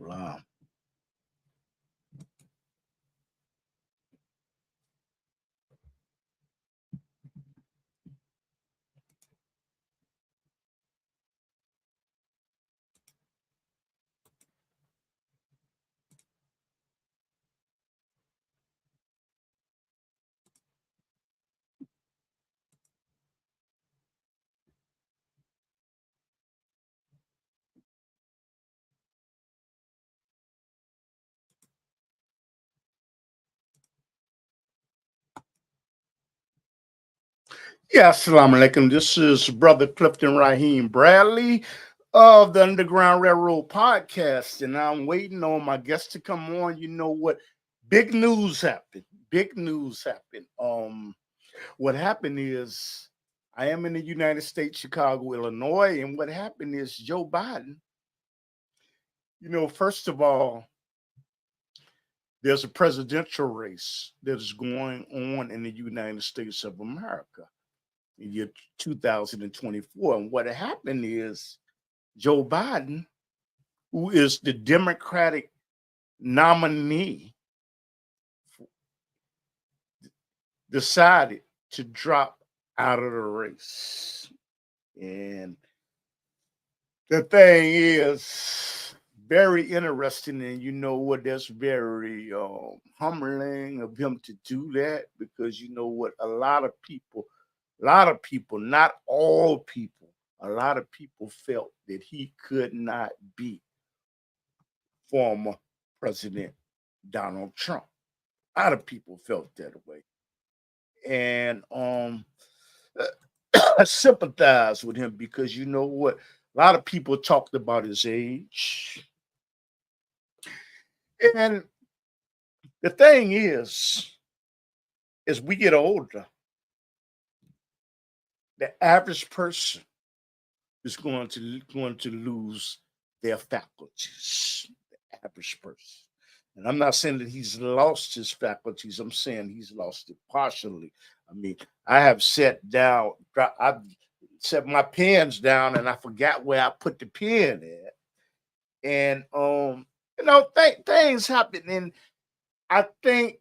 Wow. Yeah, assalamu alaikum. This is Brother Clifton Raheem Bradley of the Underground Railroad Podcast, and I'm waiting on my guest to come on. You know what? Big news happened. Big news happened. What happened is I am in the United States, Chicago, Illinois, and what happened is Joe Biden. First of all, there's a presidential race that is going on in the United States of America in year 2024. And what happened is Joe Biden, who is the Democratic nominee, decided to drop out of the race. And the thing is very interesting. And you know what? That's very humbling of him to do that because you know what? A lot of people, not all people, a lot of people felt that he could not beat former President Donald Trump. A lot of people felt that way. And I sympathize with him because you know what? A lot of people talked about his age. And the thing is, as we get older, the average person is going to lose their faculties. The average person. And I'm not saying that he's lost his faculties. I'm saying he's lost it partially. I mean, I have sat down, I've set my pens down, and I forgot where I put the pen at. And things happen, and I think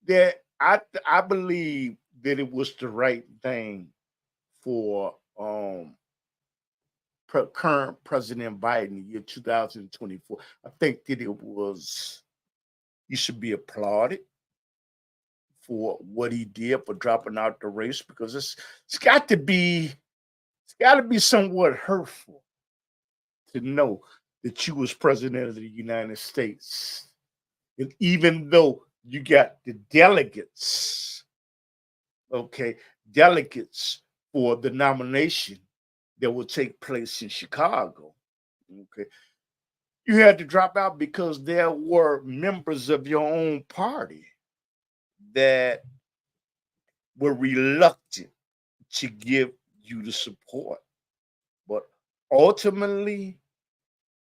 that I believe that it was the right thing for current President Biden in year 2024. I think that it was he should be applauded for what he did for dropping out the race because it's got to be somewhat hurtful to know that you was president of the United States. And even though you got the delegates, okay, delegates for the nomination that will take place in Chicago, okay, you had to drop out because there were members of your own party that were reluctant to give you the support. But ultimately,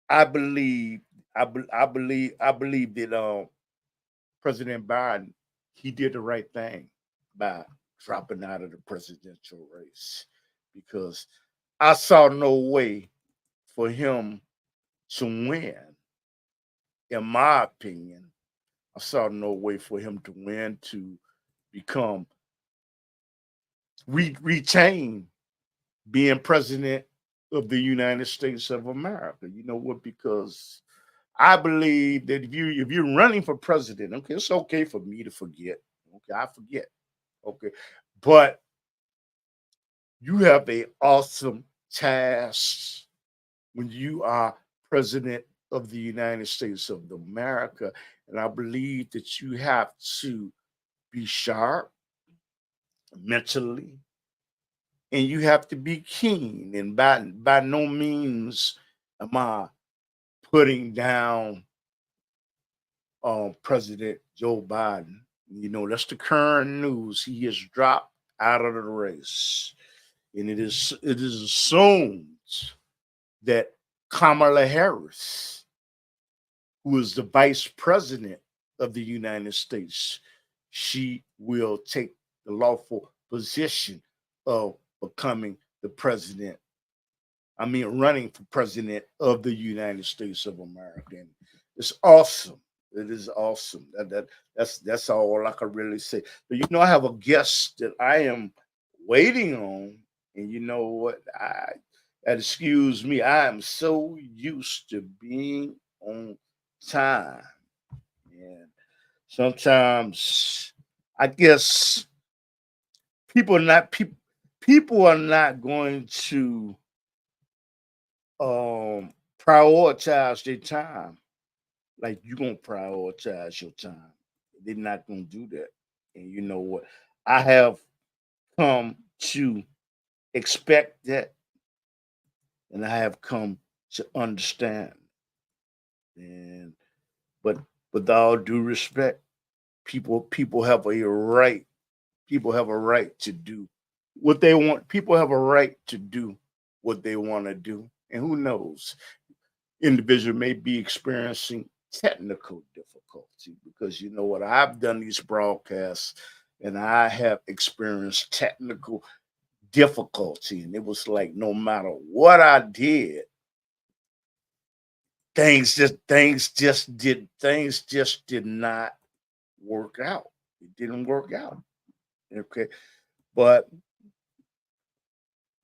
I believe, I believe that President Biden he did the right thing by dropping out of the presidential race because I saw no way for him to win. In my opinion, I saw no way for him to win to become retain being president of the United States of America. You know what? Because I believe that if you're running for president, okay, it's okay for me to forget. Okay, I forget. Okay, but you have a awesome task when you are president of the United States of America, and I believe that you have to be sharp mentally, and you have to be keen. And by no means am I putting down President Joe Biden. That's the current news. He has dropped out of the race, and it is assumed that Kamala Harris, who is the vice president of the United States, she will take the lawful position of becoming the president I mean, running for president of the United States of America. And it's awesome. It is awesome. That's all I can really say. But I have a guest that I am waiting on, and you know what? Excuse me, I am so used to being on time, and sometimes I guess people are not people people are not going to prioritize their time like you gonna prioritize your time. They're not gonna do that. And you know what? I have come to expect that, and I have come to understand. And but with all due respect, people have a right. People have a right to do what they want. People have a right to do what they want to do. And who knows? Individual may be experiencing technical difficulty because you know what? I've done these broadcasts and I have experienced technical difficulty. And it was like no matter what I did, things just did not work out. It didn't work out. Okay. But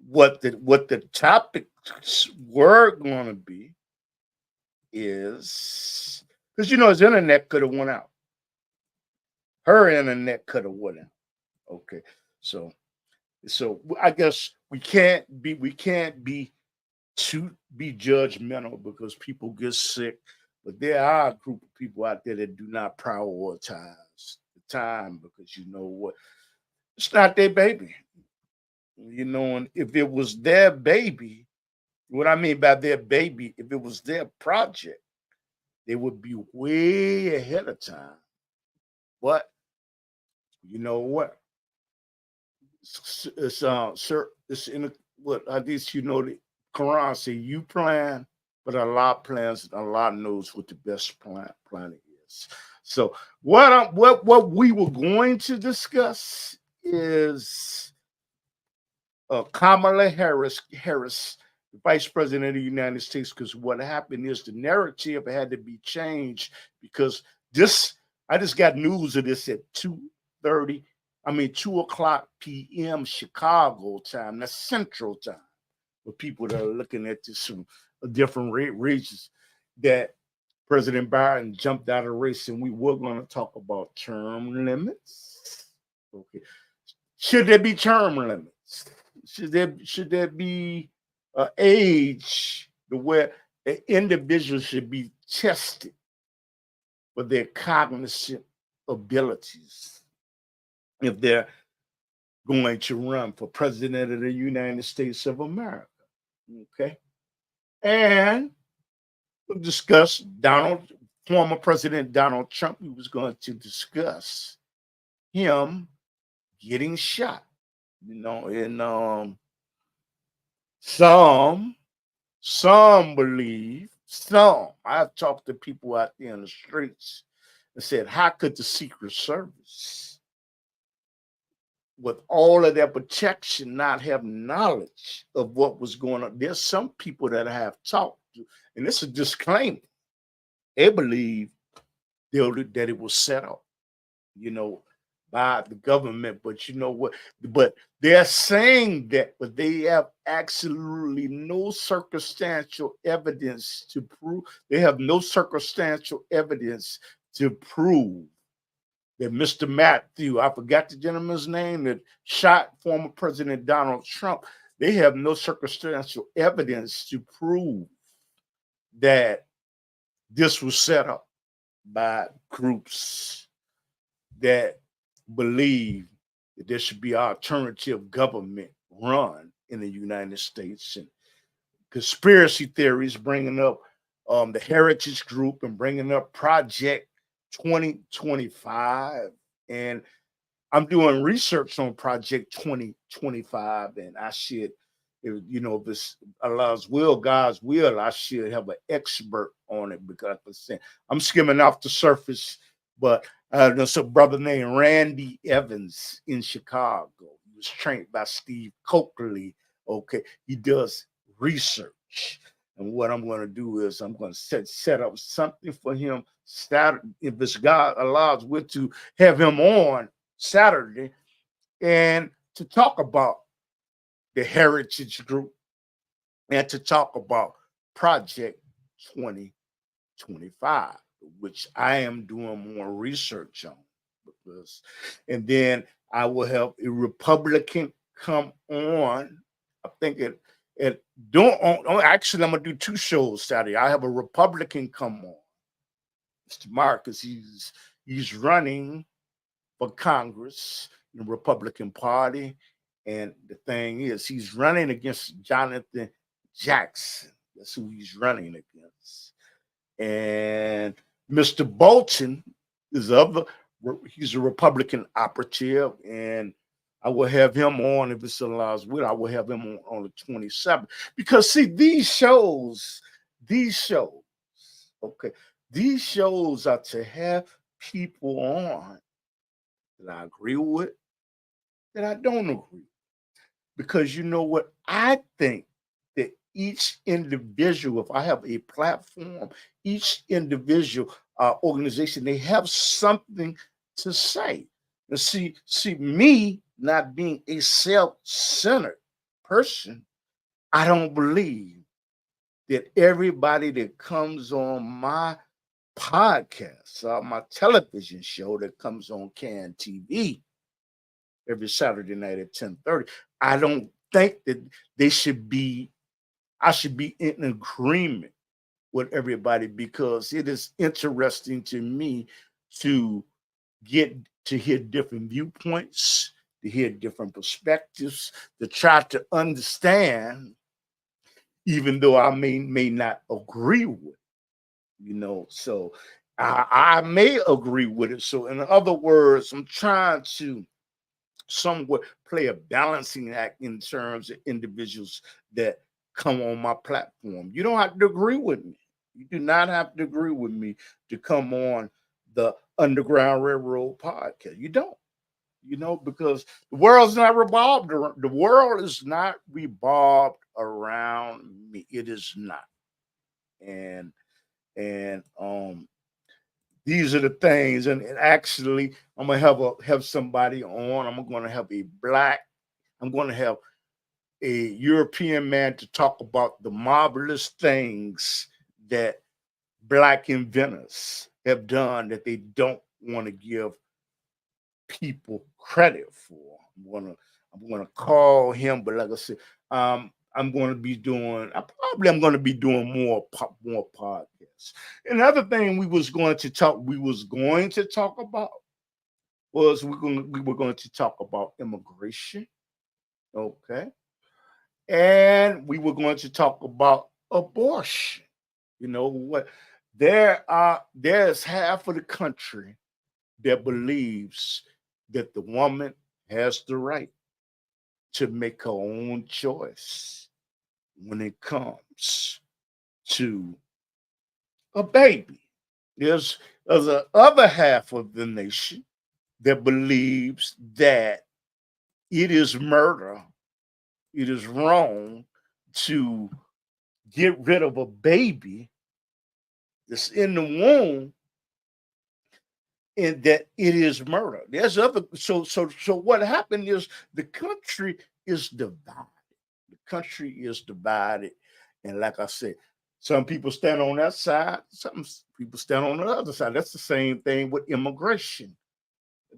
what the topics were gonna be is because his internet could have went out. Her internet could have went out. Okay. So I guess we can't be to be judgmental because people get sick, but there are a group of people out there that do not prioritize the time because you know what? It's not their baby. And if it was their baby, what I mean by their baby, if it was their project, they would be way ahead of time. But you know what? Sir, it's in what at least the Quran say you plan, but Allah plans and Allah knows what the best planet is. So what we were going to discuss is Kamala Harris, the Vice President of the United States, because what happened is the narrative had to be changed because this I just got news of this at 2:30. I mean 2 o'clock p.m. Chicago time. That's Central Time. For people that are looking at this from different regions, that President Biden jumped out of the race, and we were going to talk about term limits. Okay, should there be term limits? Should there be an age to where an individual should be tested for their cognitive abilities if they're going to run for president of the United States of America? Okay. And we'll discuss former President Donald Trump. We was going to discuss him getting shot. And some believe, I've talked to people out there in the streets and said, how could the Secret Service, with all of their protection, not have knowledge of what was going on? There's some people that I have talked to, and this is a disclaimer. They believe that it was set up, by the government. But you know what? But they're saying that, but they have absolutely no circumstantial evidence to prove. They have no circumstantial evidence to prove that Mr. Matthew, I forgot the gentleman's name, that shot former President Donald Trump. They have no circumstantial evidence to prove that this was set up by groups that believe that there should be alternative government run in the United States. And conspiracy theories bringing up the Heritage Group and bringing up Project 2025. And I'm doing research on Project 2025, and I should, if it's Allah's will, God's will, I should have an expert on it because I'm skimming off the surface. But there's a brother named Randy Evans in Chicago. He was trained by Steve Coakley. Okay, he does research. And what I'm going to do is I'm going to set up something for him Saturday, if it's God allows, with to have him on Saturday and to talk about the Heritage Group and to talk about Project 2025, which I am doing more research on. Because, and then I will have a Republican come on. I think it actually I'm gonna do two shows Saturday. I have a Republican come on, Mr. Marcus. He's running for Congress in the Republican Party. And the thing is, he's running against Jonathan Jackson. That's who he's running against. And Mr. Bolton is he's a Republican operative, and I will have him on if it allows with. I will have him on the 27th. Because see, these shows, okay, these shows are to have people on that I agree with, that I don't agree. Because you know what? I think that each individual, if I have a platform, each individual organization, they have something to say. And see, me not being a self-centered person, I don't believe that everybody that comes on my podcast or my television show that comes on CAN TV every Saturday night at 10:30, I don't think that I should be in agreement with everybody, because it is interesting to me to get to hear different viewpoints, to hear different perspectives, to try to understand, even though I may not agree with it. So I may agree with it. So in other words, I'm trying to somewhat play a balancing act in terms of individuals that come on my platform. You don't have to agree with me. You do not have to agree with me to come on the Underground Railroad podcast. You don't, because the world is not revolved around me. It is not. And these are the things, and actually, I'm gonna have somebody on. I'm going to have I'm going to have a European man to talk about the marvelous things that Black inventors have done that they don't want to give people credit for. I'm gonna call him, but like I said, I'm going to be doing. I'm going to be doing more podcasts. Another thing we was going to talk about was we were going to talk about immigration, okay, and we were going to talk about abortion. You know what? There's half of the country that believes that the woman has the right to make her own choice when it comes to a baby. There's a other half of the nation that believes that it is murder, it is wrong to get rid of a baby that's in the womb, and that it is murder. There's other so what happened is the country is divided. The country is divided. And like I said, some people stand on that side, some people stand on the other side. That's the same thing with immigration.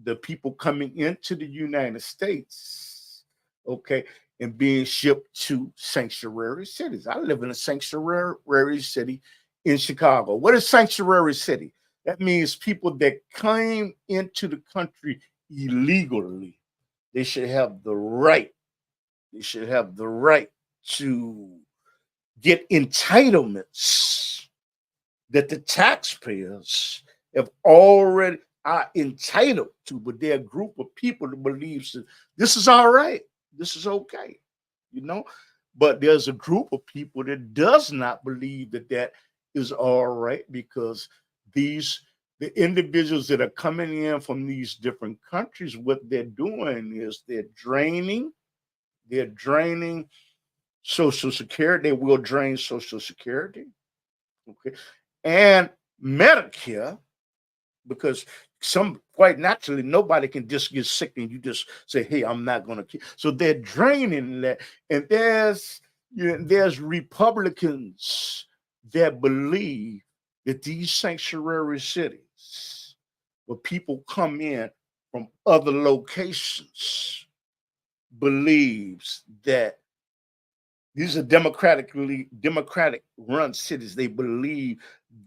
The people coming into the United States, okay, and being shipped to sanctuary cities. I live in a sanctuary city in Chicago. What is sanctuary city? That means people that came into the country illegally. They should have the right. They should have the right to get entitlements that the taxpayers have already are entitled to, but they're a group of people that believes that this is all right, this is okay, you know. But there's a group of people that does not believe that that is all right, because the individuals that are coming in from these different countries, what they're doing is they're draining Social Security. They will drain Social Security. Okay. And Medicare, because some quite naturally nobody can just get sick and you just say, hey, I'm not gonna keep. So they're draining that. And there's Republicans that believe that these sanctuary cities where people come in from other locations believes that these are democratic run cities. They believe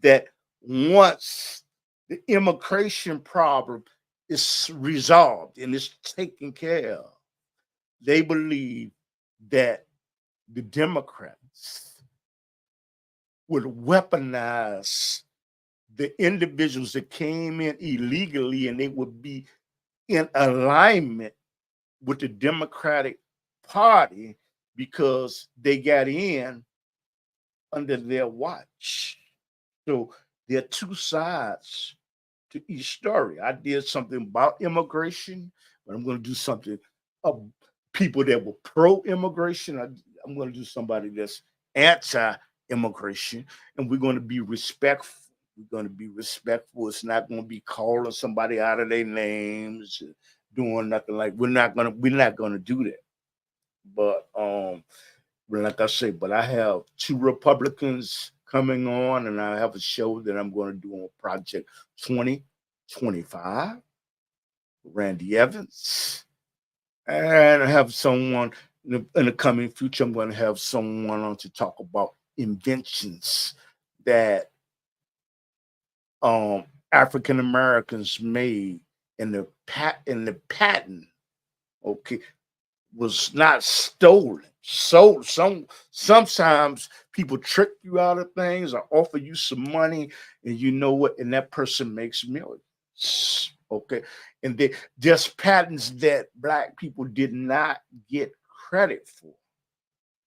that once the immigration problem is resolved and is taken care of, they believe that the Democrats would weaponize the individuals that came in illegally, and they would be in alignment with the Democratic Party because they got in under their watch. So there are two sides to each story. I did something about immigration, but I'm going to do something of people that were pro-immigration. I'm going to do somebody that's anti-immigration, and we're going to be respectful. We're going to be respectful. It's not going to be calling somebody out of their names, doing nothing like we're not gonna do that. But like I say, but I have two Republicans coming on, and I have a show that I'm going to do on Project 2025, Randy Evans, and I have someone in the coming future. I'm going to have someone on to talk about inventions that African Americans made in the patent. Okay, was not stolen. So sometimes people trick you out of things or offer you some money, and you know what, and that person makes millions. Okay. And there's patents that black people did not get credit for.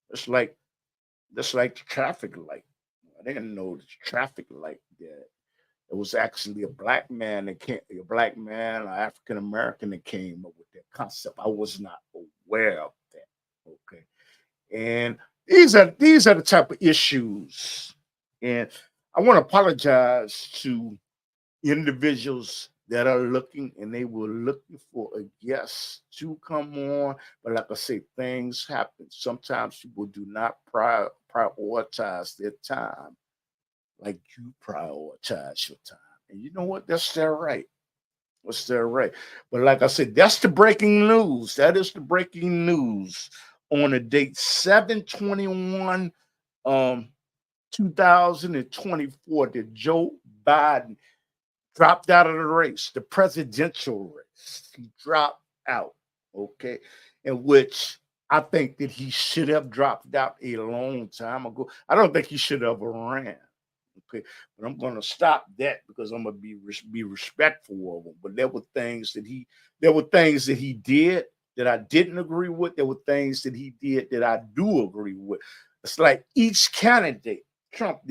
It's like that's like the traffic light. I didn't know the traffic light that it was actually a black man a black man, or African American that came up with that concept. I was not aware of that. Okay. And these are the type of issues. And I want to apologize to individuals that are looking and they were looking for a guest to come on. But like I say, things happen. Sometimes people do not prioritize their time like you prioritize your time. And you know what? That's their right. That's their right. But like I said, that's the breaking news. That is the breaking news on the date 7/21, um, 2024, that Joe Biden dropped out of the race, the presidential race. He dropped out, okay, in which I think that he should have dropped out a long time ago. I don't think he should have ran. Okay, but I'm going to stop that because I'm going to be respectful of him. But there were things that he did that I didn't agree with. There were things that he did that I do agree with. It's like each candidate, Trump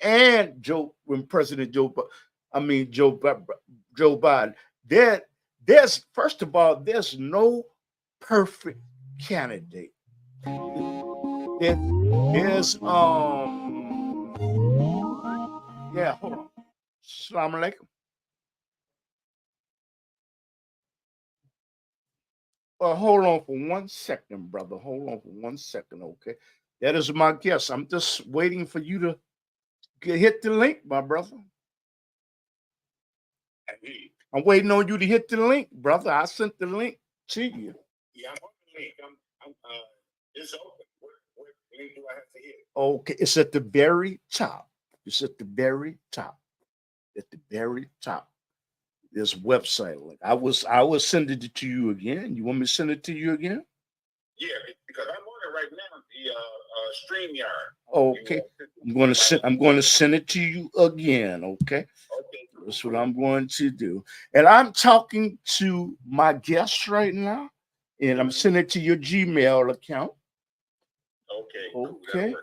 and when President Joe Biden. First of all, there's no perfect candidate. There's yeah, hold on. Assalamu alaikum. Hold on for 1 second, brother. Hold on for 1 second, okay? That is my guess. I'm just waiting for you to hit the link, my brother. I'm waiting on you to hit the link, brother. I sent the link to you. Yeah, I'm on the link. It's open. What link do I have to hit? Okay, it's at the very top. It's at the very top. At the very top. This website link. I was sending it to you again. You want me to send it to you again? Yeah, because I'm on it right now. The StreamYard. Okay. I'm going to send it to you again. Okay. Okay. That's what I'm going to do. And I'm talking to my guest right now, and I'm sending it to your Gmail account. Okay. Okay.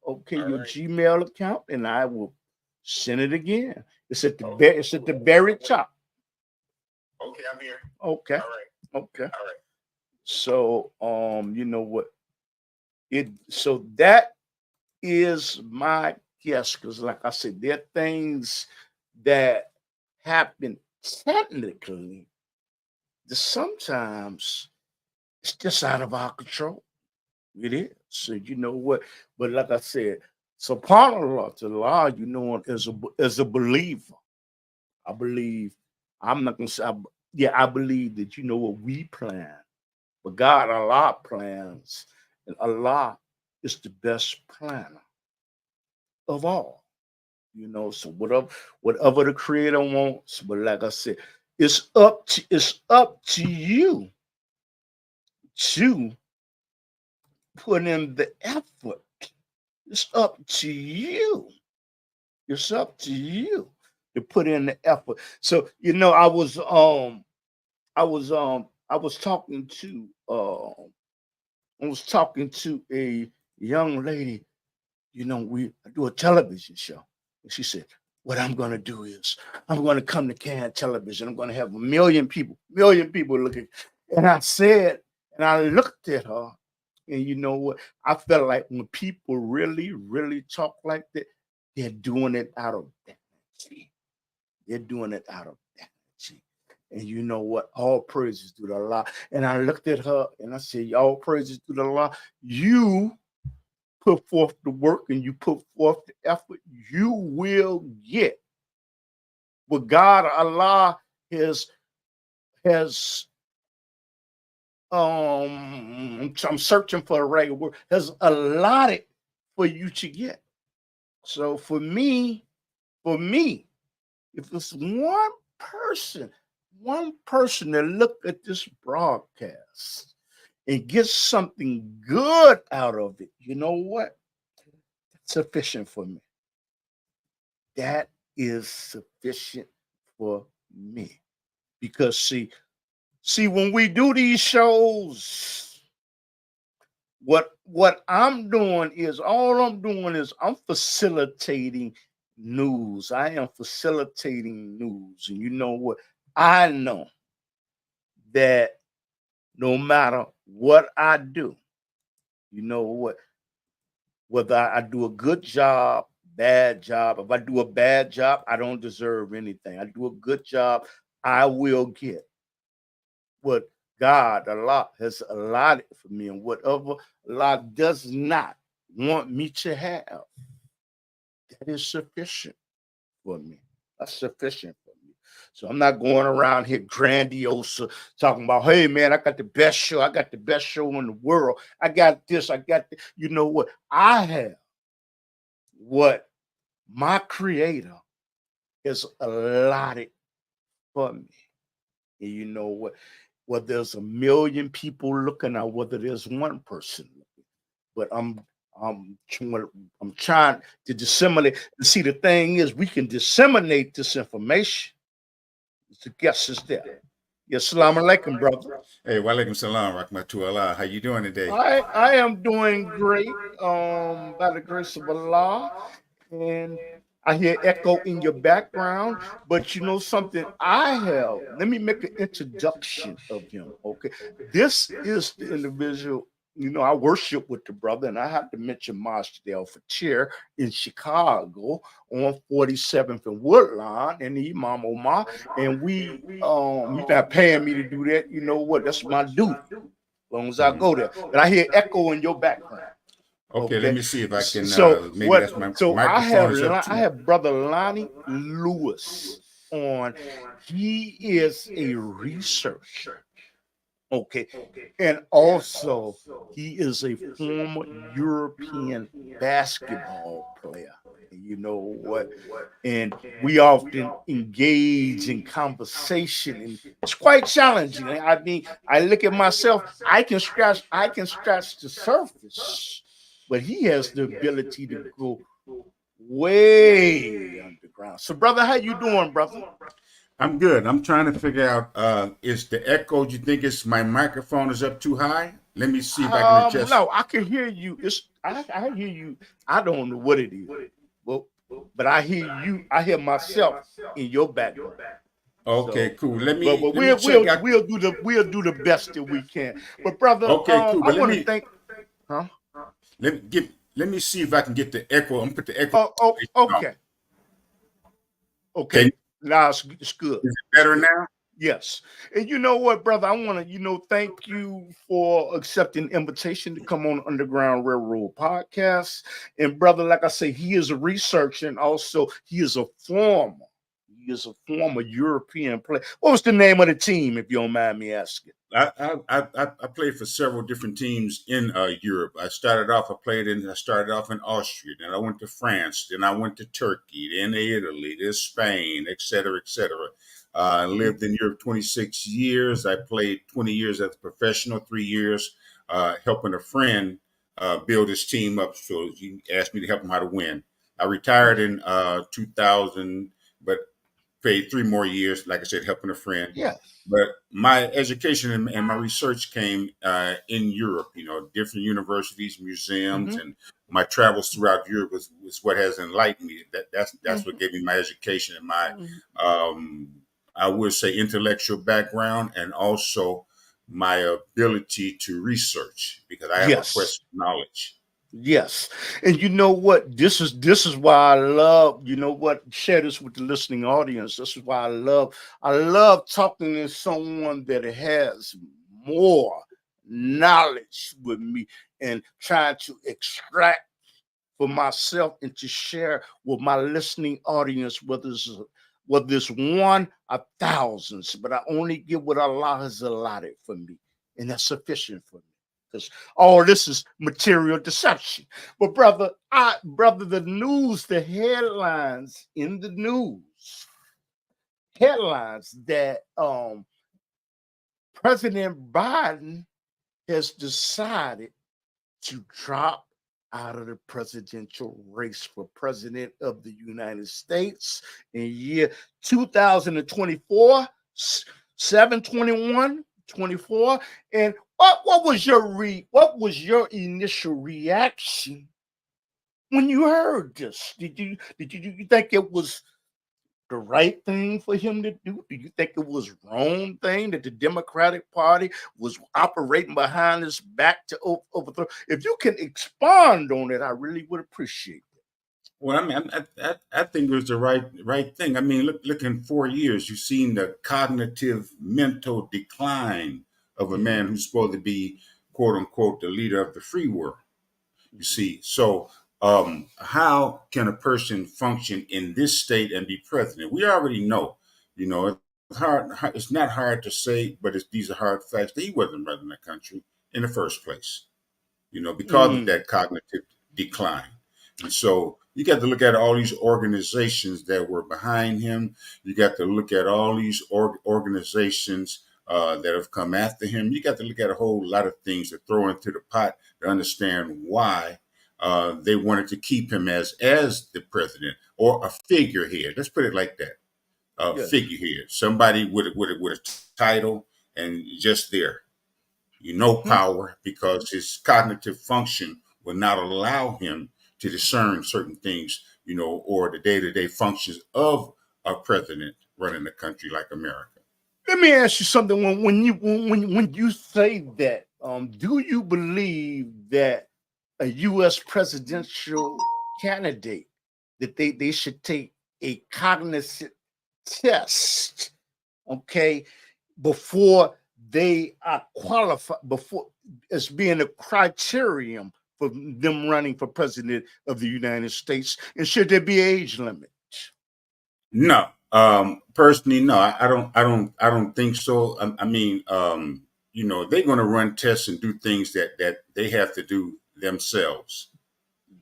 Okay. Your Gmail account, and I will send it again. It's at the very top. Okay, I'm here. Okay. All right. Okay. All right. So, you know what? So that is my guess, because like I said, there are things that happen technically that sometimes it's just out of our control. It is. So you know what? But like I said, subhanAllah to Allah, as a believer, I believe I'm not gonna say yeah, I believe that you know what we plan, but God Allah plans, and Allah is the best planner of all. So whatever the creator wants, but like I said, it's up to you to put in the effort. It's up to you. It's up to you to put in the effort. So I was talking to a young lady. We do a television show, and she said, "What I'm going to do is I'm going to come to Can Television. I'm going to have a million people looking." And I said, and I looked at her, and you know what? I felt like when people really, really talk like that, they're doing it out of vanity. They're doing it out of vanity. And you know what? All praises to the Allah. And I looked at her and I said, all praises to the Allah. You put forth the work and you put forth the effort, you will get what God Allah has I'm searching for a right word, has allotted for you to get. So for me, if it's one person that look at this broadcast and get something good out of it, you know what? That's sufficient for me. That is sufficient for me. Because see, when we do these shows, what I'm doing is I'm facilitating news. I am facilitating news. And you know what? I know that no matter what I do, you know what? Whether I do a good job, bad job, if I do a bad job, I don't deserve anything. I do a good job, I will get what God, Allah, has allotted for me, and whatever Allah does not want me to have, that is sufficient for me. That's sufficient for me. So I'm not going around here grandiose talking about, hey man, I got the best show. I got the best show in the world. I got this. I got this. You know what? I have what my creator has allotted for me. And you know what? Whether there's a million people looking or whether there's one person looking. But I'm trying to disseminate. See, the thing is, we can disseminate this information. The guest is there. Yes, salam alaikum, brother. Hey, walaikum salam, rahmatullah. How you doing today? I am doing great, by the grace of Allah, and I hear echo in your background. But you know something, let me make an introduction of him. Okay, this is the individual. I worship with the brother, and I have to mention Mashdale for Chair in Chicago on 47th and Woodlawn, and the Imam Omar. And he's not paying me to do that. You know what? That's my duty. As long as I Mhm. go there. But I hear echo in your background. Okay, let Okay. me see if I can. So Maybe what that's my so microphone is up I too. have brother Lonnie Lewis on. He is a researcher. Okay. And also he is a former European basketball player. And you know what? And we often engage in conversation, and it's quite challenging. I mean, I look at myself, I can scratch the surface, but he has the ability to go way underground. So brother, how you doing, brother? I'm good. I'm trying to figure out. Is the echo? You think it's my microphone is up too high? Let me see if I can adjust. No, I can hear you. I hear you. I don't know what it is. Well, but I hear you. I hear myself in your background. Okay, So, cool. Let but me but let me we'll check we'll out. we'll do the best that we can. But brother, Okay, cool. I But let want to me thank. Huh? Let me see if I can get the echo. I'm gonna put the echo Oh, on. okay, Okay, okay. Now it's good. is it It's better good. now? Yes. And you know what, brother? I want to, thank you for accepting the invitation to come on Underground Railroad podcast. And brother, like I say, he is a researcher and also he is a former. He is a former European player. What was the name of the team, if you don't mind me asking? I played for several different teams in Europe. I started off in Austria, then I went to France, then I went to Turkey, then Italy, then Spain, et cetera, et cetera. I Mhm. lived in Europe 26 years. I played 20 years as a professional, 3 years helping a friend build his team up. So he asked me to help him how to win. I retired in 2000, but paid 3 more years, like I said, helping a friend. Yes. But my education and my research came in Europe, different universities, museums, Hmm. and my travels throughout Europe was what has enlightened me. That's what Hmm. gave me my education and my, um, I would say, intellectual background, and also my ability to research because I have a Yes. quest for knowledge. Yes. And you know what? This is why I love, share this with the listening audience. This is why I love talking to someone that has more knowledge with me and trying to extract for myself and to share with my listening audience, whether it's one or thousands, but I only give what Allah has allotted for me, and that's sufficient for me. Because all this is material deception. But brother, the news, the headlines in the news, headlines that President Biden has decided to drop out of the presidential race for president of the United States in year 2024, 721, 24. And what was your initial reaction when you heard this? Did you think it was the right thing for him to do? Do you think it was wrong thing that the Democratic Party was operating behind his back to overthrow? If you can expand on it, I really would appreciate it. Well, I mean, I think it was the right thing. I mean, look in 4 years, you've seen the cognitive mental decline of a Mhm, man who's supposed to be quote unquote the leader of the free world. You mhm. see, so how can a person function in this state and be president? We already know, it's it's not hard to say, but these are hard facts that he wasn't running the country in the first place, because of Mm, that cognitive decline. And so you got to look at all these organizations that were behind him. You got to look at all these organizations that have come after him. You got to look at a whole lot of things to throw into the pot to understand why they wanted to keep him as the president or a figurehead. Let's put it like that, a yes. figurehead, somebody with a title and just there, Mhm. power because his cognitive function will not allow him to discern certain things, or the day-to-day functions of a president running a country like America. Let me ask you something. When you say that, do you believe that a U.S. presidential candidate that they should take a cognitive test, okay, before they are qualified, before as being a criterion for them running for president of the United States? And should there be age limit? No, personally, no, I don't think so. I mean, they're going to run tests and do things that they have to do themselves.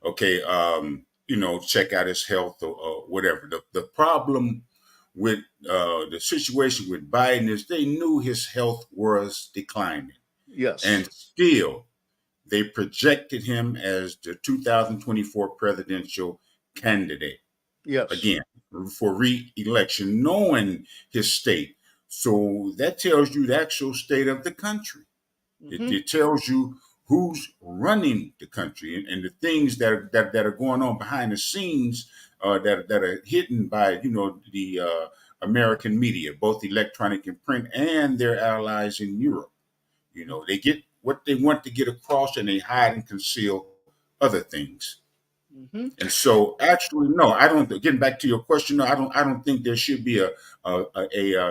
Okay, check out his health or whatever. The problem with the situation with Biden is they knew his health was declining, Yes, and still they projected him as the 2024 presidential candidate yes. again for re-election, knowing his state. So that tells you the actual state of the country. Hmm. It tells you who's running the country and the things that are going on behind the scenes that are hidden by the American media, both electronic and print, and their allies in Europe. They get what they want to get across, and they hide and conceal other things. Mm-hmm. And so, actually, no, I don't. Getting back to your question, no, I don't. I don't think there should be a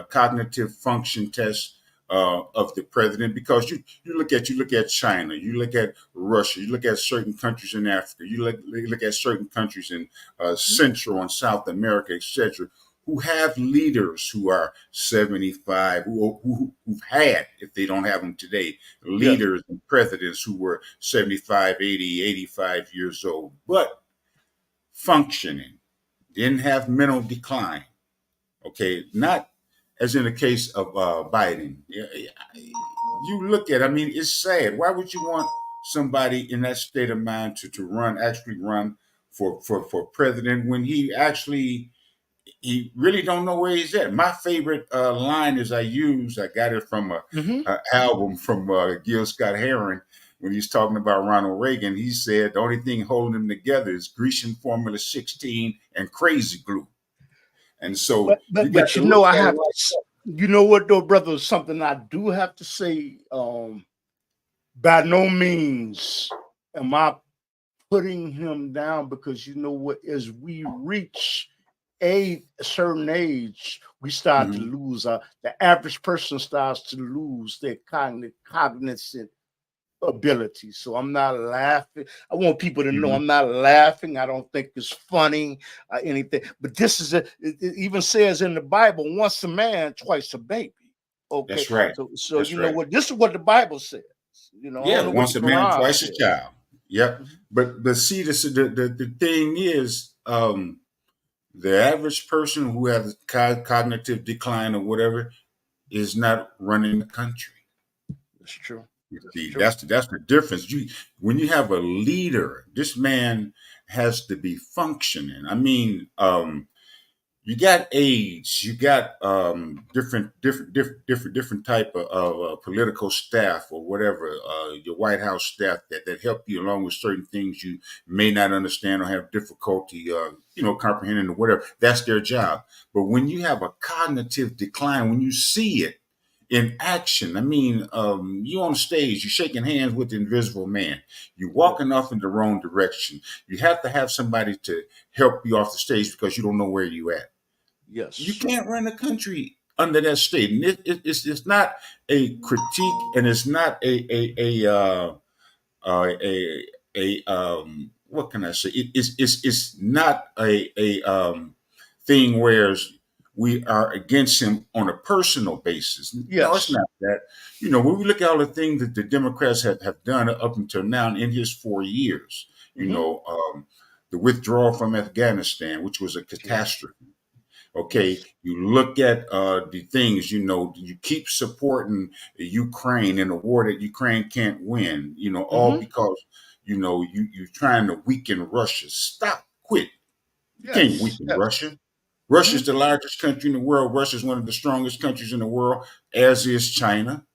cognitive function test of the president, because you look at China, you look at Russia, you look at certain countries in Africa, you look at certain countries in Central and South America, etc., who have leaders who are 75, who've had, if they don't have them today, Yes. leaders and presidents who were 75, 80, 85 years old, but functioning, didn't have mental decline. Okay, not as in the case of Biden. You look at, I mean, it's sad. Why would you want somebody in that state of mind to actually run for president when he really don't know where he's at? My favorite line is I got it from Mm-hmm. a album from Gil Scott Heron. When he's talking about Ronald Reagan, he said the only thing holding them together is Grecian Formula 16 and crazy glue. And so you got But to you know, look I at it have like to. You know what, though, brother? Something I do have to say. By no means am I putting him down, because you know what? As we reach a certain age, we that. start to lose. The average person starts to lose their cognizant ability. So I'm not laughing. I want people to know Mhm. I'm not laughing. I don't think it's funny or anything. But this is it even says in the Bible, once a man, twice a baby. Okay. That's right. So That's you know right. what? This is what the Bible says. You know, I don't Yeah, know what the once a man, Quran twice a says. child. Yep. But see, the thing is, the average person who has cognitive decline or whatever is not running the country. That's true. You That's see, true. that's the difference. When you have a leader, this man has to be functioning. I mean, you got aides, you got different type of political staff or whatever, your White House staff that help you along with certain things you may not understand or have difficulty, comprehending or whatever. That's their job. But when you have a cognitive decline, when you see it in action, I mean, you on stage, you're shaking hands with the invisible man, you're Yeah. walking off in the wrong direction. You have to have somebody to help you off the stage because you don't know where you at. You Yes. can't run a country under that state. And it's not a critique, and it's not what can I say? It's not a thing where we are against him on a personal basis. No, it's Yes. not that. When we look at all the things that the Democrats have done up until now in his 4 years, Mm-hmm. the withdrawal from Afghanistan, which was a Yes. catastrophe. Okay, Yes. you look at the things, you keep supporting Ukraine in a war that Ukraine can't win, all Mm-hmm. because, you're trying to weaken Russia. Stop, quit. You can't Yes. weaken Yes. Russia. Mm-hmm. Russia's the largest country in the world. Russia is one of the strongest countries in the world, as is China,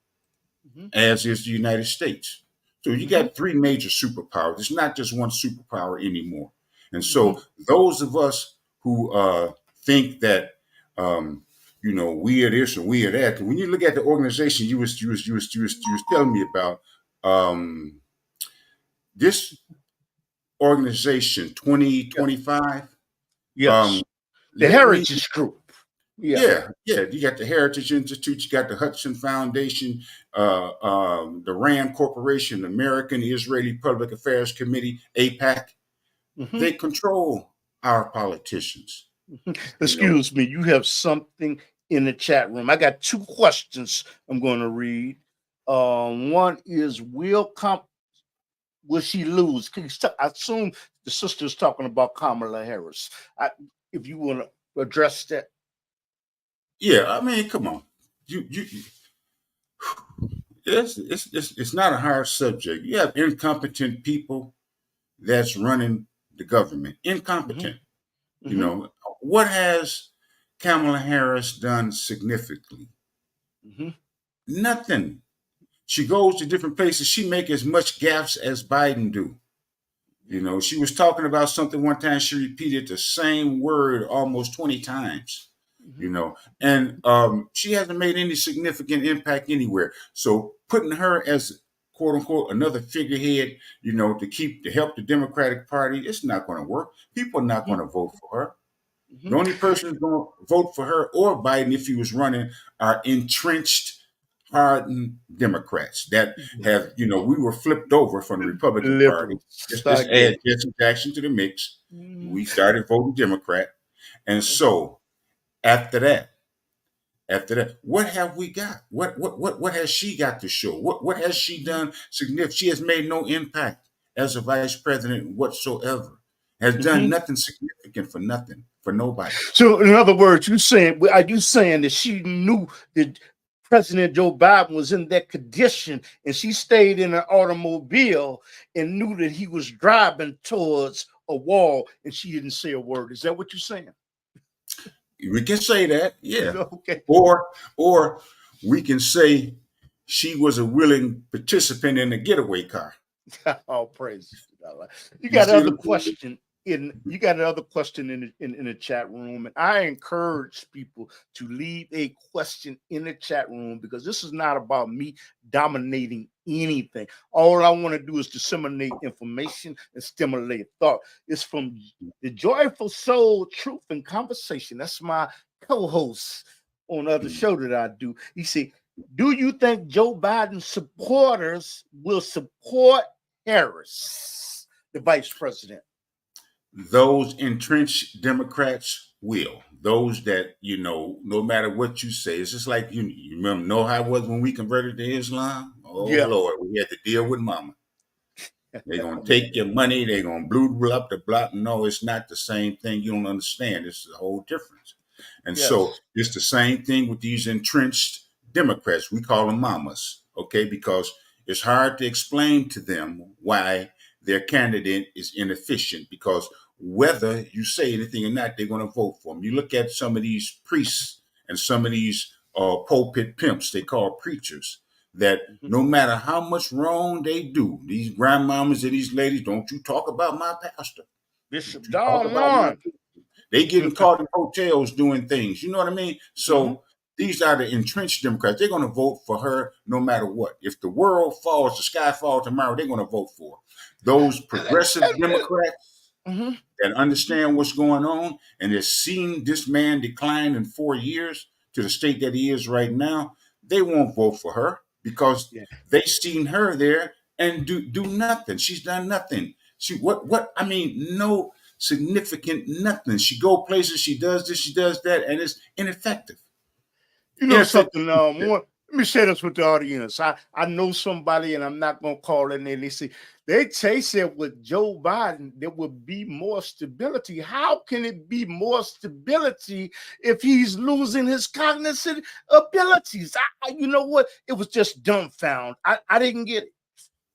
Mm-hmm. as is the United States. So you Mm-hmm. got three major superpowers. It's not just one superpower anymore. And Mm-hmm. so those of us who think that we are this and we are that, when you look at the organization you was telling me about, this organization Yeah. 2025, Yes. The let me Heritage Group. Yeah. yeah, you got the Heritage Institute, you got the Hudson Foundation, the Rand Corporation, American Israeli Public Affairs Committee, APAC. Mm-hmm. They control our politicians. You know, Excuse me. You have something in the chat room. I got two questions I'm going to read. One is, will she lose? I assume the sister's talking about Kamala Harris. If you want to address that. yeah, I mean, come on, you it's not a hard subject. You have incompetent people that's running the government. Mm-hmm. Incompetent. You Mm-hmm. know, what has Kamala Harris done significantly? Mm-hmm. Nothing. She goes to different places. She make as much gaffes as Biden do. She was talking about something one time. She repeated the same word almost 20 times. Mm-hmm. And she hasn't made any significant impact anywhere. So putting her as quote unquote another figurehead, to help the Democratic Party, it's not going to work. People are not going to vote for her. The Mhm. only person who's going to vote for her or Biden, if he was running, are entrenched, hardened Democrats that have, we were flipped over from the Republican Party. Liberals, I Just get add it. Jesse Jackson to the mix. Mhm. We started voting Democrat. And so after that, what have we got? What has she got to show? What has she done significant? She has made no impact as a vice president whatsoever. Has done Mhm. nothing significant for nothing, for nobody. So, in other words, are you saying that she knew that President Joe Biden was in that condition, and she stayed in an automobile and knew that he was driving towards a wall, and she didn't say a word? Is that what you're saying? We can say that, yeah. Okay. Or we can say she was a willing participant in the getaway car. Oh, praise God. You You got see another what I'm saying? question in the chat room, and I encourage people to leave a question in the chat room, because this is not about me dominating anything. All I want to do is disseminate information and stimulate thought. It's from the Joyful Soul Truth and Conversation. That's my co-host on the other show that I do. He said, do you think Joe Biden supporters will support Harris, the vice president? Those entrenched Democrats will. Those that, no matter what you say, it's just like you know how it was when we converted to Islam? Oh Yeah. Lord, we had to deal with mama. They're gonna take your money, they're gonna blue up the block. No, it's not the same thing. You don't understand. It's a whole difference. And so Yes. it's the same thing with these entrenched Democrats. We call them mamas, okay? Because it's hard to explain to them why their candidate is inefficient, because whether you say anything or not, they're going to vote for them. You look at some of these priests and some of these pulpit pimps, they call preachers, that Mhm. no matter how much wrong they do, these grandmamas and these ladies, don't you talk about my pastor. Don't Bishop you talk Don about my Juan. pastor. They getting caught in hotels doing things. You know what I mean? Mhm. So these are the entrenched Democrats. They're going to vote for her no matter what. If the world falls, the sky falls tomorrow, they're going to vote for her. Those progressive Democrats Mhm. that understand what's going on and has seen this man decline in 4 years to the state that he is right now, they won't vote for her because Yeah. they seen her there and do nothing. She's done nothing. No significant nothing. She go places, she does this, she does that, and it's ineffective. You know Ineffective. something? Let me share this with the audience. I know somebody, and I'm not gonna call their name. They said with Joe Biden there would be more stability. How can it be more stability if he's losing his cognitive abilities? You know what? It was just dumbfound. I didn't get it.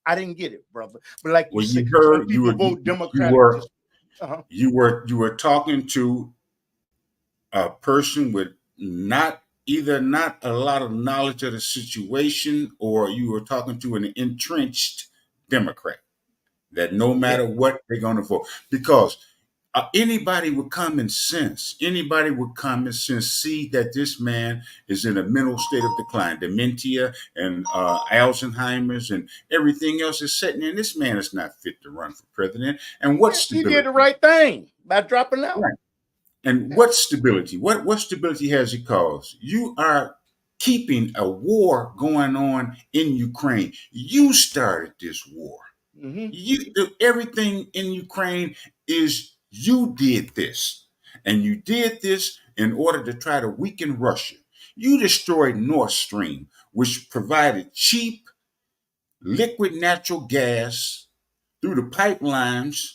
I didn't get it, brother. But like you Well, said, you some heard people vote you Democratic. were Just uh-huh. you were talking to a person with not a lot of knowledge of the situation, or you were talking to an entrenched Democrat that no Yeah. matter what they're going to vote. Because anybody with common sense see that this man is in a mental state of decline, dementia and Alzheimer's and everything else is setting in. This man is not fit to run for president. And what Yeah, he did stability? the right thing by dropping out. Right. And Yeah. what stability? What stability has it caused? You are keeping a war going on in Ukraine. You started this war. Mm-hmm. Everything in Ukraine is you did this. And you did this in order to try to weaken Russia. You destroyed Nord Stream, which provided cheap liquid natural gas through the pipelines,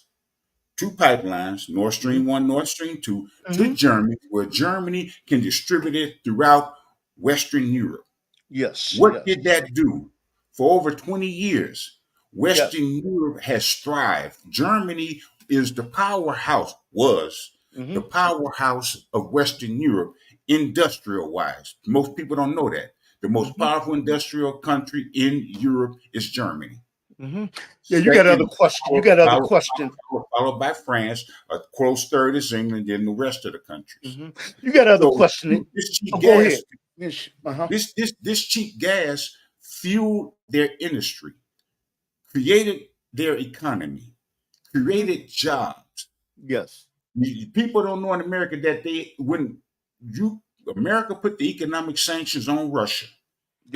two pipelines, Nord Mm-hmm. Stream 1, Nord Stream 2, to Mm-hmm. Germany, where Germany can distribute it throughout Western Europe. Yes, What yes, did that do? For over 20 years, yes. Western Europe has thrived. Germany is the powerhouse, was the Mm-hmm. powerhouse of Western Europe, industrial wise. Most people don't know that. The most Mm-hmm. powerful industrial country in Europe is Germany. Mm-hmm. Yeah, you got other Second, question. You got other question. followed by France. A close third is England, then the rest of the countries. Mm-hmm. You got other So question. this cheap Oh, go gas ahead. Yes. Uh-huh. this cheap gas fueled their industry. created their economy, Mhm. created jobs. Yes. People don't know in America that when you America put the economic sanctions on Russia,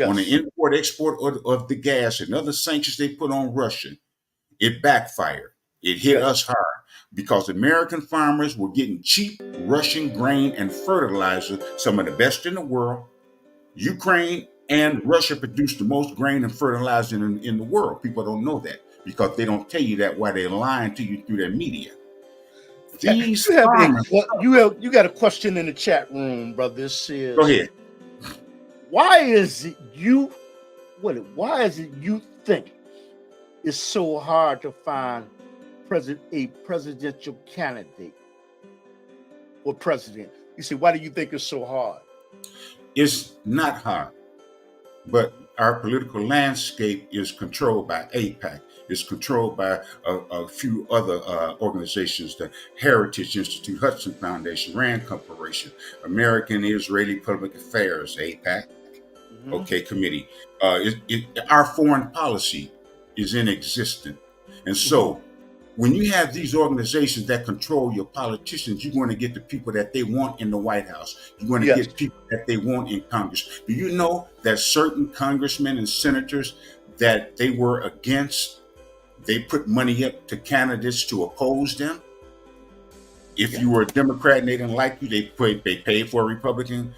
on the Yes. import export of the gas and other sanctions they put on Russia, it backfired. It hit Yes. us hard because American farmers were getting cheap Russian grain and fertilizer, some of the best in the world. Ukraine and Russia produce the most grain and fertilizer in the world. People don't know that because they don't tell you that while they're lying to you through their media. These You have farmers, you got a question in the chat room, brother. It go says, ahead. why is it why is it you think it's so hard to find a presidential candidate for president? You say, why do you think it's so hard? It's not hard, but our political landscape is controlled by APAC. It's controlled by a few other organizations, the Heritage Institute, Hudson Foundation, Rand Corporation, American Israeli Public Affairs, APAC, Hmm. okay, committee. Our foreign policy is inexistent. And Hmm. so when you have these organizations that control your politicians, you're going to get the people that they want in the White House. You're going to Yes. get people that they want in Congress. Do you know that certain congressmen and senators that they were against, they put money up to candidates to oppose them? If Yeah. you were a Democrat and they didn't like you, they paid for a Republican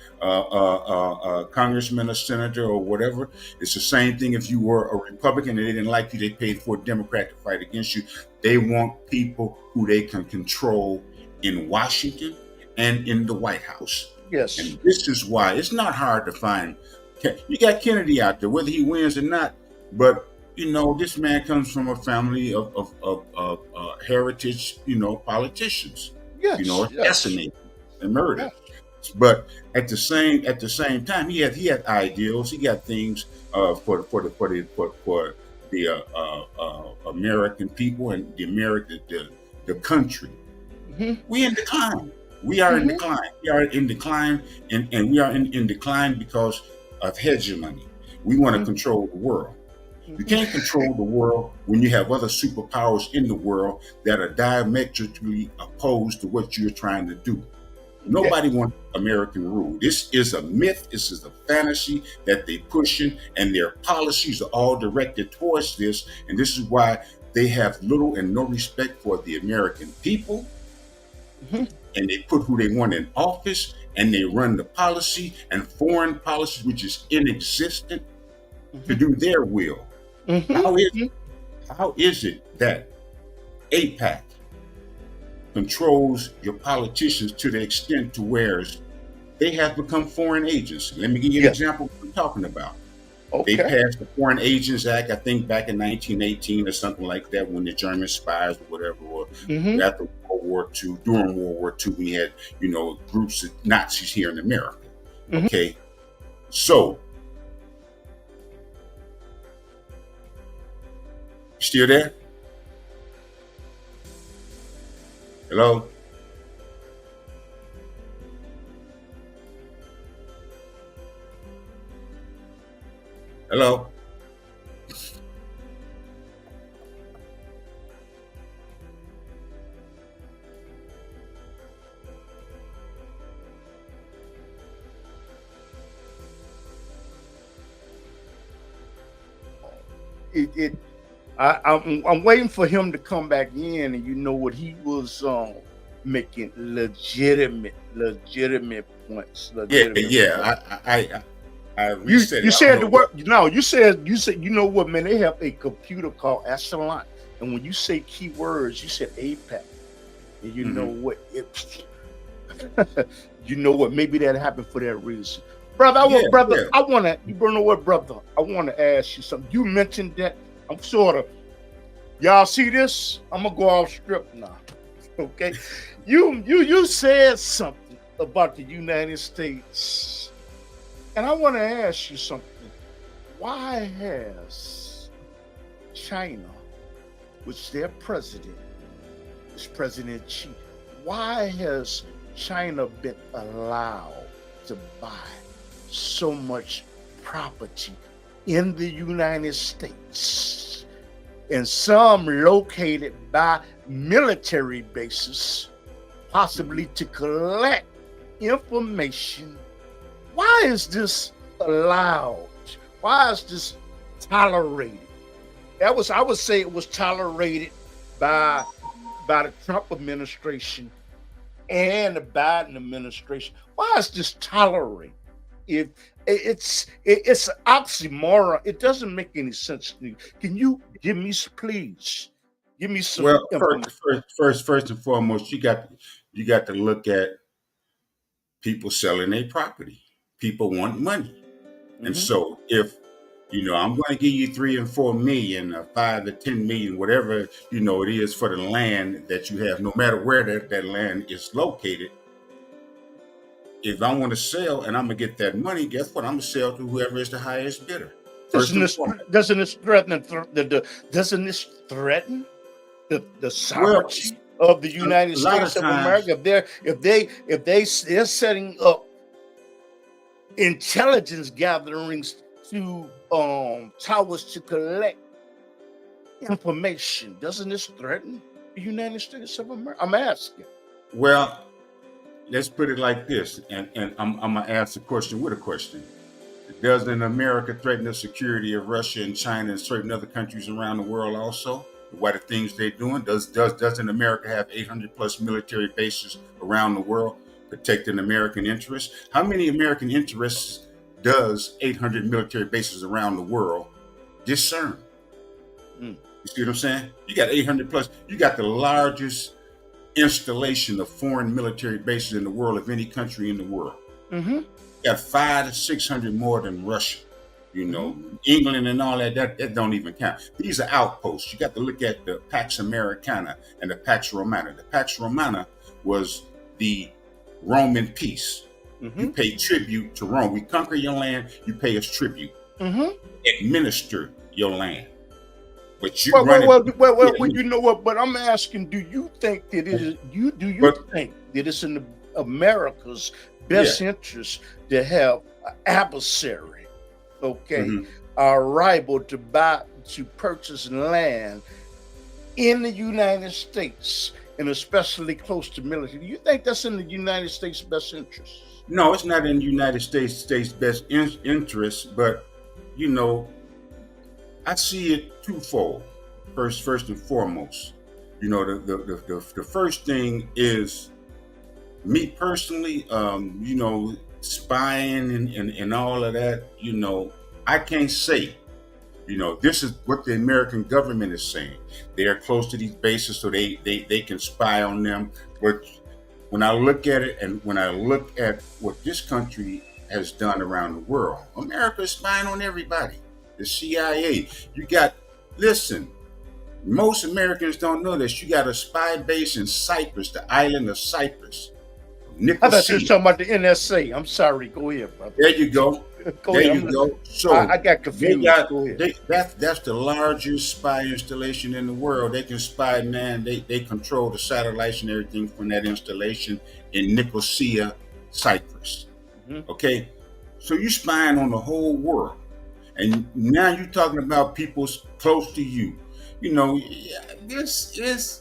congressman or senator or whatever. It's the same thing if you were a Republican and they didn't like you, they paid for a Democrat to fight against you. They want people who they can control in Washington and in the White House. Yes. And this is why it's not hard to find. You got Kennedy out there, whether he wins or not, but this man comes from a family of heritage, politicians, Yes. Yes. assassinated and murdered. Yes. But at the same time, he had ideals. He got things for the American people and the country. Hmm. We in decline. We are in Hmm. decline. We are in decline, and we are in decline because of hegemony. We want to control the world. You Hmm. can't control the world when you have other superpowers in the world that are diametrically opposed to what you're trying to do. Yeah. Nobody wants American rule. This is a myth. This is a fantasy that they pushing, and their policies are all directed towards this. And this is why they have little and no respect for the American people, Hmm. and they put who they want in office, and they run the policy and foreign policies, which is inexistent, to do their will. How is Hmm. how is it that APAC controls your politicians to the extent to where they have become foreign agents? Let me give you an Yes. example of what I'm talking about. They Okay. passed the Foreign Agents Act, I think back in 1918 or something like that, when the German spies or whatever, or Hmm. after World War II, during World War II, we had, groups of Nazis here in America. Hmm. Okay. So, still there? Hello? Hello? it I'm waiting for him to come back in, and you know what, he was making legitimate points. Yeah, Legitimate points. yeah. I You reset you it. I don't said the know word. what. No, you said, you know what, man? They have a computer called Echelon, and when you say keywords, you said APAC, and you know Mhm. what it. You know what? Maybe that happened for that reason, brother. Yeah, yeah. I want to. You know what, brother? I want to ask you something. You mentioned that. I'm sort of. Y'all see this? I'm gonna go off script now. Okay. You said something about the United States, and I want to ask you something. Why has China, which their president is President Xi, why has China been allowed to buy so much property in the United States? and some located by military bases, possibly to collect information. Why is this allowed? Why is this tolerated? I would say it was tolerated by the Trump administration and the Biden administration. Why is this tolerated? If it's an oxymoron, it doesn't make any sense to me. Can you please give me some Well, information? first and foremost, you got to look at people selling their property. People want money, and so if I'm going to give you 3 and 4 million, or 5 to 10 million, whatever it is for the land that you have, no matter where that land is located. If I want to sell and I'm gonna get that money, guess what? I'm gonna sell to whoever is the highest bidder. Doesn't this threaten the sovereignty of the United States of America? If they're setting up intelligence gatherings to towers to collect information, doesn't this threaten the United States of America? I'm asking. Well, let's put it like this, and I'm gonna ask the question with a question. Doesn't America threaten the security of Russia and China and certain other countries around the world also? What the things they're doing? Doesn't America have 800 plus military bases around the world protecting American interests? How many American interests does 800 military bases around the world discern? You see what I'm saying? You got 800 plus. You got the largest installation of foreign military bases in the world of any country in the world. You got 500 to 600 more than Russia. England and all that don't even count. These are outposts. You got to look at the Pax Americana and the Pax Romana. The Pax Romana was the Roman peace. You pay tribute to Rome. We conquer your land, you pay us tribute. Administer your land. But you you know what? But I'm asking, do you think that it is think that it's in America's best interest to have an adversary, a rival to purchase land in the United States, and especially close to military? Do you think that's in the United States' best interest? No, it's not in the United States' best interest, but I see it twofold. First and foremost, the first thing is me personally, spying and all of that. I can't say, this is what the American government is saying. They are close to these bases, so they can spy on them. But when I look at it, and when I look at what this country has done around the world, America is spying on everybody. The CIA, listen, most Americans don't know this. You got a spy base in Cyprus, the island of Cyprus. I thought you were talking about the NSA. I'm sorry. Go ahead, brother. There you go. So I got confused. That's the largest spy installation in the world. They can spy, man. They control the satellites and everything from that installation in Nicosia, Cyprus. Okay, so you spying on the whole world. And now you're talking about people close to you. This is.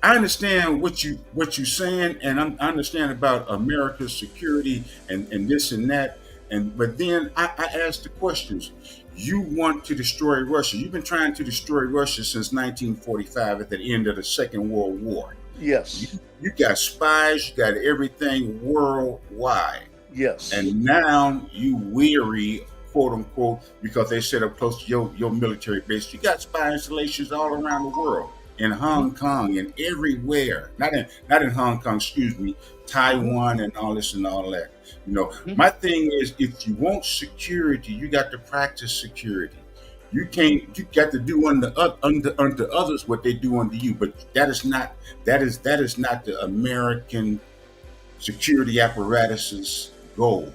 I understand what you're saying, and I understand about America's security and this and that. But then I ask the questions. You want to destroy Russia. You've been trying to destroy Russia since 1945 at the end of the Second World War. Yes. You got spies. You got everything worldwide. Yes. And now you weary, quote unquote, because they set up close to your military base. You got spy installations all around the world, in Hong Kong and everywhere. Not in Hong Kong, excuse me, Taiwan and all this and all that. My thing is, if you want security, you got to practice security. You got to do unto others what they do unto you. But that is not the American security apparatus's goal.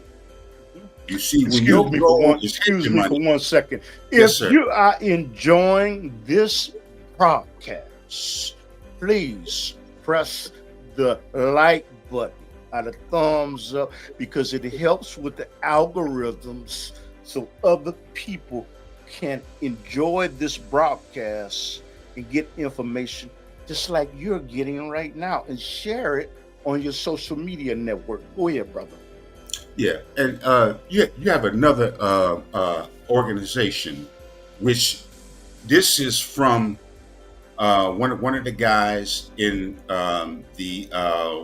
You see, when your goal is excuse me for 1 second. If you are enjoying this broadcast, please press the like button or the thumbs up, because it helps with the algorithms so other people can enjoy this broadcast and get information just like you're getting right now and share it on your social media network. Go ahead, brother. Yeah, and you have another organization, which this is from one of the guys in the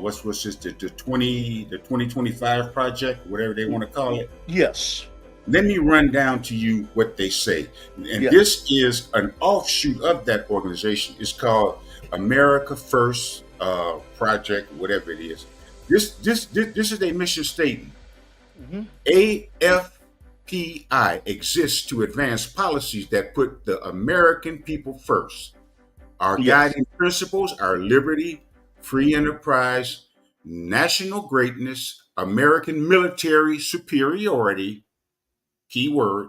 what's this the 2025 project, whatever they want to call it. Yes. Let me run down to you what they say, and Yes. this is an offshoot of that organization. It's called America First Project, whatever it is. This is a mission statement. AFPI exists to advance policies that put the American people first. Our guiding principles are liberty, free enterprise, national greatness, American military superiority, keyword,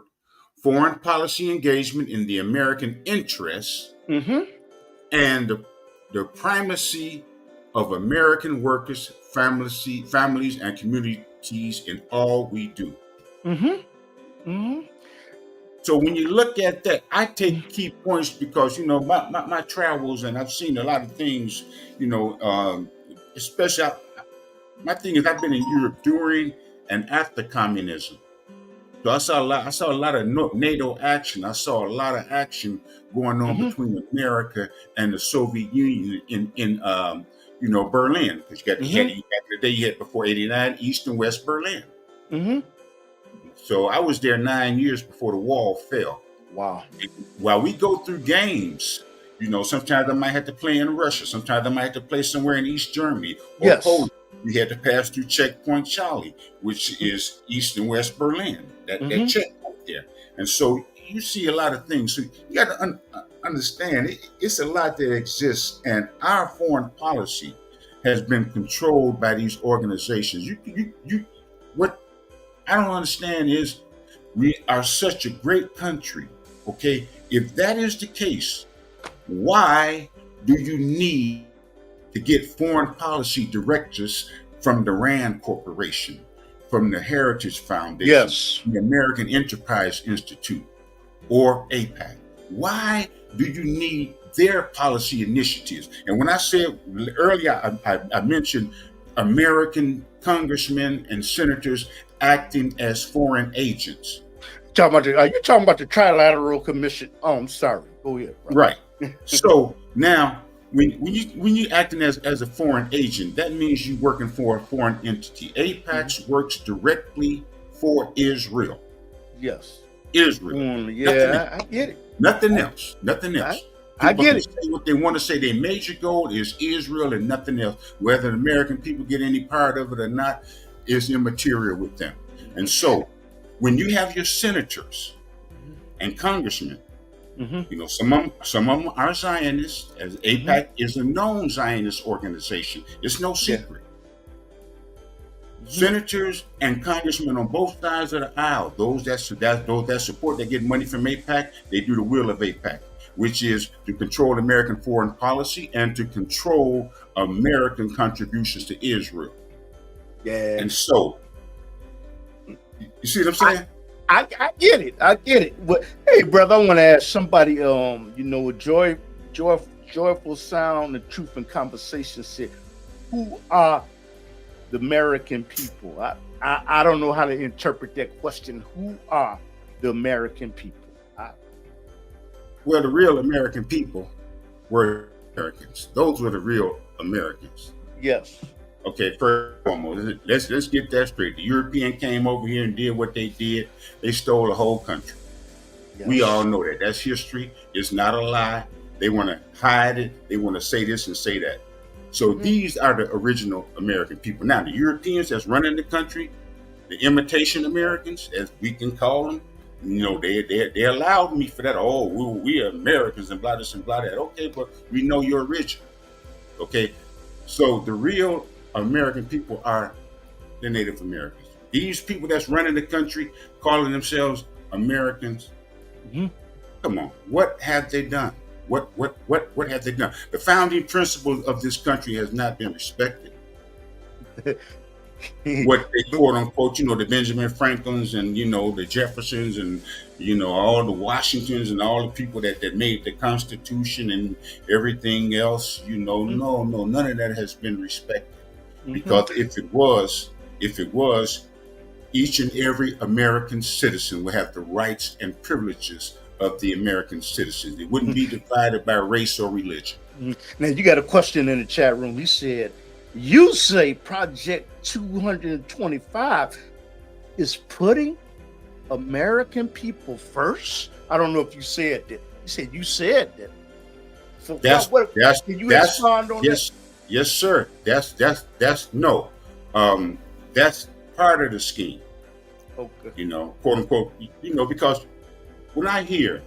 foreign policy engagement in the American interest, and the primacy of American workers, families, and communities in all we do. So when you look at that, I take key points because, my travels, and I've seen a lot of things, especially my thing is I've been in Europe during and after communism. So I saw a lot of NATO action. I saw a lot of action going on between America and the Soviet Union in Berlin, because back in the day you had before '89 East and West Berlin. So I was there 9 years before the wall fell. Wow. While we go through games, sometimes I might have to play in Russia. Sometimes I might have to play somewhere in East Germany or Poland. We had to pass through Checkpoint Charlie, which is East and West Berlin, that checkpoint there. And so you see a lot of things. So you got to understand it's a lot that exists, and our foreign policy has been controlled by these organizations. What I don't understand is we are such a great country. Okay, if that is the case, why do you need to get foreign policy directives from the RAND Corporation, from the Heritage Foundation, the American Enterprise Institute, or APAC? Why do you need their policy initiatives? And when I said earlier, I mentioned American congressmen and senators acting as foreign agents. Are you talking about the Trilateral Commission? Oh, I'm sorry. Go ahead. Brother. Right. So now, when you acting as a foreign agent, that means you're working for a foreign entity. APAC works directly for Israel. Yes. Israel. I get it. Nothing else. I get it. Say what they want to say. Their major goal is Israel and nothing else. Whether the American people get any part of it or not is immaterial with them. And so, when you have your senators and congressmen, some of them are Zionists, as APAC is a known Zionist organization. It's no secret. Senators and congressmen on both sides of the aisle, those that support, that get money from APAC, they do the will of APAC, which is to control American foreign policy and to control American contributions to Israel. Yeah. And so, you see what I'm saying? I get it. But hey, brother, I want to ask somebody. A joyful sound, the truth and conversation said, "Who are the American people?" I don't know how to interpret that question. Who are the American people? Well, the real American people were Americans. Those were the real Americans. Yes. Okay, first and foremost, let's get that straight. The European came over here and did what they did. They stole the whole country. Yes. We all know that. That's history. It's not a lie. They want to hide it. They want to say this and say that. So these are the original American people. Now, the Europeans that's running the country, the imitation Americans, as we can call them, they allowed me for that. Oh, we are Americans and blah this and blah that. Okay, but we know you're original. Okay, so the real American people are the Native Americans. These people that's running the country, calling themselves Americans. Come on, what have they done? What have they done? The founding principles of this country has not been respected. what they quote unquote, the Benjamin Franklins and the Jeffersons and all the Washingtons and all the people that made the Constitution and everything else. No, none of that has been respected. Because if it was, each and every American citizen would have the rights and privileges of the American citizens. It wouldn't be divided by race or religion. Now, you got a question in the chat room. He said, you say Project 225 is putting American people first? I don't know if you said that. You said you said that. So can you expand on that? Yes, sir. That's no. That's part of the scheme. Okay. Quote unquote, because when I hear,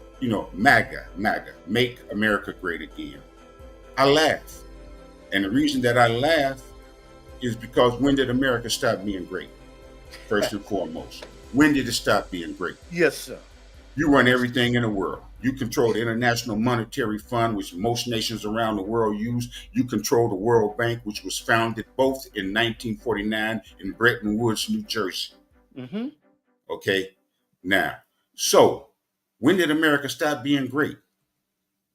MAGA, make America great again, I laugh. And the reason that I laugh is because when did America stop being great? First and foremost. When did it stop being great? Yes, sir. You run everything in the world. You control the International Monetary Fund, which most nations around the world use. You control the World Bank, which was founded both in 1949 in Bretton Woods, New Jersey. Okay. Now, so when did America stop being great?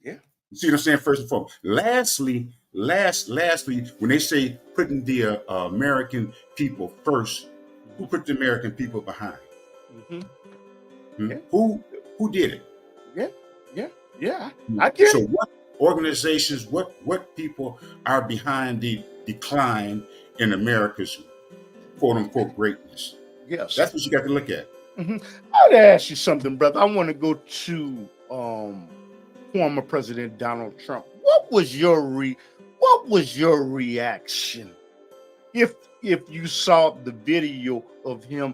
Yeah. You see what I'm saying? First and foremost. Lastly, when they say putting the American people first, who put the American people behind? Yeah. Who did it? Yeah. I get so it. What organizations, what people are behind the decline in America's quote unquote greatness? Yes. That's what you got to look at. I'd ask you something, brother. I want to go to former President Donald Trump. What was your reaction if you saw the video of him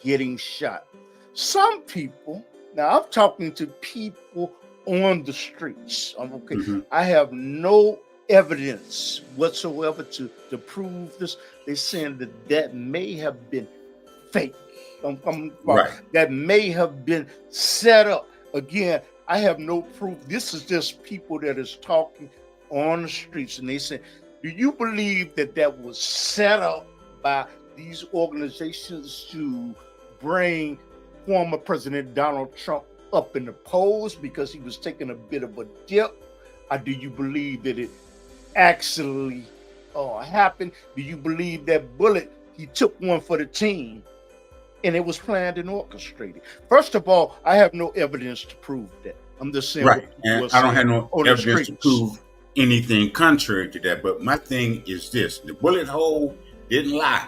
getting shot? Some people, now I'm talking to people on the streets. Okay. I have no evidence whatsoever to prove this. They're saying that may have been fake. Right. That may have been set up. Again, I have no proof. This is just people that is talking on the streets, and they say, do you believe that was set up by these organizations to bring former President Donald Trump up in the polls because he was taking a bit of a dip? Or do you believe that it actually happened? Do you believe that bullet, he took one for the team and it was planned and orchestrated? First of all, I have no evidence to prove that. I'm just saying. Right. And I don't have no evidence to prove anything contrary to that. But my thing is this: the bullet hole didn't lie.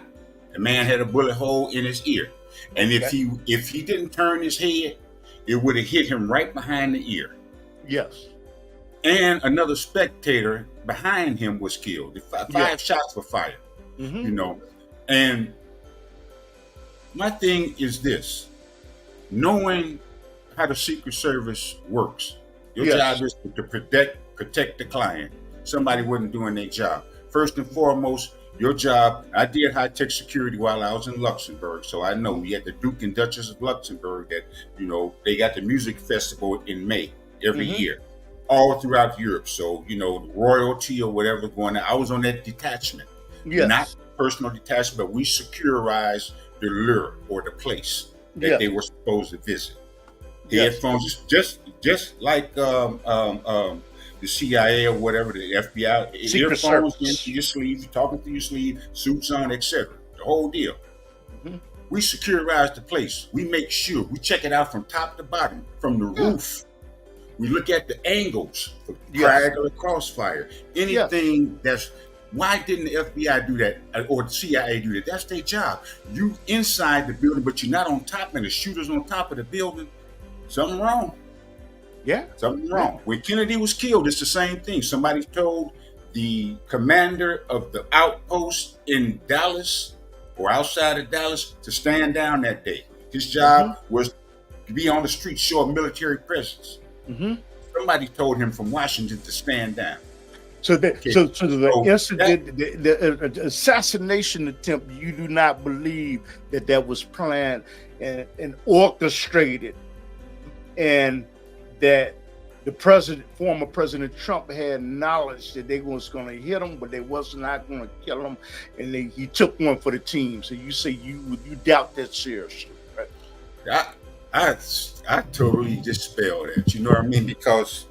The man had a bullet hole in his ear. And if he didn't turn his head, it would have hit him right behind the ear. Yes. And another spectator behind him was killed. Five shots were fired. And my thing is this: knowing how the Secret Service works. Your job is to protect the client. Somebody wasn't doing their job. First and foremost, your job. I did high-tech security while I was in Luxembourg, so I know we had the Duke and Duchess of Luxembourg that, they got the music festival in May every year, all throughout Europe. So, the royalty or whatever going on. I was on that detachment. Not personal detachment, but we securized the lure or the place that they were supposed to visit. Headphones, just like the CIA or whatever, the FBI, earphones into your sleeve, you're talking through your sleeve, suits on, etc. The whole deal. We securitize the place. We make sure we check it out from top to bottom, from the roof. We look at the angles for triangular crossfire. Anything that's. Why didn't the FBI do that or the CIA do that? That's their job. You inside the building, but you're not on top, and the shooter's on top of the building. Something wrong. Something wrong. When Kennedy was killed, it's the same thing. Somebody told the commander of the outpost in Dallas or outside of Dallas to stand down that day. His job was to be on the street, show a military presence. Somebody told him from Washington to stand down. So the incident, the assassination attempt, you do not believe that was planned and orchestrated, and that former President Trump had knowledge that they was going to hit him, but they was not going to kill him, and he took one for the team. So you say you doubt that seriously, right? I totally dispel that. You know what I mean? Because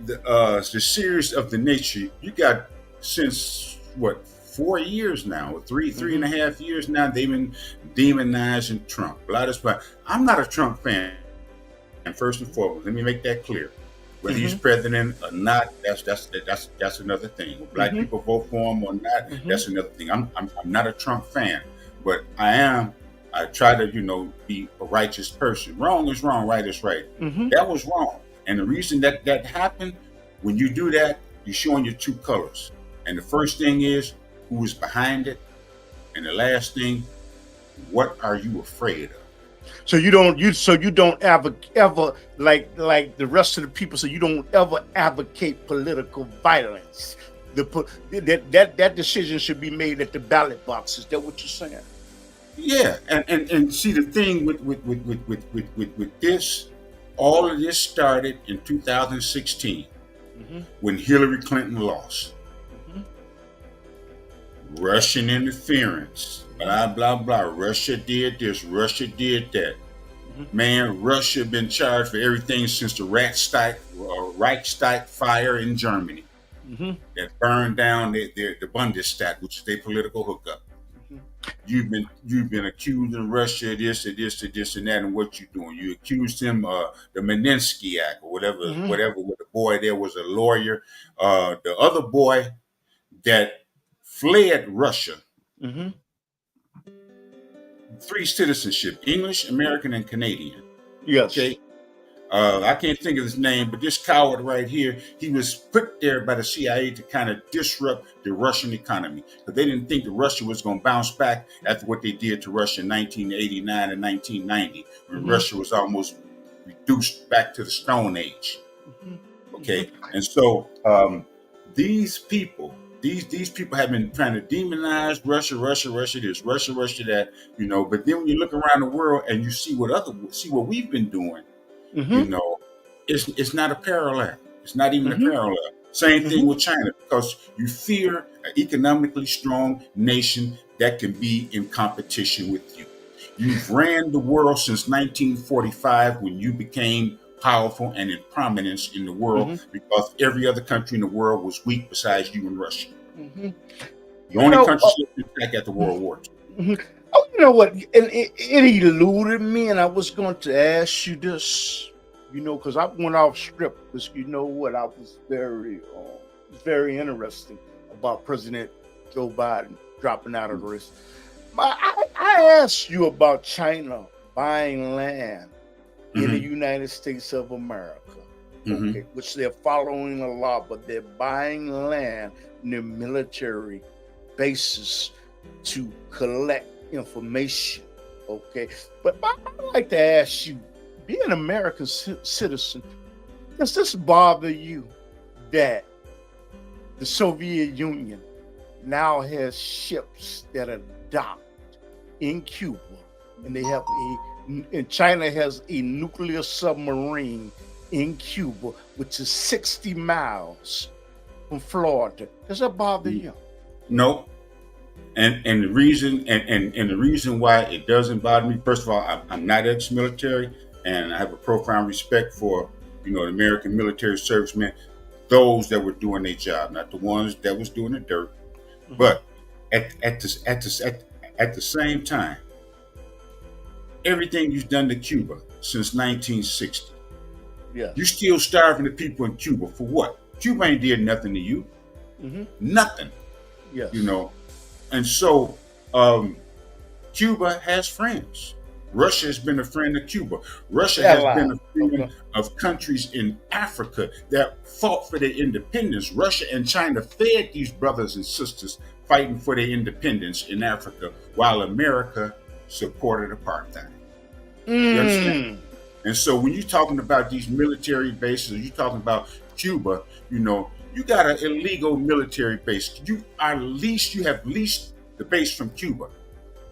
the series of the nature you got since what 4 years now, three and a half years now. They've been demonizing Trump. I'm not a Trump fan. And first and foremost, let me make that clear. Whether he's president or not, that's another thing. When black people vote for him or not, that's another thing. I'm not a Trump fan, but I try to, be a righteous person. Wrong is wrong, right is right. That was wrong. And the reason that happened, when you do that, you're showing your true colors. And the first thing is who is behind it. And the last thing, what are you afraid of? So you don't ever like the rest of the people. So you don't ever advocate political violence. That decision should be made at the ballot box. Is that what you're saying? Yeah, and see the thing with this, all of this started in 2016 when Hillary Clinton lost. Russian interference, blah blah blah. Russia did this, Russia did that. Man, Russia been charged for everything since the Reichstag fire in Germany that burned down the Bundestag, which is their political hookup. You've been accusing Russia of this and this and this and that, and what you doing? You accused him of the Magnitsky Act or whatever. With the boy there was a lawyer. The other boy that fled Russia. 3 citizenship: English, American, and Canadian. Yes. Okay. I can't think of his name, but this coward right here, he was put there by the CIA to kind of disrupt the Russian economy. But they didn't think that Russia was going to bounce back after what they did to Russia in 1989 and 1990, when Russia was almost reduced back to the Stone Age. Okay. And so these people have been trying to demonize Russia this, Russia that, but then when you look around the world and you see what we've been doing, it's not a parallel. It's not even a parallel. Same thing with China, because you fear an economically strong nation that can be in competition with you. You've ran the world since 1945 when you became powerful and in prominence in the world, because every other country in the world was weak besides you and Russia. The only country that back after World War II. Oh, you know what? And it eluded me, and I was going to ask you this, because I went off script, because I was very interesting about President Joe Biden dropping out of the race. I asked you about China buying land in the United States of America, okay, which they're following the law, but they're buying land near military bases to collect information, okay? But I'd like to ask you, being an American citizen, does this bother you that the Soviet Union now has ships that are docked in Cuba, and China has a nuclear submarine in Cuba, which is 60 miles from Florida? Does that bother you? No. And the reason and the reason why it doesn't bother me, first of all, I'm not ex-military, and I have a profound respect for the American military servicemen, those that were doing their job, not the ones that was doing the dirt. But at the same time, everything you've done to Cuba since 1960, you still starving the people in Cuba for what? Cuba ain't did nothing to you, nothing. Yes. And so Cuba has friends. Russia has been a friend of Cuba. Russia has been a friend of countries in Africa that fought for their independence. Russia and China fed these brothers and sisters fighting for their independence in Africa, while America supported apartheid. You understand? And so when you're talking about these military bases, you're talking about Cuba, you got an illegal military base. You have leased the base from Cuba.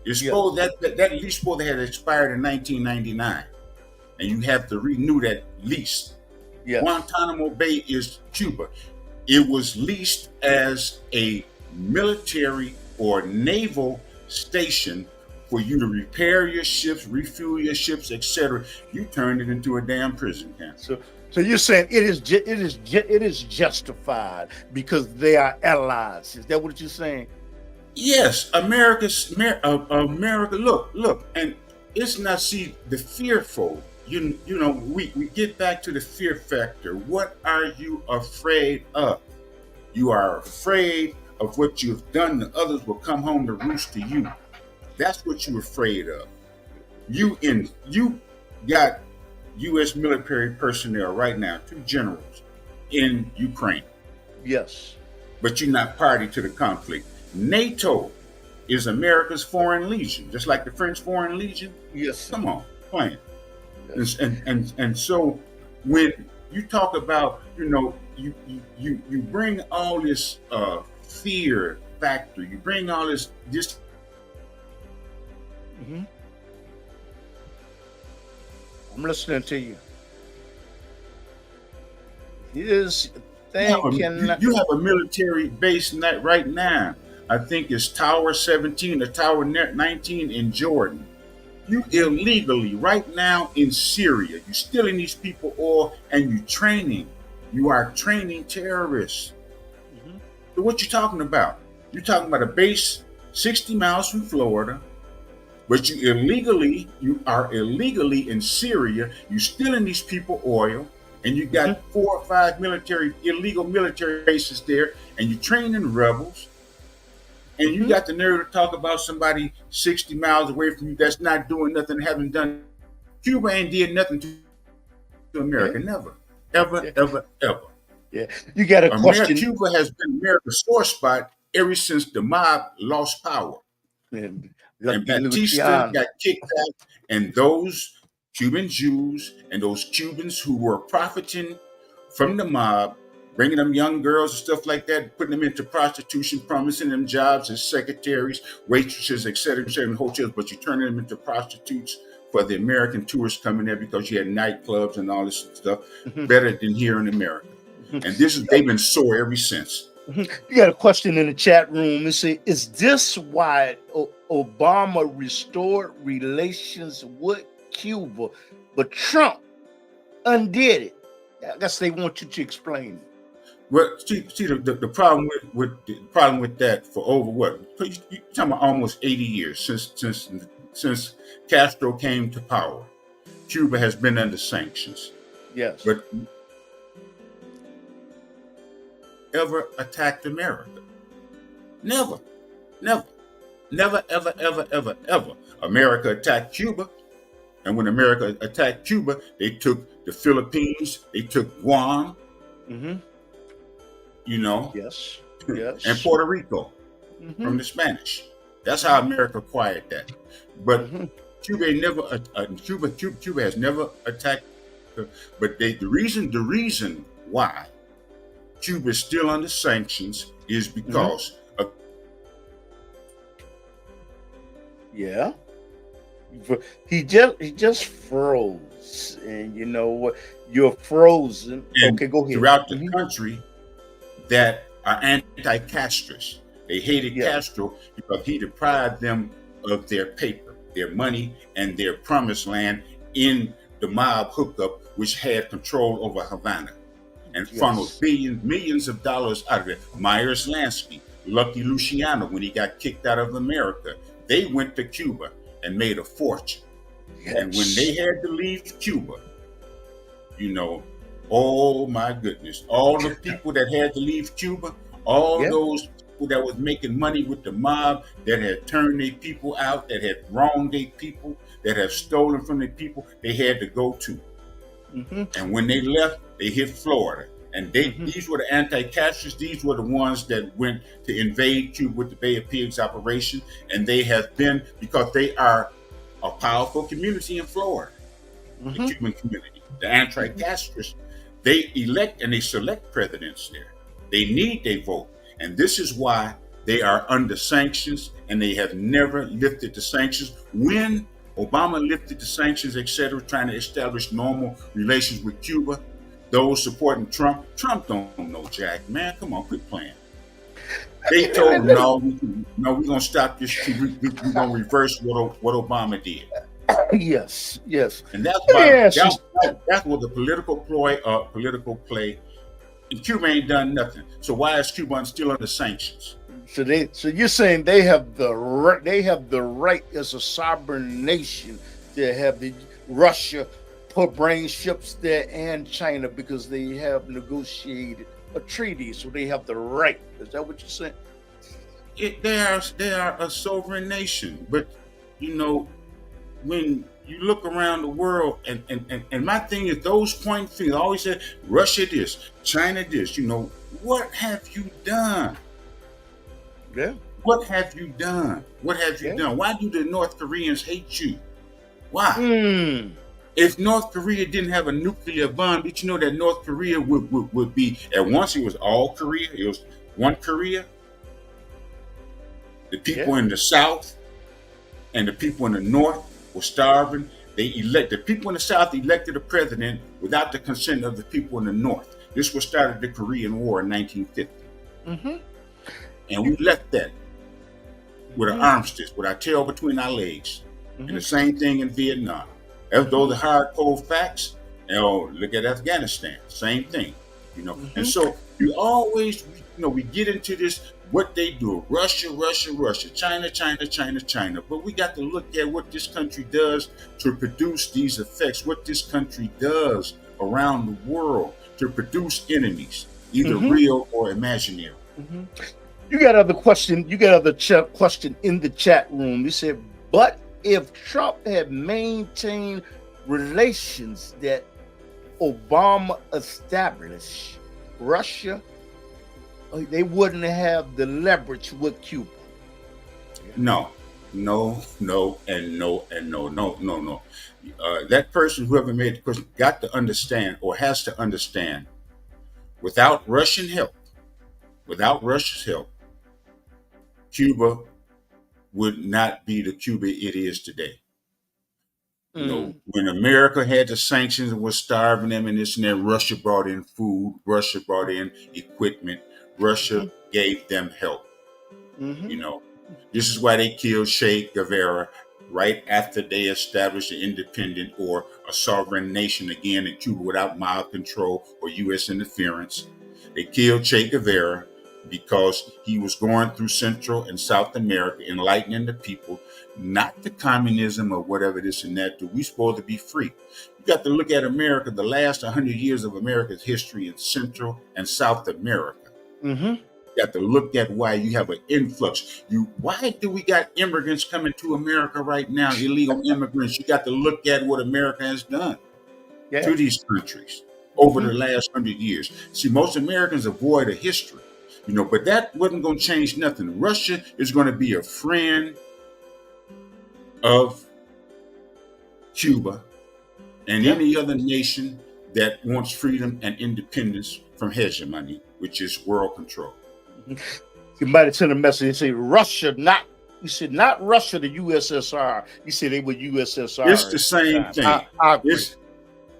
It's supposed that lease supposed to have expired in 1999, and you have to renew that lease. Yes. Guantanamo Bay is Cuba. It was leased as a military or naval station for you to repair your ships, refuel your ships, etc. You turned it into a damn prison camp. So you're saying it is justified because they are allies. Is that what you're saying? Yes, America. Look, and it's not see the fearful. You know, we get back to the fear factor. What are you afraid of? You are afraid of what you've done to others will come home to roost to you. That's what you're afraid of. You got U.S. military personnel right now, 2 generals in Ukraine, Yes. but you're not party to the conflict. NATO is America's foreign legion, just like the French foreign legion. Yes. Come on, plan. Yes. And so when you talk about, you bring all this fear factor, you bring all this Mhm. I'm listening to you. His thinking. you have a military base right now. I think it's Tower 17 or Tower 19 in Jordan. You illegally right now in Syria. You're stealing these people oil and you training. You are training terrorists. Mhm. So what you talking about? You're talking about a base 60 miles from Florida, but you are illegally in Syria. You're stealing these people oil, and you got 4 or 5 illegal military bases there, and you're training rebels. And you got the nerve to talk about somebody 60 miles away from you that's not doing nothing, haven't done. Cuba ain't did nothing to America. Yeah. Never. Ever, Yeah. ever, ever. Yeah. You got a question. Cuba has been America's sore spot ever since the mob lost power. And And Batista Luciano. got kicked out, and those Cuban Jews and those Cubans who were profiting from the mob, bringing them young girls and stuff like that, putting them into prostitution, promising them jobs as secretaries, waitresses, etc., in hotels, but you turning them into prostitutes for the American tourists coming there because you had nightclubs and all this stuff, better than here in America. And they've been sore ever since. You got a question in the chat room. It say, is this why Obama restored relations with Cuba, but Trump undid it? I guess they want you to explain it. Well, see the problem with that for over what? You're talking about almost 80 years since Castro came to power. Cuba has been under sanctions. Yes. But ever attacked America? Never, ever. America attacked Cuba, and when America attacked Cuba, they took the Philippines, they took Guam, Yes. and Puerto Rico from the Spanish. That's how America acquired that. But Cuba has never attacked. But the reason why Cuba is still under sanctions is because of. Yeah. He just froze, and you know what? You're frozen. And okay, go ahead. Throughout the country that are anti-Castrist. They hated Castro because he deprived them of their paper, their money, and their promised land in the mob hookup, which had control over Havana and funneled millions of dollars out of it. Myers Lansky, Lucky Luciano, when he got kicked out of America, they went to Cuba and made a fortune. Yes. And when they had to leave Cuba, oh my goodness, all the people that had to leave Cuba, all those people that was making money with the mob, that had turned their people out, that had wronged their people, that have stolen from their people, they had to go to. And when they left, they hit Florida. And these were the anti-Castrists. These were the ones that went to invade Cuba with the Bay of Pigs operation. And they have been, because they are a powerful community in Florida, the Cuban community, the anti-Castrists. They elect and they select presidents there. They need their vote. And this is why they are under sanctions, and they have never lifted the sanctions. When Obama lifted the sanctions, etc., trying to establish normal relations with Cuba, those supporting Trump. Trump don't know Jack, man. Come on, quit playing. They told him, no, we're gonna stop this too. We're gonna reverse what Obama did. Yes, yes. And that's Let me why ask you. that was a political play. And Cuba ain't done nothing. So why is Cuba still under sanctions? So you're saying they have the right as a sovereign nation to have the Russia put bring ships there and China because they have negotiated a treaty, so they have the right. Is that what you're saying? They are a sovereign nation, but you know, when you look around the world, and my thing is those point fingers. I always say Russia this, China this. You know, what have you done? Yeah. What have you done? What have you done? Why do the North Koreans hate you? Why? If North Korea didn't have a nuclear bomb, did you know that North Korea would be, at once it was all Korea, it was one Korea. The people in the South and the people in the North were starving. The people in the South elected a president without the consent of the people in the North. This was started the Korean War in 1950. And we left that with an armistice, with our tail between our legs. And the same thing in Vietnam. Those are hard, cold facts. Look at Afghanistan, same thing. You know, and so you always, we get into this, what they do, Russia, China. But we got to look at what this country does to produce these effects, what this country does around the world to produce enemies, either real or imaginary. You got other question. You got other question in the chat room. You said, but if Trump had maintained relations that Obama established, Russia, they wouldn't have the leverage with Cuba. No. That person, whoever made the question, got to understand, or has to understand, without Russia's help, Cuba would not be the Cuba it is today. You know, when America had the sanctions and was starving them and this and that, Russia brought in food, Russia brought in equipment, Russia gave them help. You know, this is why they killed Che Guevara right after they established an independent or a sovereign nation again in Cuba without mob control or U.S. interference. They killed Che Guevara because he was going through Central and South America, enlightening the people, not the communism or whatever this and that. We supposed to be free. You got to look at America, the last 100 years of America's history in Central and South America. You got to look at why you have an influx. Why do we got immigrants coming to America right now, illegal immigrants? You got to look at what America has done to these countries over the last 100 years. See, most Americans avoid a history. You know, but that wasn't going to change nothing. Russia is going to be a friend of Cuba and any other nation that wants freedom and independence from hegemony, which is world control. You might have sent a message and say Russia, not Russia, the USSR. You said they were USSR. It's the same thing. I agree.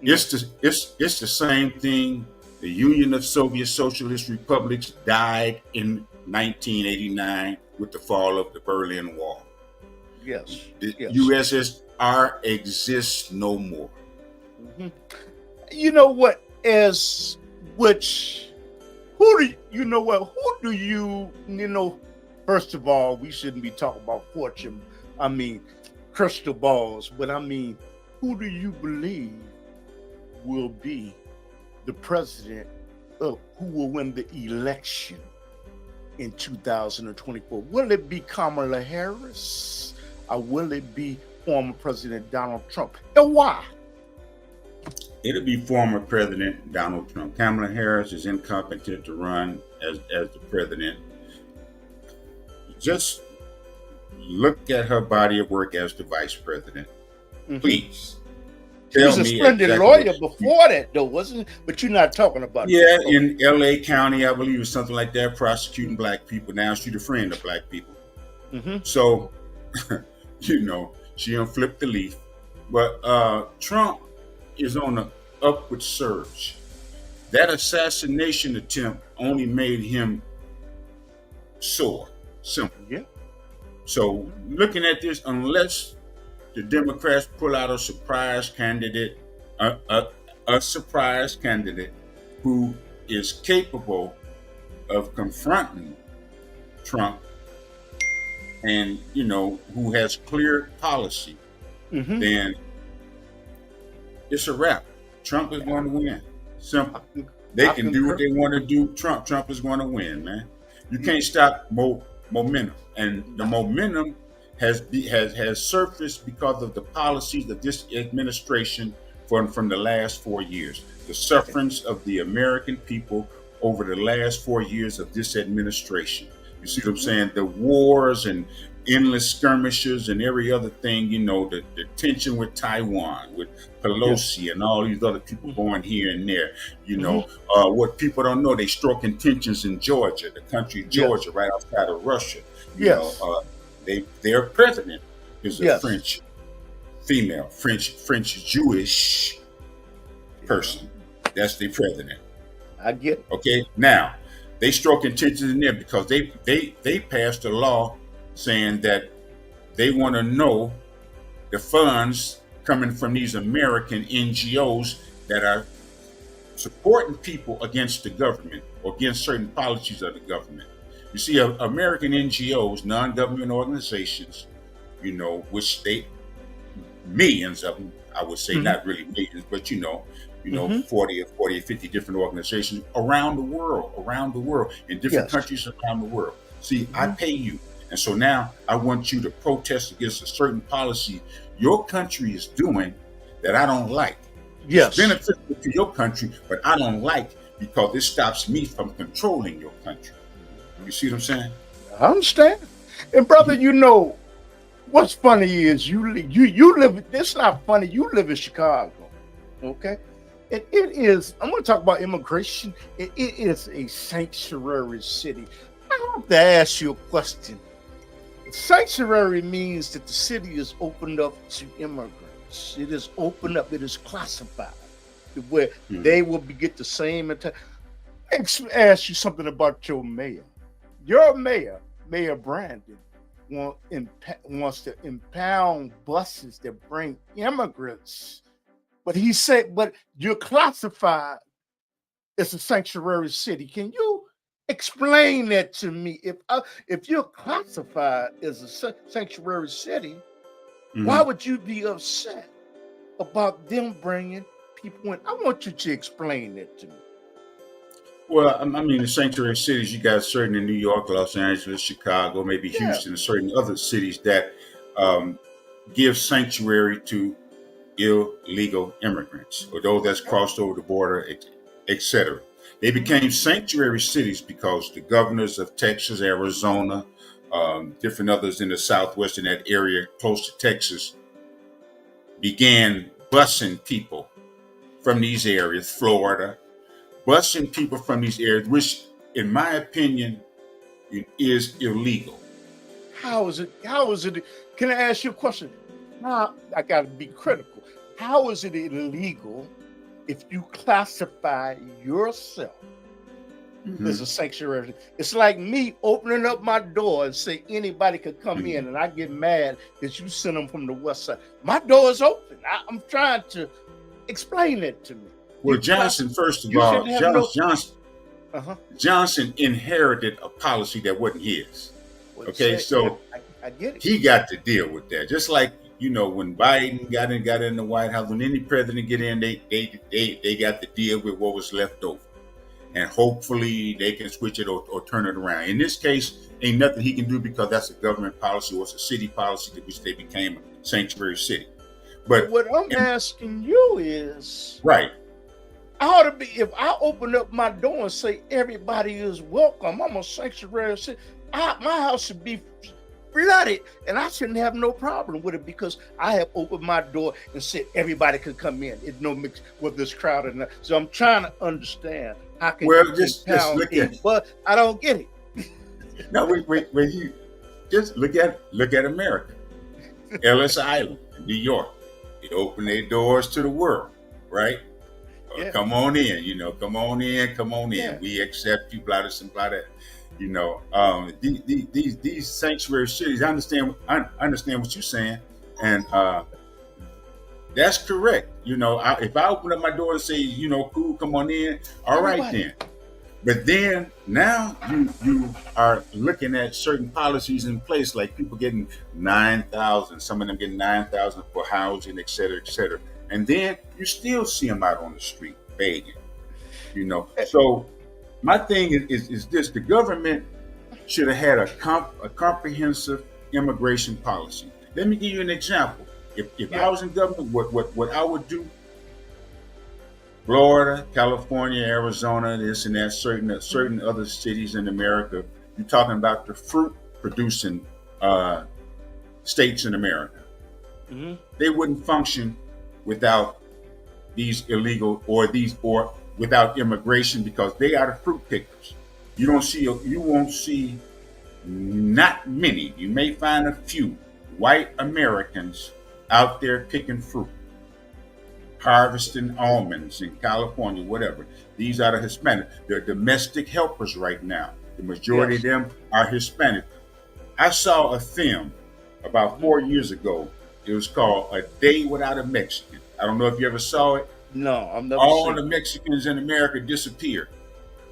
It's the same thing. The Union of Soviet Socialist Republics died in 1989 with the fall of the Berlin Wall. Yes. The USSR exists no more. You know what? First of all, we shouldn't be talking about fortune. I mean, crystal balls. But I mean, who do you believe will be the president who will win the election in 2024? Will it be Kamala Harris or will it be former President Donald Trump? And why? It'll be former President Donald Trump. Kamala Harris is incompetent to run as the president. Just look at her body of work as the vice president. Please. She was a splendid lawyer before that, though, wasn't it? But you're not talking about it. Yeah, in L.A. County, I believe, or something like that, prosecuting black people. Now she's a friend of black people. So, she done flipped the leaf. But Trump is on an upward surge. That assassination attempt only made him sore, simple. Yeah. So looking at this, unless the Democrats pull out a surprise candidate, a surprise candidate who is capable of confronting Trump and, who has clear policy, Mm-hmm. then it's a wrap. Trump is going to win. Simple. They I can do what concur. they want to do. Trump is going to win, man. You can't stop momentum, and the momentum has surfaced because of the policies of this administration from the last 4 years. The sufferance of the American people over the last 4 years of this administration. You see what I'm saying? The wars and endless skirmishes and every other thing, the tension with Taiwan, with Pelosi and all these other people going here and there. Mhm. What people don't know, they stroking tensions in Georgia, the country Georgia, right outside of Russia. Yes. Their president is a Yes. French female, French Jewish person. That's the president. I get it. Okay, now they stroking tensions in there because they passed a law saying that they want to know the funds coming from these American NGOs that are supporting people against the government or against certain policies of the government. You see, American NGOs, non-government organizations, which millions of them, I would say, not really millions, but 40 or 50 different organizations around the world, in different Yes. countries around the world. See, I pay you. And so now I want you to protest against a certain policy your country is doing that I don't like. Yes. It's beneficial to your country, but I don't like because it stops me from controlling your country. You see what I'm saying? I understand. And brother, what's funny is you live. It's not funny. You live in Chicago, okay? And it is. I'm going to talk about immigration. It is a sanctuary city. I have to ask you a question. Sanctuary means that the city is opened up to immigrants. It is opened up. It is classified where they will get the same. Ask you something about your mayor. Your mayor, Mayor Brandon, wants to impound buses that bring immigrants. But he said, but you're classified as a sanctuary city. Can you explain that to me? If you're classified as a sanctuary city, why would you be upset about them bringing people in? I want you to explain that to me. Well, I mean, the sanctuary cities, you got certain in New York, Los Angeles, Chicago, maybe Houston, and certain other cities that give sanctuary to illegal immigrants or those that's crossed over the border, etc. They became sanctuary cities because the governors of Texas, Arizona, different others in the Southwest in that area close to Texas began busing people from these areas, Florida, busing people from these areas, which in my opinion is illegal. How is it? Can I ask you a question? Now, I got to be critical. How is it illegal if you classify yourself as a sanctuary? It's like me opening up my door and say anybody could come in, and I get mad that you send them from the west side. My door is open. I'm trying to explain it to me. Well, Johnson, first of all, Johnson inherited a policy that wasn't his. Okay, so I get it. He got to deal with that. Just like when Biden got in the White House, when any president get in, they got to deal with what was left over, and hopefully they can switch it or turn it around. In this case, ain't nothing he can do because that's a government policy or it's a city policy to which they became a sanctuary city. But what I'm asking you is right. I ought to be, if I open up my door and say everybody is welcome, I'm a sanctuary city. My house should be flooded, and I shouldn't have no problem with it because I have opened my door and said everybody could come in. It's no mix with this crowd or not. So I'm trying to understand how can just look at it. But I don't get it. No, wait. You just look at America, Ellis Island, New York. They open their doors to the world, right? Yeah. Come on in, come on in, come on Yeah. in. We accept you, blah this and blah that. These sanctuary cities. I understand what you're saying, and that's correct. If I open up my door and say, cool, come on in, all right Everybody. then. But then now you are looking at certain policies in place, like people getting 9,000, some of them getting 9,000 for housing, et cetera, et cetera. And then you still see them out on the street begging. So my thing is this: the government should have had a comprehensive immigration policy. Let me give you an example. If I was in government, what I would do: Florida, California, Arizona, this and that, certain other cities in America. You're talking about the fruit producing states in America. Mm-hmm. They wouldn't function without these illegal or without immigration, because they are the fruit pickers. You won't see not many. You may find a few white Americans out there picking fruit, harvesting almonds in California, whatever. These are the Hispanic. They're domestic helpers right now. The majority of them are Hispanic. I saw a film about 4 years ago. It was called A Day Without a Mexican. I don't know if you ever saw it. No, I've never All seen the Mexicans in America disappeared.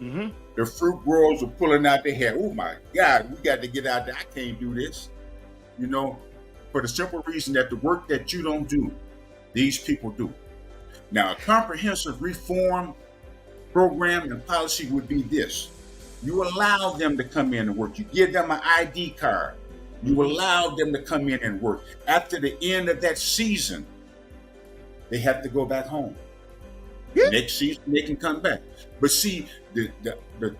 Mm-hmm. The fruit growers were pulling out their hair. Oh my God, we got to get out there. I can't do this. For the simple reason that the work that you don't do, these people do. Now, a comprehensive reform program and policy would be this: you allow them to come in and work. You give them an ID card. You allow them to come in and work. After the end of that season, they have to go back home. Yeah. Next season, they can come back. But see, the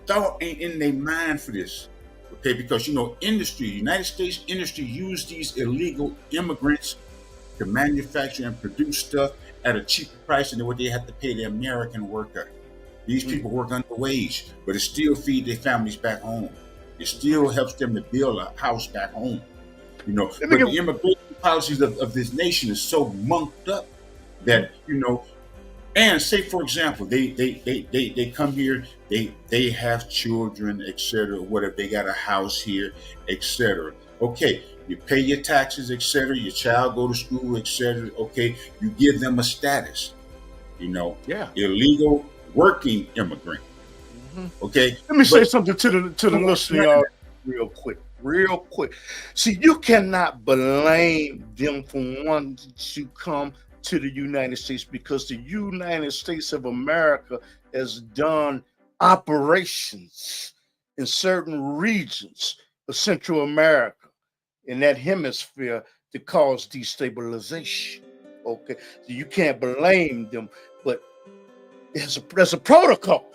thought ain't in their mind for this. Okay, because United States industry use these illegal immigrants to manufacture and produce stuff at a cheaper price than what they have to pay the American worker. These people work under wage, but it still feeds their families back home. It still helps them to build a house back home. But the immigration policies of this nation is so munked up that, and say, for example, they come here, they have children, etc., whatever, they got a house here, etc. Okay, you pay your taxes, etc., your child go to school, etc. Okay, you give them a status, illegal working immigrant. Mm-hmm. Okay. Let me say something to the listener real quick. See, you cannot blame them for wanting to come to the United States, because the United States of America has done operations in certain regions of Central America, in that hemisphere, to cause destabilization. Okay, so you can't blame them, but there's a protocol.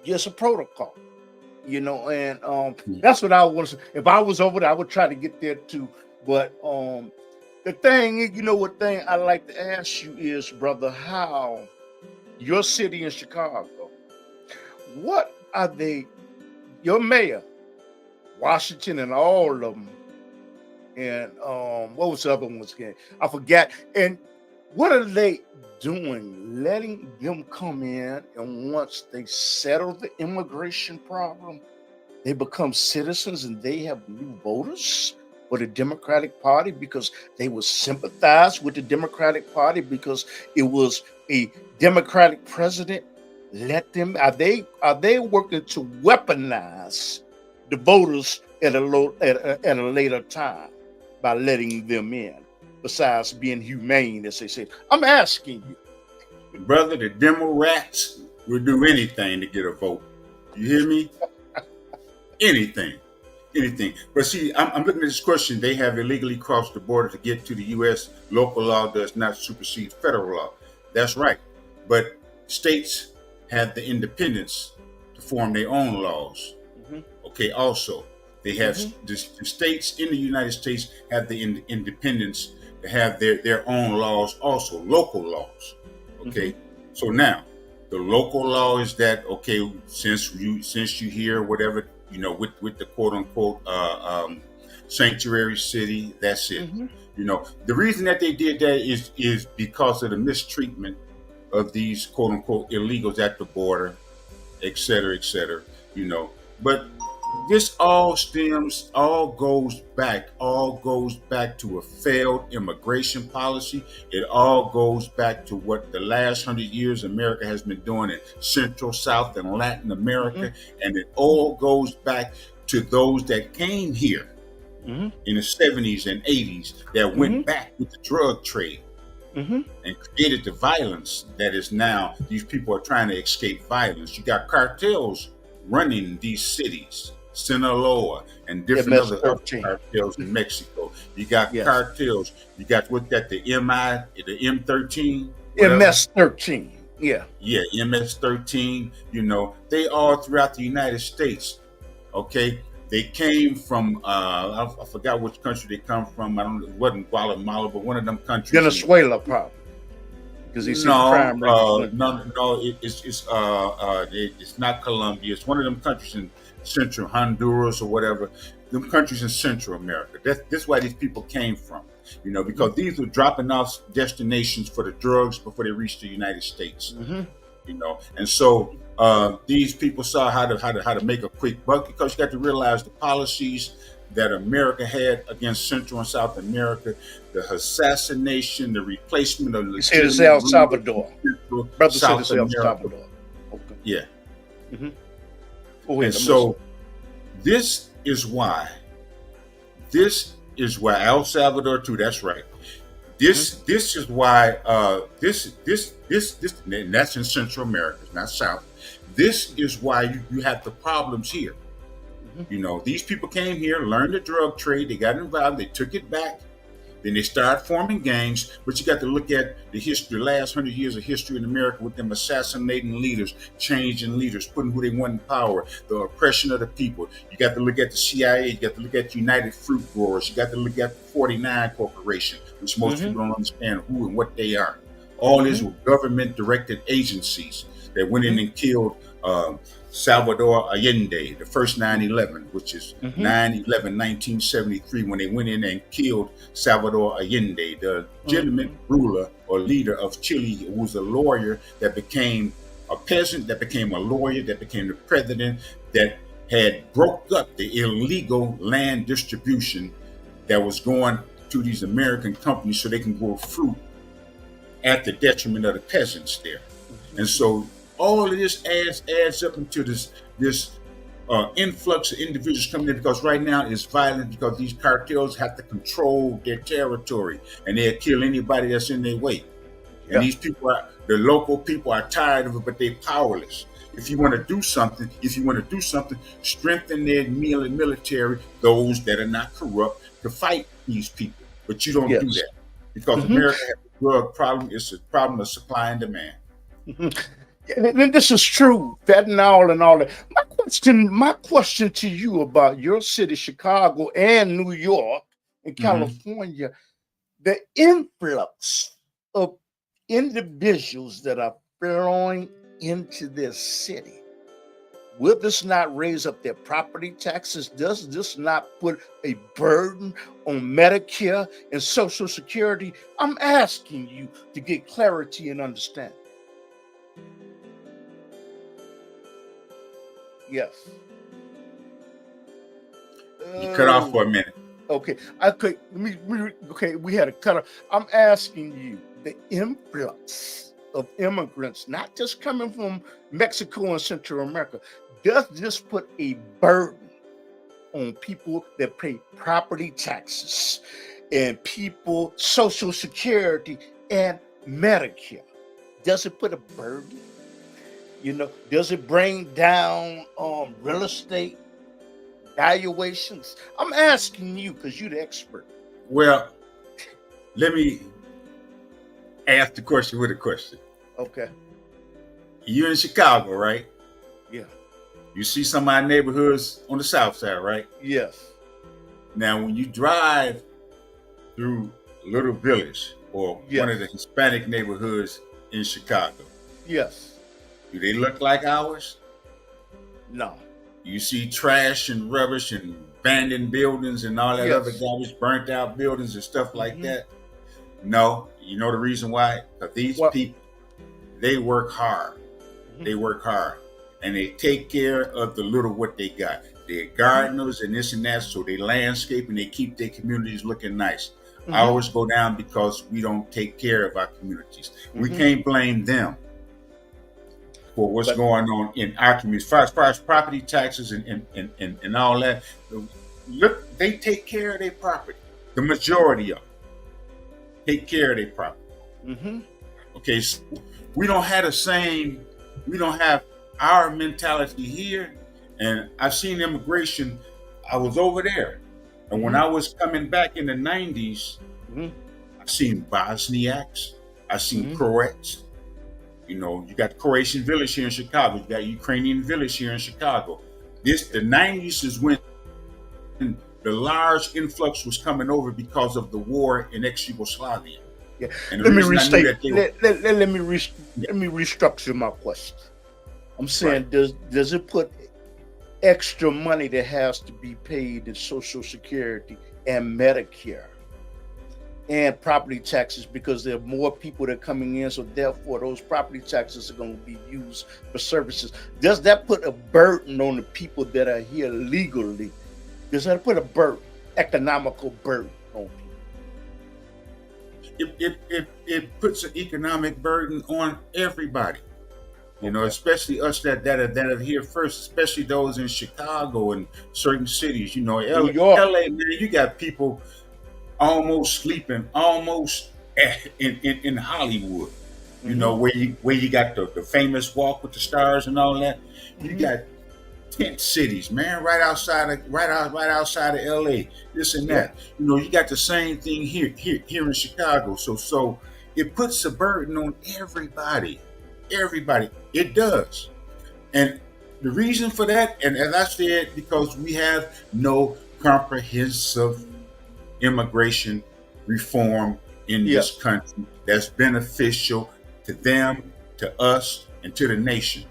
There's a protocol, and that's what I was. If I was over there, I would try to get there too. But the thing, what thing I like to ask you is, brother, how your city in Chicago, what are they, your mayor, Washington, and all of them, and what was the other ones again? I forgot. And what are they doing? Letting them come in, and once they settle the immigration problem, they become citizens and they have new voters for the Democratic Party, because they will sympathize with the Democratic Party because it was a Democratic president. Let them, are they working to weaponize the voters at a later time by letting them in, besides being humane, as they say? I'm asking you, brother. The Democrats will do anything to get a vote. You hear me? Anything. But see, I'm looking at this question. They have illegally crossed the border to get to the U.S. Local law does not supersede federal law. That's right. But states have the independence to form their own laws. Mm-hmm. Okay. Also, they have the states in the United States have the independence to have their own laws, also local laws. Okay. Mm-hmm. So now, the local law is that, okay, since you hear whatever, with the quote unquote sanctuary city, that's it. Mm-hmm. The reason that they did that is because of the mistreatment of these quote unquote illegals at the border, et cetera, et cetera, you know. But this all goes back to a failed immigration policy. It all goes back to what the last 100 years America has been doing in Central, South, and Latin America. And it all goes back to those that came here in the 70s and 80s that went back with the drug trade and created the violence that is now. These people are trying to escape violence. You got cartels running these cities, Sinaloa and different other cartels in Mexico. You got cartels. You got the M13, MS-13. Yeah, MS-13. You know, they all throughout the United States. Okay, they came from I forgot which country they come from. It wasn't Guatemala, but one of them countries. Venezuela, probably. Because it's crime rate. It's not Colombia. It's one of them countries in Central, Honduras or whatever. Them countries in Central America. That's where these people came from. You know, because these were dropping off destinations for the drugs before they reached the United States. You know, and so these people saw how to make a quick buck, because you got to realize the policies that America had against Central and South America, the assassination, the replacement of you said it's El Salvador. Brother said it's El Salvador. Okay. Yeah. And so this is why El Salvador too. That's right. This is why this and that's in Central America, not South. This is why you have the problems here. You know, these people came here, learned the drug trade, they got involved, they took it back, then they started forming gangs. But you got to look at the history, the last 100 years of history in America, with them assassinating leaders, changing leaders, putting who they want in power, the oppression of the people. You got to look at the CIA, you got to look at United Fruit Growers, you got to look at the 49 Corporation, which most people don't understand who and what they are. All these were government-directed agencies that went in and killed Salvador Allende, the first 9/11, which is 9/11/1973, when they went in and killed Salvador Allende, the legitimate ruler or leader of Chile, who was a lawyer that became a peasant, that became a lawyer, that became the president, that had broke up the illegal land distribution that was going to these American companies so they can grow fruit at the detriment of the peasants there. And so all of this adds up into this influx of individuals coming in, because right now it's violent, because these cartels have to control their territory and they'll kill anybody that's in their way. And these people the local people are tired of it, but they're powerless. If you want to do something, strengthen their military, those that are not corrupt, to fight these people. But you don't do that, because America has a drug problem. It's a problem of supply and demand. And this is true, fentanyl and all that. My question to you about your city, Chicago, and New York and California, the influx of individuals that are flowing into this city. Will this not raise up their property taxes? Does this not put a burden on Medicare and Social Security? I'm asking you to get clarity and understanding. Yes. You cut off for a minute. Okay. We had a cut off. I'm asking you, the influx of immigrants, not just coming from Mexico and Central America, does this put a burden on people that pay property taxes and people Social Security and Medicare? Does it put a burden? You know, does it bring down real estate valuations? I'm asking you because you're the expert. Well, let me ask the question with a question. Okay. You're in Chicago, right? Yeah. You see some of our neighborhoods on the south side, right? Yes. Now, when you drive through Little Village or one of the Hispanic neighborhoods in Chicago, yes. Do they look like ours? No. You see trash and rubbish and abandoned buildings and all that other garbage, burnt out buildings and stuff like that? No. You know the reason why? Because these people, they work hard. They Mhm. work hard, and they take care of the little what they got. They're gardeners and this and that, so they landscape and they keep their communities looking nice. Mhm. Ours go down because we don't take care of our communities. We Mhm. can't blame them for what's But going on in our communities. As far as property taxes and all that, look, they take care of their property. The majority of them take care of their property. mhm. Okay, so we don't have the same, we don't have our mentality here. And I've seen immigration. I was over there, and when Mhm. I was coming back in the 90s, Mhm. I seen Bosniaks, I seen Mhm. Croats. You got the Croatian village here in Chicago. You got Ukrainian village here in Chicago. The 90s is when the large influx was coming over because of the war in ex-Yugoslavia. Yeah. And the Let me reason I knew restate. that they were, yeah, Let me restructure my question. I'm right. saying, does it put extra money that has to be paid in Social Security and Medicare and property taxes because there are more people that are coming in, so therefore those property taxes are going to be used for services? Does that put a burden on the people that are here legally? Does that put a burden, economical burden on people? It puts an economic burden on everybody. Okay. Especially us that are here first, especially those in Chicago and certain cities. New York. LA, man, you got people almost sleeping, almost in Hollywood. Hmm. Where you got the famous walk with the stars and all that. You Hmm. got tent cities, man, right outside of LA, this and Yeah. that. You got the same thing here in Chicago. So it puts a burden on everybody. Everybody. It does. And the reason for that, and as I said, because we have no comprehensive immigration reform in Yeah. this country that's beneficial to them, to us, and to the nation.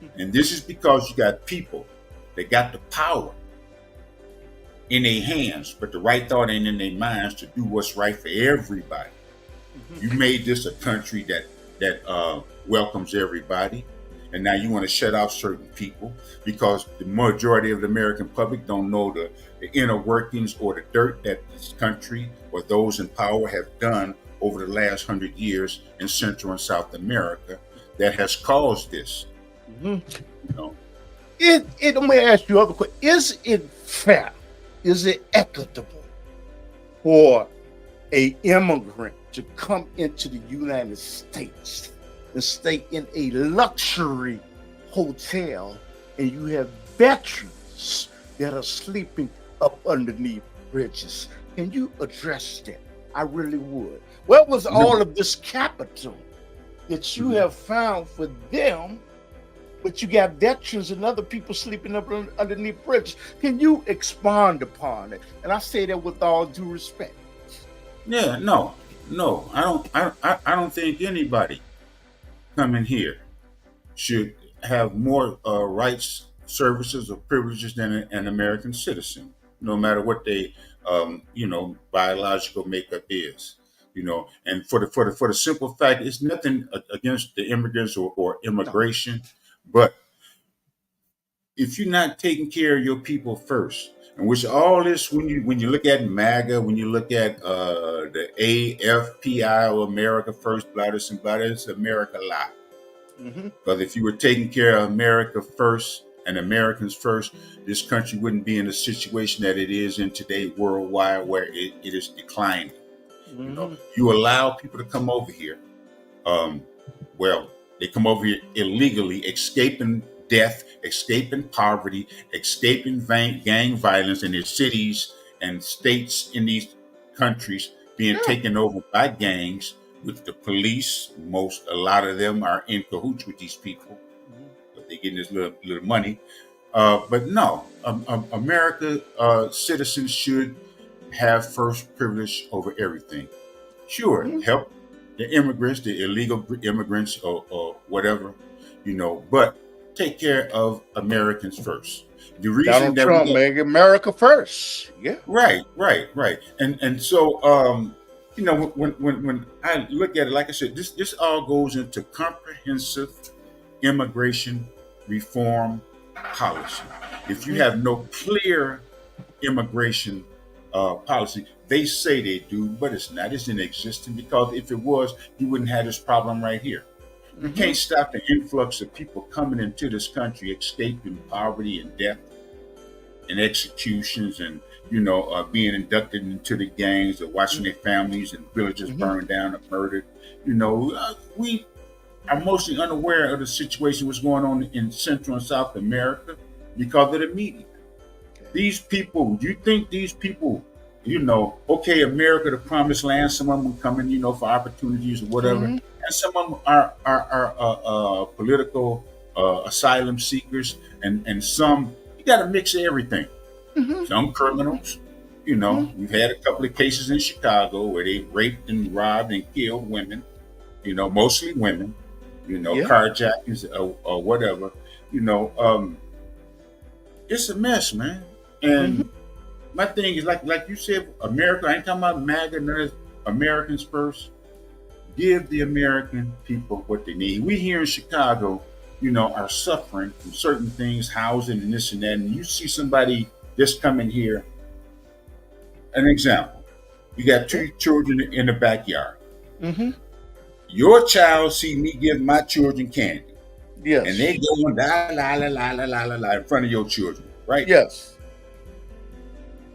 Hmm. And this is because you got people that got the power in their hands, but the right thought ain't in their minds to do what's right for everybody. You Hmm. made this a country that welcomes everybody, and now you want to shut off certain people because the majority of the American public don't know the inner workings or the dirt that this country or those in power have done over the last 100 years in Central and South America that has caused this. Hmm. You know, Let me ask you other question. Is it fair? Is it equitable for a immigrant to come into the United States and stay in a luxury hotel, and you have veterans that are sleeping up underneath bridges? Can you address that? I really would. Where was all no, of this capital that you mhm. have found for them, but you got veterans and other people sleeping up underneath bridges? Can you expand upon it? And I say that with all due respect. Yeah, no, I don't think anybody coming here should have more rights, services, or privileges than an American citizen, no matter what they, biological makeup is. And for the simple fact, it's nothing against the immigrants or No. immigration, but if you're not taking care of your people first, and which all this, when you look at MAGA, when you look at the AFPI or America First, blah this and blah, it's America lie. Hmm. Because if you were taking care of America first and Americans first, this country wouldn't be in the situation that it is in today worldwide, where it is declining. Hmm. You allow people to come over here. Um, well, they come over here illegally, escaping death, escaping poverty, escaping gang violence in their cities and states in these countries being Yeah. taken over by gangs with the police. A lot of them are in cahoots with these people, Mhm. but they're getting this little money. But no, America citizens should have first privilege over everything. Sure, Mhm. help the immigrants, the illegal immigrants, or whatever, but take care of Americans first. The reason Donald that we Trump got make America first. Yeah. right, right, right, and so You know, when I look at it, like I said, this all goes into comprehensive immigration reform policy. If you Mhm. have no clear immigration policy, they say they do, but it's not. It's in existence, because if it was, you wouldn't have this problem right here. You Mhm. can't stop the influx of people coming into this country, escaping poverty and death and executions, and being inducted into the gangs, or watching their families and villages Mhm. burned down or murdered. We are mostly unaware of the situation what's going on in Central and South America because of the media. Okay. These people, you think these people, okay, America, the promised land, some of them coming, for opportunities or whatever, Mhm. and some of them are political asylum seekers, and some, you got to mix everything. Mhm. Some criminals, Mhm. we've had a couple of cases in Chicago where they raped and robbed and killed women, mostly women, Yeah. carjackings or whatever, you know, um, it's a mess, man. Mhm. And my thing is, like you said, America. I ain't talking about MAGA, none of this. Americans first. Give the American people what they need. We here in Chicago, are suffering from certain things, housing and this and that. And you see somebody just come in here. An example: you got Okay. two children in the backyard. Mhm. Your child see me give my children candy, and they Yes. going la la la la la la la la in front of your children, right? Yes.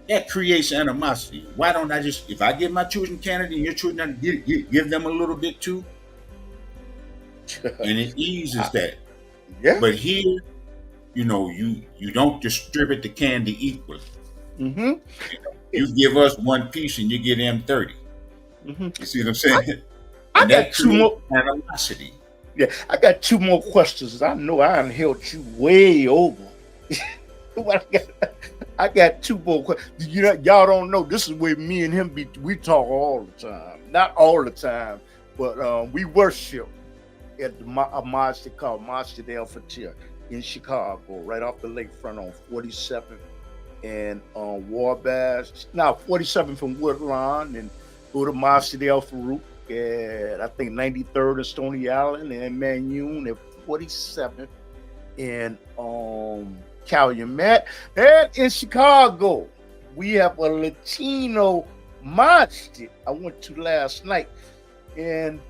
That creates animosity. Why don't I just, if I give my children candy and your children give them a little bit too, and it eases I- that. yeah. But here, you don't distribute the candy equally. Mhm. You give us one piece and you give them 30. Mhm. You see what I'm I, saying? I And got that two creates more. animosity. Yeah, I got two more questions. I know I done held you way over. But I got two more questions. Y'all don't know. This is where me and him we talk all the time. Not all the time, but we worship at a mosque called Mosque del Fatir in Chicago, right off the lakefront on 47th and Wabash. Now 47th from Woodlawn, and go to Mosque del Farouk at I think 93rd and Stony Island, and Manyun at 47th in Calumet. And in Chicago, we have a Latino mosque I went to last night, and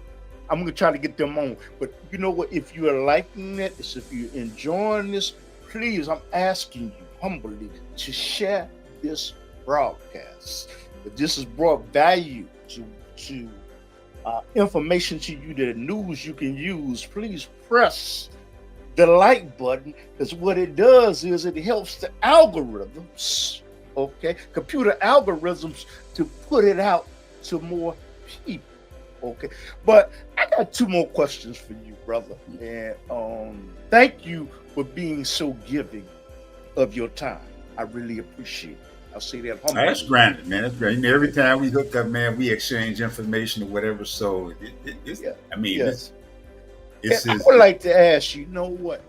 I'm gonna try to get them on. But you know what? If you are liking it, if you're enjoying this, please, I'm asking you humbly to share this broadcast. If this has brought value to information to you, the news you can use, please press the like button, because what it does is it helps the algorithms, okay, computer algorithms, to put it out to more people. Okay, but I got two more questions for you, brother. And thank you for being so giving of your time. I really appreciate it. I'll say that That's humbly. granted, man. That's great. Every time we hook up, man, we exchange information or whatever. So, it's, Yeah, I mean, yes. And it's, I it's, would like to ask you, you know what?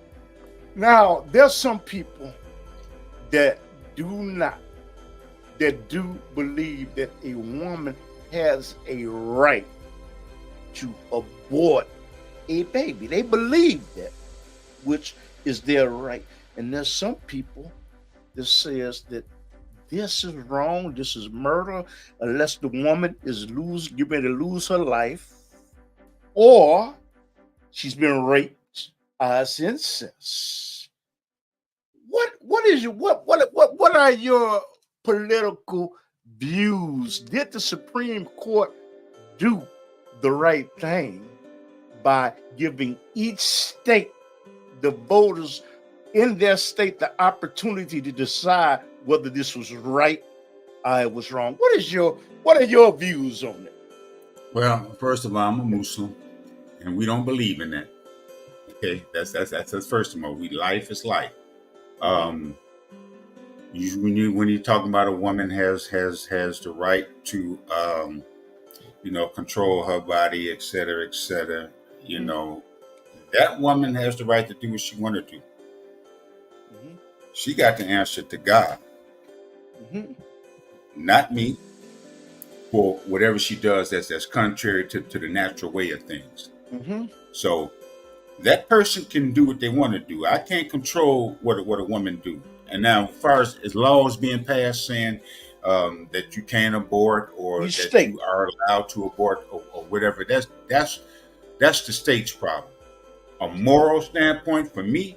Now, there's some people that do not, that do believe that a woman has a right to abort a baby. They believe that, which is their right. And there's some people that says that this is wrong, this is murder, unless the woman is get ready to lose her life, or she's been raped as incest. What is your what are your political views? Did the Supreme Court do the right thing by giving each state, the voters in their state, the opportunity to decide whether this was right or it was wrong? What are your views on it? well, first of all, I'm a Muslim, and we don't believe in that. Okay, that's first of all. Life is life. Mm-hmm. Um, when you're talking about a woman has the right to control her body, et cetera, you Mm-hmm. know, that woman has the right to do what she wanted to. Mm-hmm. She got to answer to God, Mm-hmm. not me, for whatever she does that's contrary to the natural way of things. Mm-hmm. So that person can do what they want to do. I can't control what a woman do. And now, as far as laws being passed saying that you can abort or You that state. you are allowed to abort or whatever, that's the state's problem. A moral standpoint for me,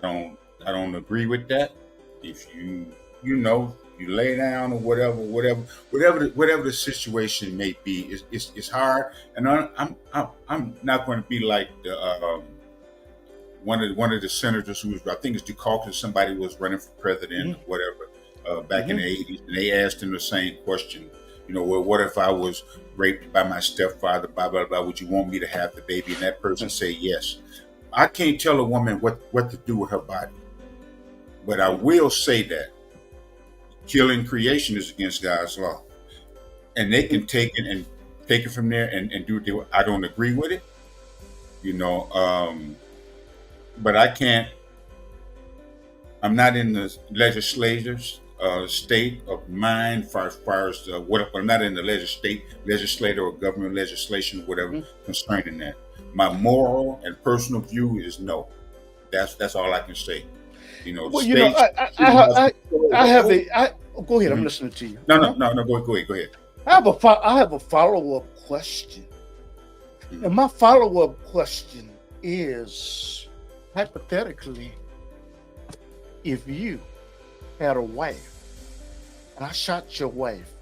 I don't agree with that. If you lay down or whatever the situation may be, it's hard. And I'm not going to be like the one of the senators who was, I think it's Dukakis, somebody was running for president or whatever back in the 80s, and they asked him the same question. Well, what if I was raped by my stepfather, blah, blah, blah, would you want me to have the baby? And that person say yes. I can't tell a woman what to do with her body. But I will say that killing creation is against God's law. And they can take it from there and do what they want. I don't agree with it, but I can't. I'm not in the legislators state of mind as far as what I'm not in the legislator or government legislation or whatever concerning that. My moral and personal view is no. That's all I can say. Well, I have a. Go ahead. I'm listening to you. No. Go ahead. I have a follow-up question, and my follow-up question is, hypothetically, if you had a wife and I shot your wife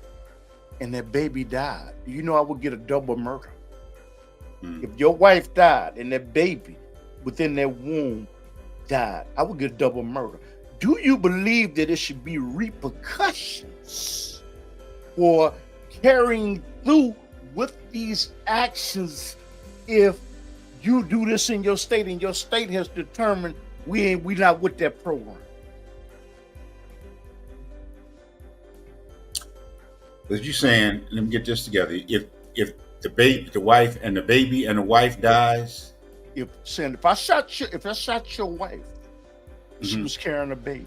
and that baby died, do you know I would get a double murder? If your wife died and that baby within that womb died, I would get a double murder. Do you believe that there should be repercussions for carrying through with these actions if you do this in your state and your state has determined we not with that program? But you saying, let me get this together. If the wife and the baby and the wife dies, if I shot your wife, she was carrying a baby.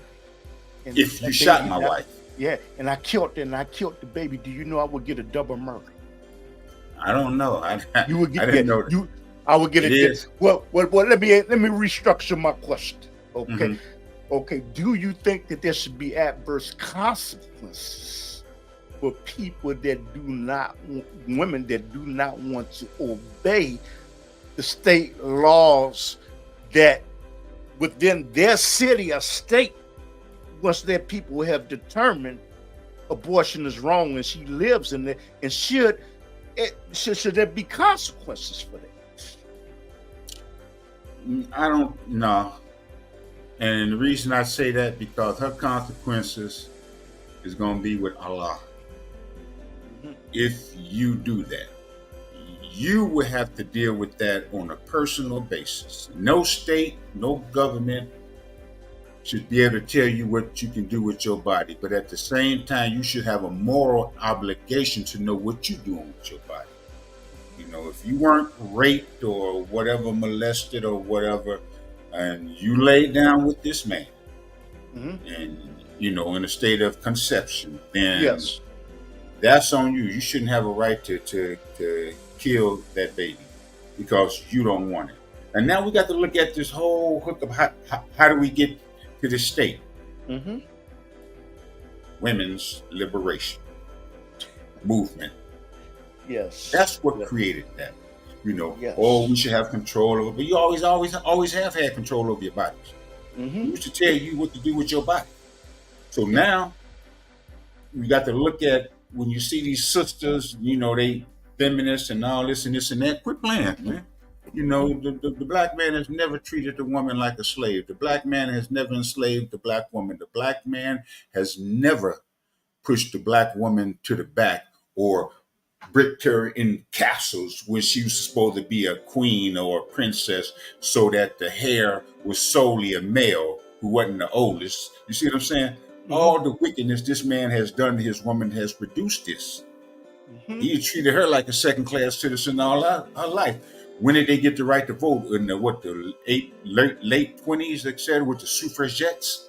And if you shot my wife, yeah, and I killed the baby, do you know I would get a double murder? I don't know. You would get. I didn't know. I would get it. Well. Let me restructure my question. Okay. Okay. Do you think that there should be adverse consequences for women that do not want to obey the state laws that within their city or state, once their people have determined abortion is wrong and she lives in it, and should there be consequences for that? I don't know. And the reason I say that, because her consequences is going to be with Allah. If you do that, you will have to deal with that on a personal basis. No state, no government should be able to tell you what you can do with your body. But at the same time, you should have a moral obligation to know what you're doing with your body. If you weren't raped or whatever, molested or whatever, and you laid down with this man, and in a state of conception, then yes, that's on you. You shouldn't have a right to kill that baby because you don't want it. And now we got to look at this whole hook of how do we get to this state? Women's liberation movement. Yes, that's what created that. Yes. Oh, we should have control over. But you always have had control over your bodies. We used to tell you what to do with your body. So now we got to look at, when you see these sisters, they feminists and all this and this and that. Quit playing, man. The black man has never treated the woman like a slave. The black man has never enslaved the black woman. The black man has never pushed the black woman to the back or bricked her in castles when she was supposed to be a queen or a princess, so that the hair was solely a male who wasn't the oldest. You see what I'm saying? All the wickedness this man has done to his woman has produced this. He treated her like a second-class citizen all her life. When did they get the right to vote? In the late 20s, etc., with the suffragettes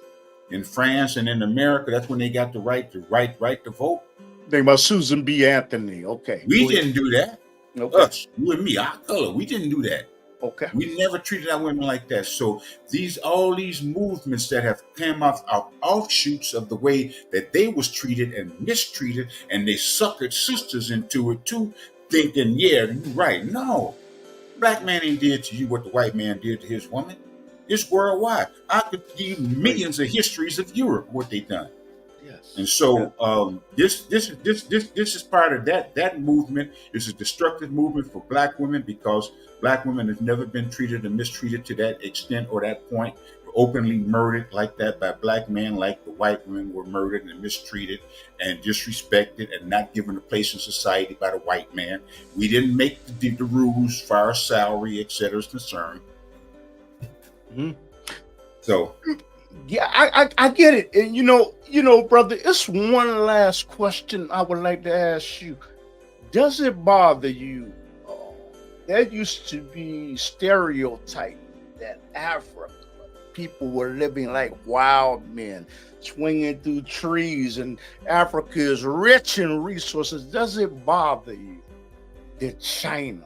in France and in America? That's when they got the right to vote. Think about Susan B. Anthony. Okay, We go ahead. didn't do that. Okay, Us, you and me, our color, we didn't do that. okay, We never treated our women like that. So all these movements that have come off are offshoots of the way that they was treated and mistreated, and they suckered sisters into it too, thinking, yeah, you right. No, black man ain't did to you what the white man did to his woman. It's worldwide. I could give you right. millions of histories of Europe what they done. And Yes. Yeah. so this is part of that movement. Is a destructive movement for black women because black women have never been treated and mistreated to that extent or that point, openly murdered like that by black men, like the white women were murdered and mistreated and disrespected and not given a place in society by the white man. We didn't make the rules for our salary, etc. is concerned. Mhm. So Yeah, I get it. And brother, it's one last question I would like to ask you. Does it bother you? There used to be stereotype that Africa people were living like wild men, swinging through trees, and Africa is rich in resources. Does it bother you that China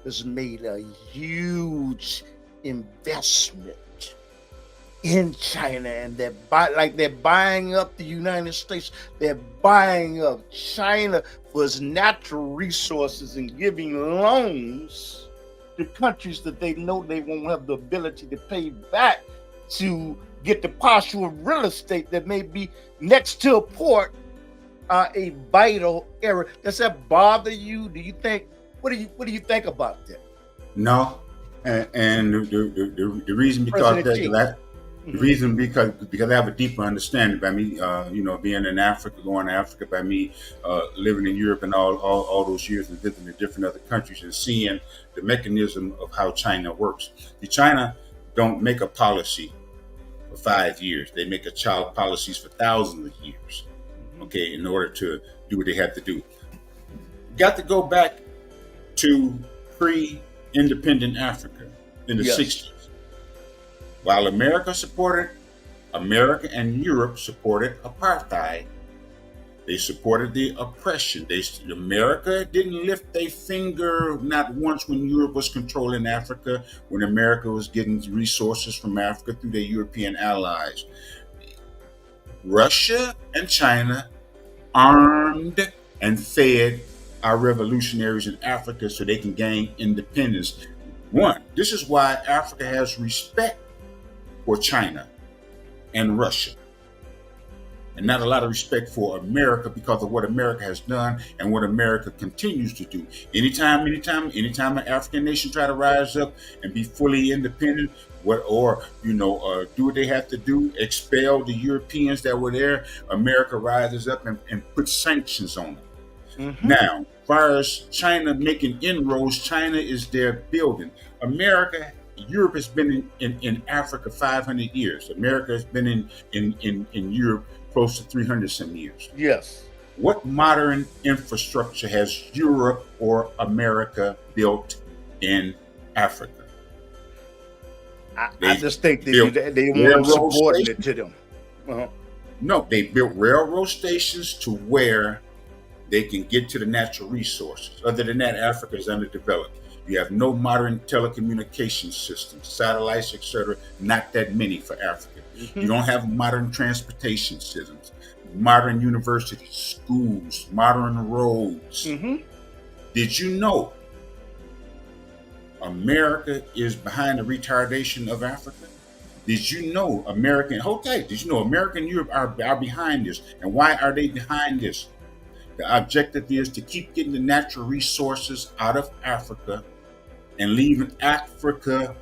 has made a huge investment in China, and they're buying up the United States, they're buying up China for its natural resources and giving loans to countries that they know they won't have the ability to pay back to get the partial of real estate that may be next to a port, a vital area. Does that bother you? Do you think? What do you think about that? no, and the reason because President Xi. the reason because I have a deeper understanding by me, being in Africa, going to Africa, by me living in Europe and all those years and visiting different other countries and seeing the mechanism of how China works. The China don't make a policy for 5 years; they make a child policies for thousands of years. Okay, in order to do what they have to do, got to go back to pre-independent Africa in the Yes. 60s. While America and Europe supported apartheid, they supported the oppression. America didn't lift a finger not once when Europe was controlling Africa, when America was getting resources from Africa through their European allies. Russia and China armed and fed our revolutionaries in Africa so they can gain independence. One, this is why Africa has respect for China and Russia, and not a lot of respect for America because of what America has done and what America continues to do. Anytime an African nation try to rise up and be fully independent, do what they have to do, expel the Europeans that were there, America rises up and puts sanctions on them. Mm-hmm. Now, as far as China making inroads, China is there building. Europe has been in Africa 500 years. America has been in Europe close to 300 some years. Yes. What modern infrastructure has Europe or America built in Africa? I just think they built want them railroad subordinate stations. to them. Uh-huh. No, they built railroad stations to where they can get to the natural resources. Other than that, Africa is underdeveloped. You have no modern telecommunication systems, satellites, etc. Not that many for Africa. Mm-hmm. You don't have modern transportation systems, modern universities, schools, modern roads. Mm-hmm. Did you know America is behind the retardation of Africa? Did you know Did you know America and Europe are behind this? And why are they behind this? The objective is to keep getting the natural resources out of Africa and leaving Africa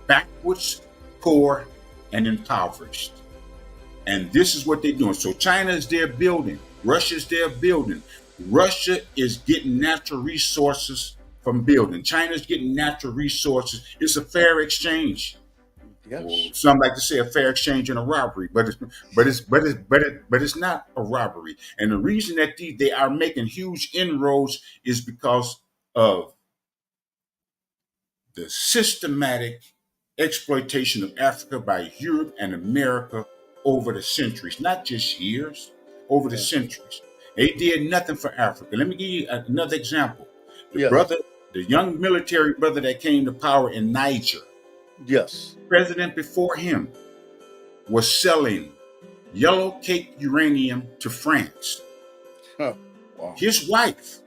backwards, poor, and impoverished. And this is what they're doing. So China is there building. Russia's there building. Russia is getting natural resources from building. China's getting natural resources. It's a fair exchange. Yes. Well, some like to say a fair exchange and a robbery, but it's not a robbery. And the reason that they are making huge inroads is because of the systematic exploitation of Africa by Europe and America over the centuries, not just years, over the centuries. They did nothing for Africa. Let me give you another example. Yes. The young military brother that came to power in Niger, Yes. president before him was selling yellow cake uranium to France. Huh. Wow. His wife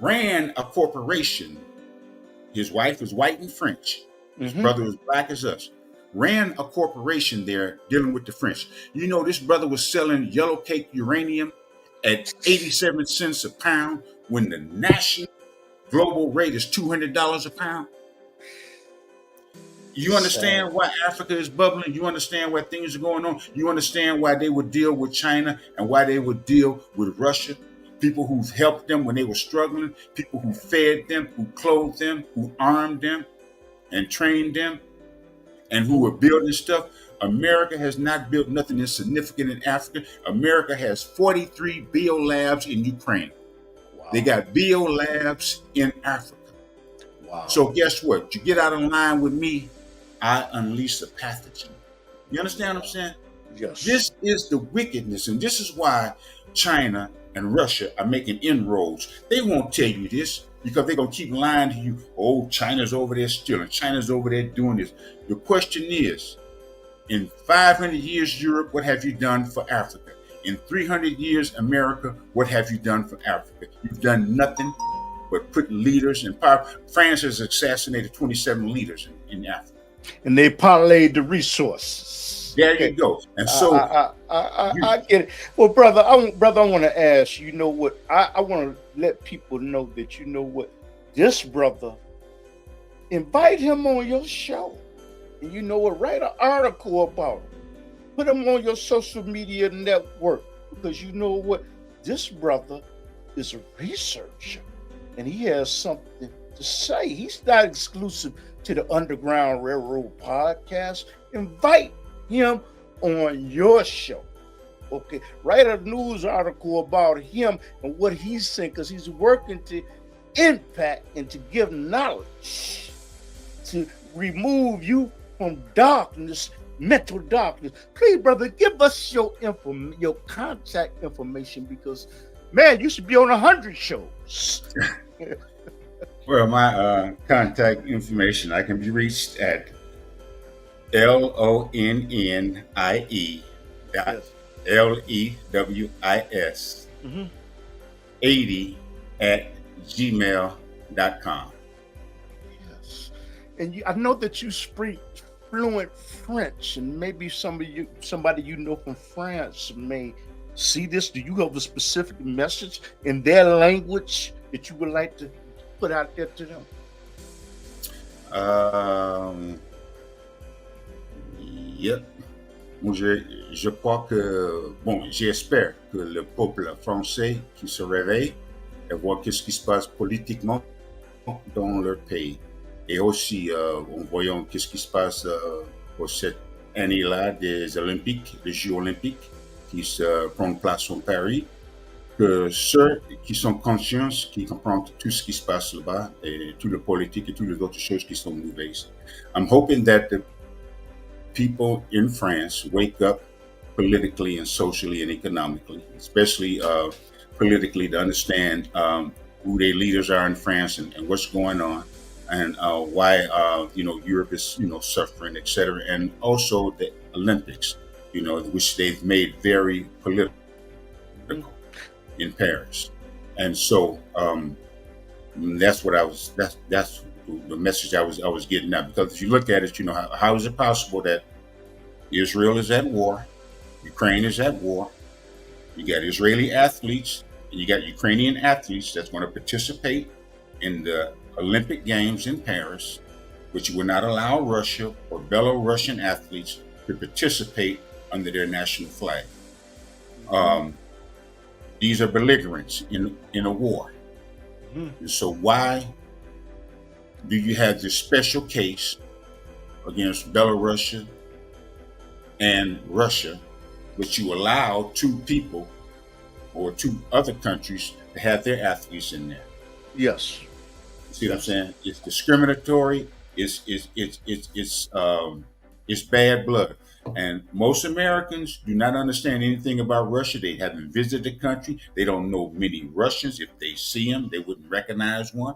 ran a corporation. His wife was white and French. His brother was black as us. Ran a corporation there dealing with the French. You know, this brother was selling yellow cake uranium at 87 cents a pound when the national global rate is $200 a pound. You understand why Africa is bubbling? You understand why things are going on? You understand why they would deal with China and why they would deal with Russia? People who've helped them when they were struggling, people who fed them, who clothed them, who armed them and trained them, and who were building stuff. America has not built nothing insignificant in Africa. America has 43 biolabs in Ukraine. Wow. They got biolabs in Africa. Wow. So guess what? You get out of line with me, I unleash a pathogen. You understand what I'm saying? Yes. This is the wickedness, and this is why China and Russia are making inroads. They won't tell you this because they're going to keep lying to you. Oh, China's over there stealing. China's over there doing this. The question is, in 500 years, Europe, what have you done for Africa? In 300 years, America, what have you done for Africa? You've done nothing but put leaders in power. France has assassinated 27 leaders in Africa. And they parlayed the resources. There you go. And so I get it. Well, brother, I want to ask, you know what? I want to let people know that, you know what, this brother, invite him on your show. And you know what, write an article about him. Put him on your social media network. Because you know what, this brother is a researcher. And he has something to say. He's not exclusive to the Underground Railroad podcast. Invite him on your show. Okay, write a news article about him and what he's saying, because he's working to impact and to give knowledge, to remove you from darkness, mental darkness. Please, brother, give us your contact information, because, man, you should be on 100 shows. Well, my contact information, I can be reached at LONNIE LEWIS 80 at gmail.com. Yes. And I know that you speak fluent French, and maybe somebody you know from France may see this. Do you have a specific message in their language that you would like to put out there to them? Yep. Je crois que, j'espère que le peuple français qui se réveille et voit qu'est-ce qui se passe politiquement dans leur pays. Et aussi, en voyant qu'est-ce qui se passe pour cette année-là des Olympiques, des Jeux Olympiques qui se prennent place en Paris, que ceux qui sont conscients, qui comprennent tout ce qui se passe là-bas, et tout le politique et toutes les autres choses qui sont nouvelles. I'm hoping that the people in France wake up politically and socially and economically, especially politically, to understand who their leaders are in France and what's going on, and why Europe is suffering, etc. And also the Olympics, which they've made very political in Paris. And so that's what that's the message I was getting at. Because if you look at it, how is it possible that Israel is at war, Ukraine is at war, you got Israeli athletes, and you got Ukrainian athletes that's going to participate in the Olympic Games in Paris, but you will not allow Russia or Belarusian athletes to participate under their national flag. These are belligerents in a war. And so why do you have this special case against Belarus and Russia, which you allow two people or two other countries to have their athletes in there? Yes. See what I'm saying? It's discriminatory. It's bad blood. And most Americans do not understand anything about Russia. They haven't visited the country. They don't know many Russians. If they see them, they wouldn't recognize one.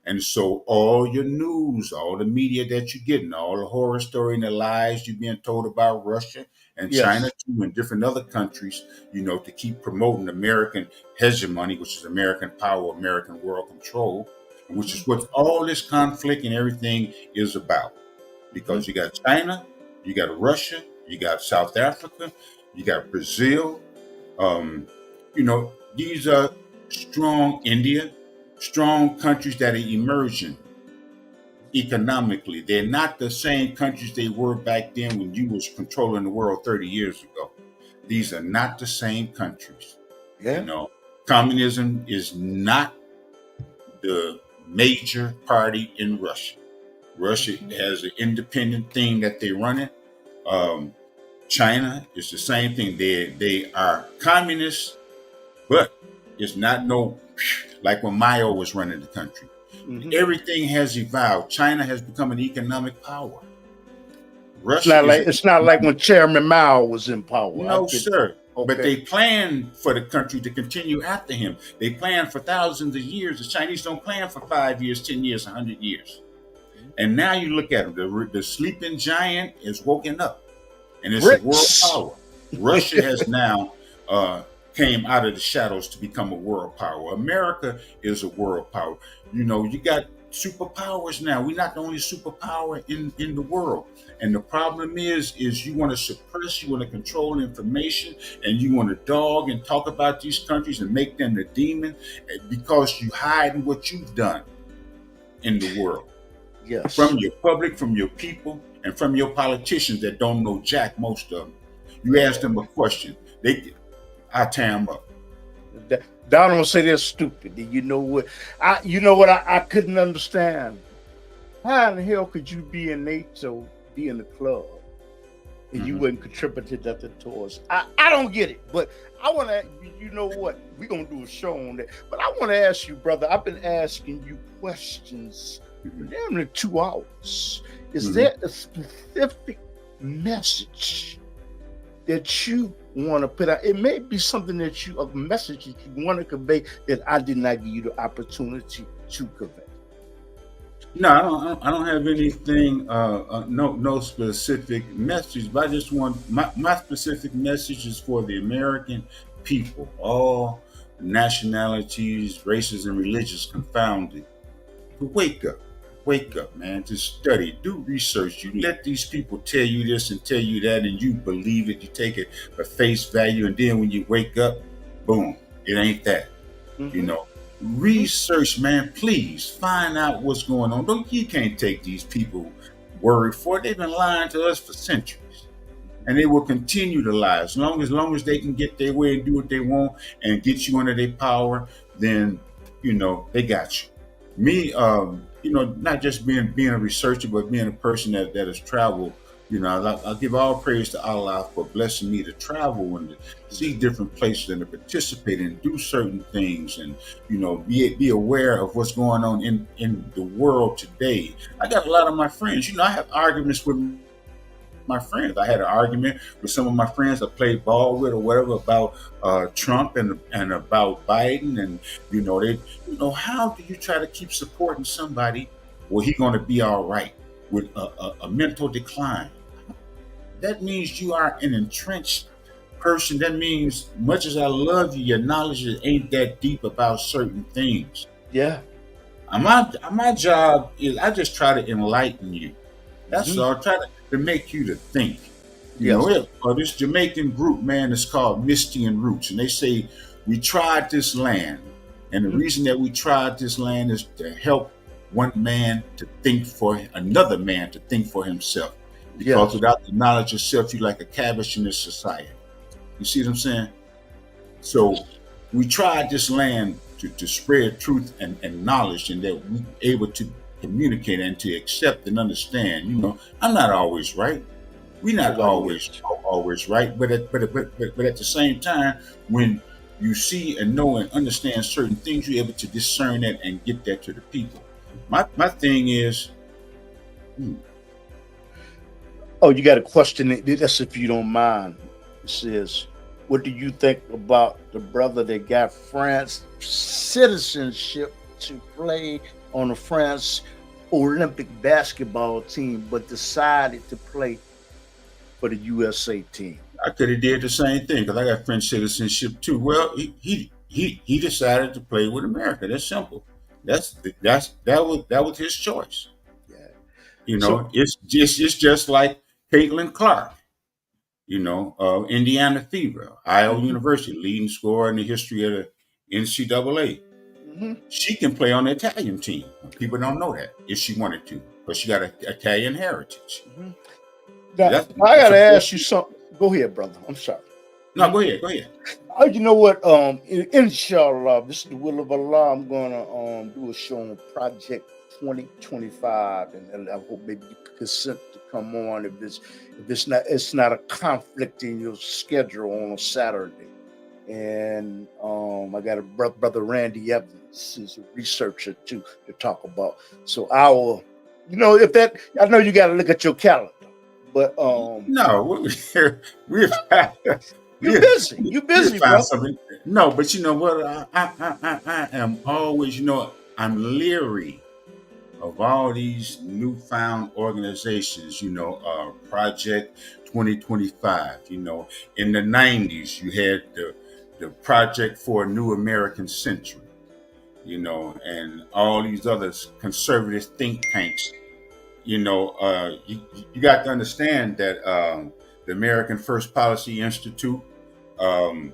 And so all your news, all the media that you're getting, all the horror story and the lies you're being told about Russia and China Yes. too, and different other countries, to keep promoting American hegemony, which is American power, American world control, and which is what all this conflict and everything is about. Because you got China, you got Russia, you got South Africa, you got Brazil. These are strong India, strong countries that are emerging economically. They're not the same countries they were back then when you was controlling the world 30 years ago. These are not the same countries. Yeah. Communism is not the major party in Russia. Russia has an independent thing that they run it. China is the same thing. They are communists, but it's not like when Mao was running the country. Everything has evolved. China has become an economic power. It's not like when Chairman Mao was in power. No, sir. Okay. But they planned for the country to continue after him. They planned for thousands of years. The Chinese don't plan for 5 years, 10 years, 100 years. And now you look at them. The sleeping giant is woken up. And it's a world power. Russia has now came out of the shadows to become a world power. America is a world power. You got superpowers now. We're not the only superpower in the world. And the problem is you want to suppress, you want to control information, and you want to dog and talk about these countries and make them the demon because you hide what you've done in the world. Yes. From your public, from your people, and from your politicians that don't know jack, most of them. You ask them a question, I tear them up. Donald say they're stupid. You know what? I couldn't understand. How in the hell could you be in NATO, be in the club, and you wouldn't contribute nothing towards? I don't get it. But I want to. You know what? We're gonna do a show on that. But I want to ask you, brother. I've been asking you questions for damn near 2 hours. Is there a specific message that you want to put out? It may be something a message that you want to convey that I did not give you the opportunity to convey. No, I don't have anything, no specific message, but I just want, my specific message is for the American people, all nationalities, races, and religions confounded. But wake up, man, to study, do research. You let these people tell you this and tell you that, and you believe it, you take it for face value, and then when you wake up, boom, it ain't that. Research, man, please find out what's going on. You can't take these people word for it. They've been lying to us for centuries, and they will continue to lie as long as they can get their way and do what they want and get you under their power. Then they got you. Me, not just being a researcher, but being a person that has traveled. I'll give all praise to Allah for blessing me to travel and to see different places and to participate and do certain things and, be aware of what's going on in the world today. I got a lot of my friends, I have arguments with my friends. I had an argument with some of my friends I played ball with or whatever about Trump and about Biden. And, how do you try to keep supporting somebody? Well, he's going to be all right with a mental decline. That means you are an entrenched person. That means much as I love you, your knowledge ain't that deep about certain things. Yeah. My job is I just try to enlighten you. That's all. I try to make you to think. This Jamaican group, man, is called Misty and Roots. And they say, we tried this land. And the reason that we tried this land is to help one man to think for another man to think for himself. Because without the knowledge of self, you're like a cabbage in this society. You see what I'm saying? So we tried this land to spread truth and knowledge, and that we're able to communicate and to accept and understand. I'm not always right. We're not always right, but at the same time, when you see and know and understand certain things, you're able to discern that and get that to the people. My thing is, Oh, you got a question? That's if you don't mind. It says, "What do you think about the brother that got France citizenship to play on the France Olympic basketball team, but decided to play for the USA team?" I could have did the same thing because I got French citizenship too. Well, he decided to play with America. That's simple. That was his choice. Yeah. You So, know, it's just like Caitlin Clark. You know, Indiana Fever, Iowa mhm, University, leading scorer in the history of the NCAA. mhm, She can play on the Italian team. People don't know that if she wanted to, because she got an Italian heritage. mhm. Now, That's I that's gotta a ask you force. something. Go ahead, brother. I'm sorry. No, Mhm. go ahead, go ahead. You know what? Inshallah, this is the will of Allah. I'm gonna do a show on Project 2025, and I hope maybe you could consent to come on if it's not a conflict in your schedule on a Saturday. And I got a brother Randy Evans, is a researcher too, to talk about. So if that, I know you got to look at your calendar, but No, we've you're we busy. You're we'll busy, find bro. something. No, but you know what? I am always, I'm leery of all these newfound organizations, Project 2025, in the 90s, you had the Project for a New American Century, and all these other conservative think tanks, you got to understand that the American First Policy Institute, um,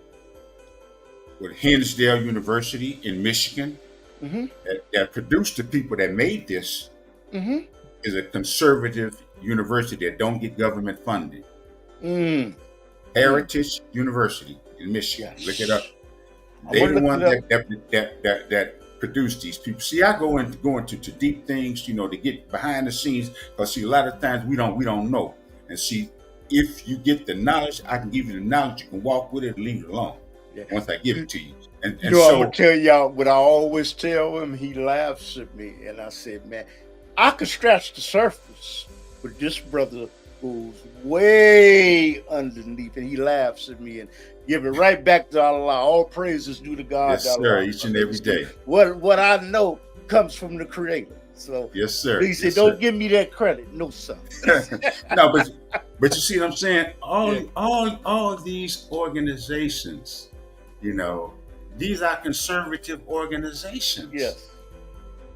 with Hinsdale University in Michigan, Mm-hmm. that produced the people that made this, Mm-hmm. is a conservative university that don't get government funding. Mm. Mm. Heritage University in Michigan. Look it up. Yes. I'm They gonna the look one it up. that produced these people. See, I go into to deep things, to get behind the scenes. Because see, a lot of times we don't know. And see, if you get the knowledge, I can give you the knowledge. You can walk with it and leave it alone. Yeah. Once I give You, it to you. And you and know, I'm gonna so tell y'all what I always tell him. He laughs at me, and I said, "Man, I could scratch the surface, but this brother goes way underneath." And he laughs at me and give it right back to Allah. All praises due to God, yes, sir, Allah. each and every day. What I know comes from the Creator. So Yes, sir. he said, Yes, "Don't sir. give me that credit, no sir." No, but you see what I'm saying? All Yeah. all all these organizations, these are conservative organizations. Yes.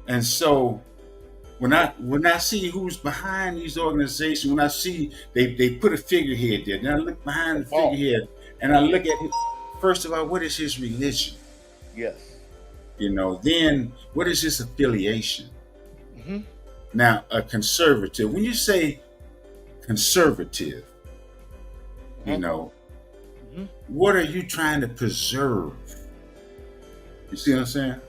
And so when I see who's behind these organizations, when I see they put a figurehead there, then I look behind the Ball. figurehead and I look at first of all, what is his religion? Yes. Then what is his affiliation? Mm-hmm. Now, a conservative, when you say conservative, you Uh-huh. know, Mm-hmm. what are you trying to preserve? You see what I'm saying?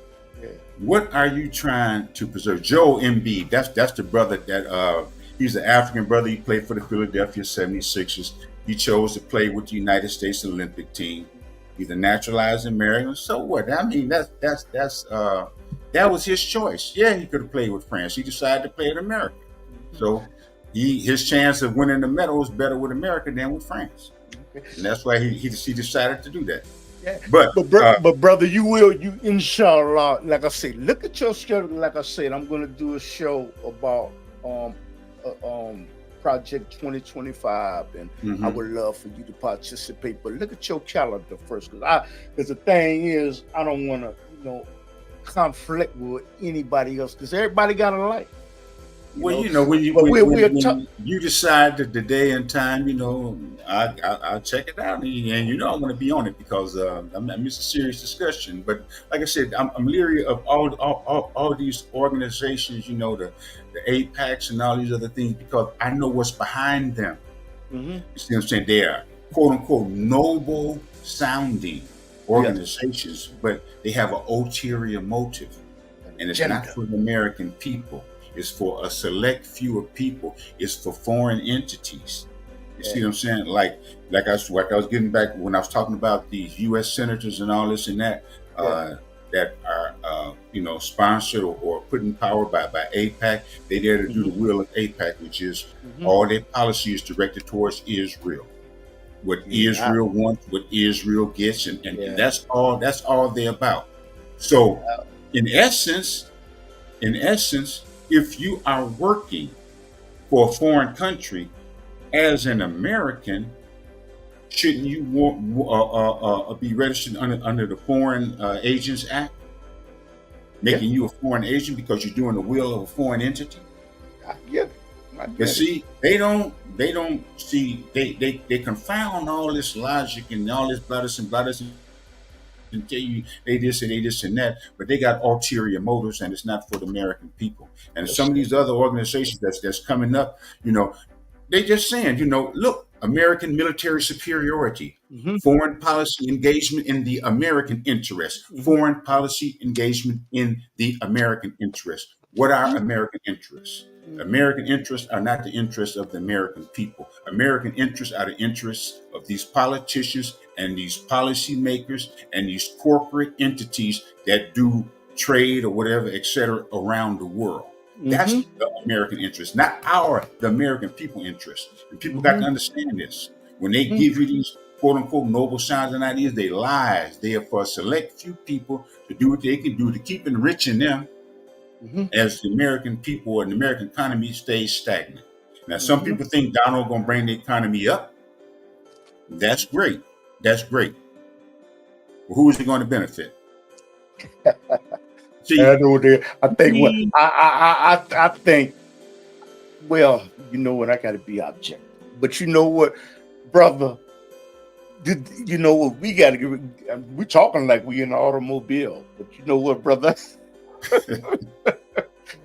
Yeah. What are you trying to preserve? Joel Embiid, that's the brother that he's an African brother. He played for the Philadelphia 76ers. He chose to play with the United States Olympic team. He's a naturalized American. So what? I mean, that was his choice. Yeah, he could have played with France. He decided to play in America. Mm-hmm. So his chance of winning the medal was better with America than with France. Okay. And that's why he decided to do that. Yeah. But But brother, you inshallah, like I say, look at your schedule. Like I said, I'm gonna do a show about Project 2025, and I mhm. would love for you to participate. But look at your calendar first, because the thing is, I don't want to conflict with anybody else, because everybody got a life. Well, when you But when, when, we're when you decide the day and time, I'll check it out, and I'm going to be on it because it's a serious discussion. But like I said, I'm leery of all these organizations, the APACs and all these other things, because I know what's behind them. Mm-hmm. You see what I'm saying? They are quote unquote noble sounding organizations, but they have an ulterior motive, and it's not Agenda. for the American people. It's for a select few of people. It's for foreign entities. You see what I'm saying? Like I was getting back when I was talking about these U.S. senators and all this and that, Yeah. that are sponsored or put in power by AIPAC. They there to do the will of AIPAC, which is all their policy is directed towards Israel. What Israel wants, what Israel gets, and that's all they're about. So in essence, if you are working for a foreign country as an American, shouldn't you be registered under the Foreign Agents Act, making you a foreign agent because you're doing the will of a foreign entity? But see, they confound all this logic and all this bladders and tell you they this and that, but they got ulterior motives, and it's not for the American people. And some of these other organizations that's coming up, they just saying, look, American military superiority, foreign policy engagement in the American interest, foreign policy engagement in the American interest. What are American interests? American interests are not the interests of the American people. American interests are the interests of these politicians and these policymakers and these corporate entities that do trade or whatever, etc., around the world. That's the American interest, not the American people interest. And people got to understand this. When they give you these quote unquote noble signs and ideas, they lies. They are for a select few people to do what they can do to keep enriching them as the American people and the American economy stays stagnant. Now, some people think Donald going to bring the economy up. That's great. That's great. But who is it going to benefit? See, I think. Well, you know what? I got to be objective. But you know what, brother? You know what? We got to give. We're talking like we in an automobile. But you know what, brother?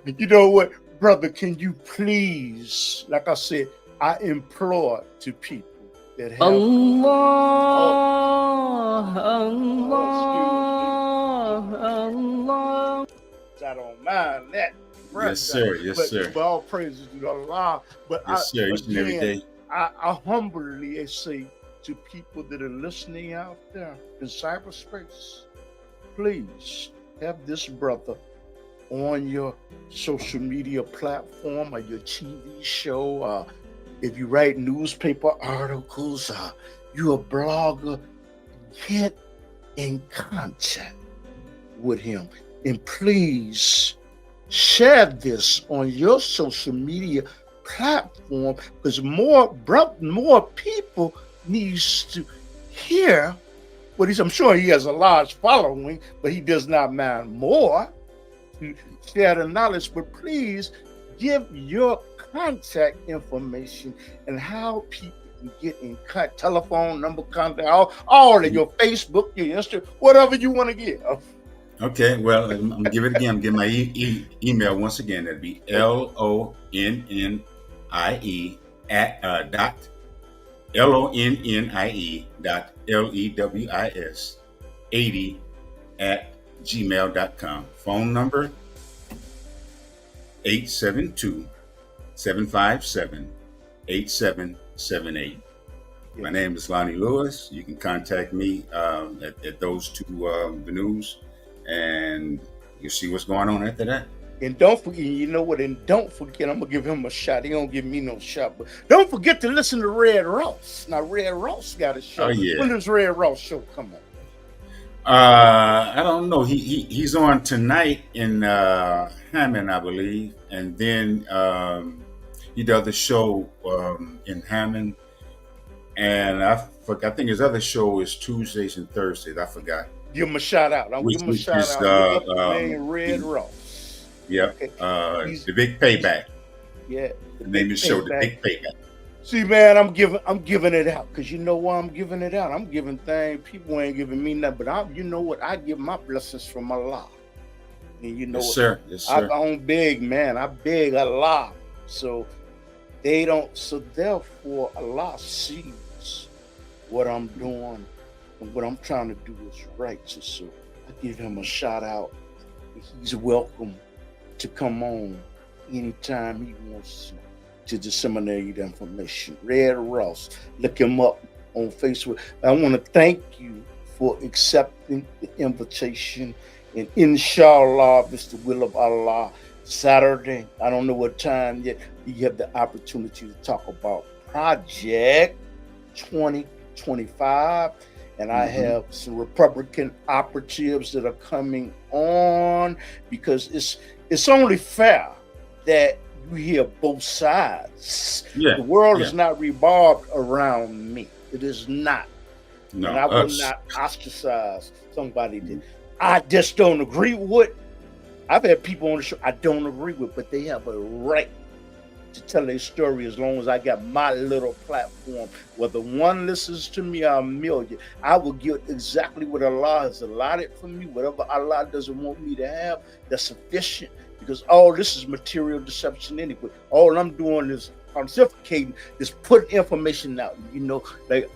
You know what, brother? Can you please, like I said, I implore to people that have Allah. I don't mind that. Yes, sir. Yes, sir. But all praises to Allah. But yes, sir. Each and every day. I humbly say to people that are listening out there in cyberspace, please have this brother on your social media platform or your TV show. If you write newspaper articles, you're a blogger, get in contact with him. And please share this on your social media platform, because more people needs to hear what he's. I'm sure he has a large following, but he does not mind more to share the knowledge. But please give your contact information and how people can get in contact, telephone number, contact, all of your Facebook, your Instagram, whatever you want to give. Okay, well, I'm gonna give it again. I'm gonna give my email once again. That'd be LONNIE dot LONNIE.LEWIS 80 at gmail.com. Phone number 872-757-8778. My name is Lonnie Lewis. You can contact me at those two venues, and you see what's going on after that. And don't forget, you know what? And don't forget, I'm gonna give him a shot. He don't give me no shot, but don't forget to listen to Red Ross. Now, Red Ross got a show. Oh, yeah. When does Red Ross show come on? I don't know. He's on tonight in Hammond, I believe, and then he does the show in Hammond, and I think his other show is Tuesdays and Thursdays. I forgot. Give him a shout out. I'm giving him a shout out. Red Ross. Yep. Okay. The Big Payback. Yeah. The name of the show, The Big Payback. See, man, I'm giving it out, because you know why I'm giving it out. I'm giving things people ain't giving me nothing, but you know what? I give my blessings from Allah. And you know, yes, sir. Yes, sir. I don't beg, man. I beg Allah. So they don't. So therefore, Allah sees what I'm doing, and what I'm trying to do is righteous. So I give him a shout out. He's welcome to come on anytime he wants to disseminate information. Red Ross, look him up on Facebook. I want to thank you for accepting the invitation And inshallah, if it's the will of Allah, Saturday, I don't know what time yet, you have the opportunity to talk about Project 2025. And I have some Republican operatives that are coming on, because it's only fair that you hear both sides. Yeah. The world is not revolved around me. It is not. No, and I will not ostracize somebody that I just don't agree with. I've had people on the show I don't agree with, but they have a right to tell their story as long as I got my little platform. Whether one listens to me or a million, I will get exactly what Allah has allotted for me. Whatever Allah doesn't want me to have, that's sufficient, because all this is material deception anyway. All I'm doing is pontificating, is putting information out. Like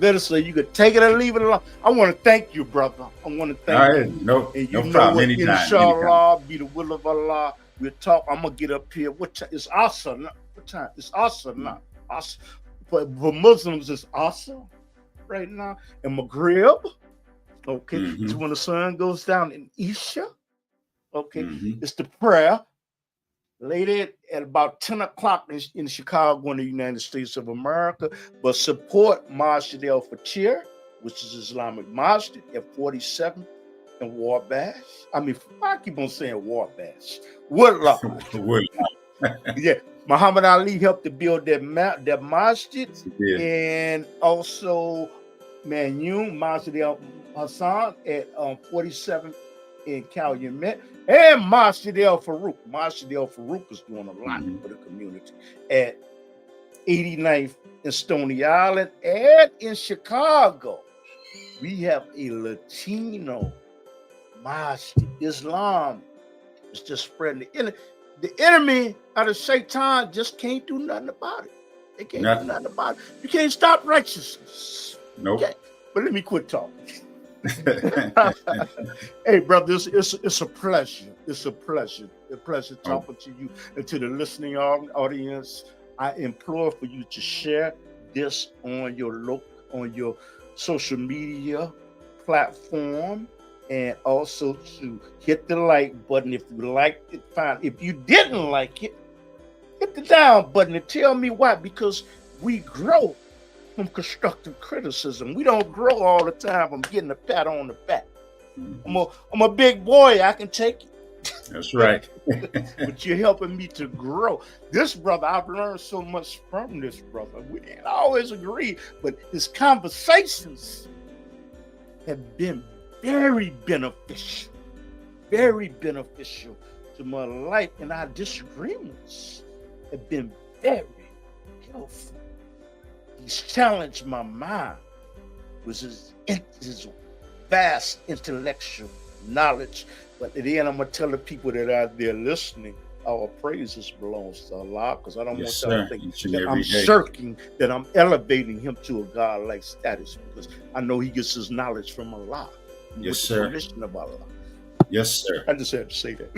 better say you could take it or leave it alone. I want to thank you, brother. I want to thank you. No And problem. Anytime. Inshallah, be the will of Allah. We'll talk. I'm gonna get up here. What time? It's Asr. What time? It's Asr now. Asr. For Muslims, it's Asr right now. And Maghrib. Okay, it's when the sun goes down in Isha. Okay, it's the prayer. Later at about 10 o'clock in Chicago, in the United States of America. But support Masjid El Fatir, which is Islamic Masjid at 47th and Wabash. I mean, I keep on saying Wabash. Woodlawn. Yeah, Muhammad Ali helped to build that masjid, and also Masjid El Hassan at 47th in Calumet, and Masjid El Farouk. Masjid El Farouk is doing a lot for the community at 89th in Stony Island, and in Chicago. We have a Latino Masjid. Islam is just spreading. The enemy out of Shaitan just can't do nothing about it. They can't do nothing about it. You can't stop righteousness. Nope. But let me quit talking. Hey, brother, it's a pleasure. It's a pleasure talking to you and to the listening audience. I implore for you to share this on your social media platform, and also to hit the like button if you liked it. Fine. If you didn't like it, hit the down button and tell me why. Because we grow from constructive criticism. We don't grow all the time from getting a pat on the back. I'm a big boy. I can take it. That's right. But you're helping me to grow. This brother, I've learned so much from this brother. We didn't always agree, but his conversations have been very beneficial to my life, and our disagreements have been very helpful. He's challenged my mind with his vast intellectual knowledge. But at the end, I'm going to tell the people that are there listening, our praises belongs to Allah, because I don't want them to think that I'm shirking, that I'm elevating him to a God-like status, because I know he gets his knowledge from Allah. Yes, sir. Of Allah. Yes, sir. I just had to say that.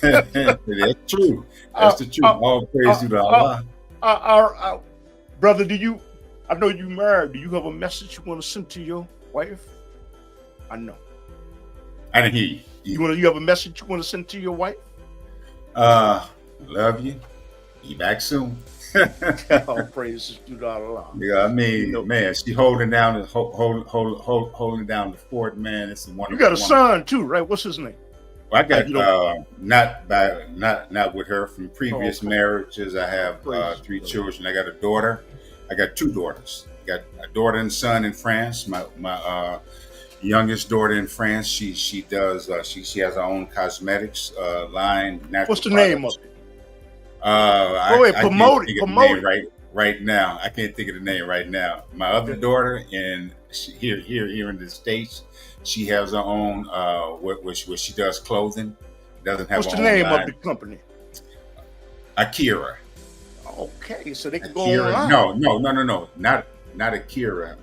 That's true. That's the truth. All praise to Allah. Brother, I know you married. Do you have a message you want to send to your wife? I know. I didn't hear you. You have a message you want to send to your wife? Love you. Be back soon. All praises to Allah. Yeah, I mean, man, she holding down the fort, man. It's a wonderful. You got a son too, right? What's his name? Well, I got not with her from previous marriages. I have 3 children. I got a daughter. I got 2 daughters. I got a daughter and son in France. My youngest daughter in France. She does. She has her own cosmetics line. What's the name of it? Promote it right now. I can't think of the name right now. My other daughter, and here in the States, she has her own where she does clothing. Doesn't have. What's the name of the company? Akira. Okay, so they can Akira. go online. No, not Akira.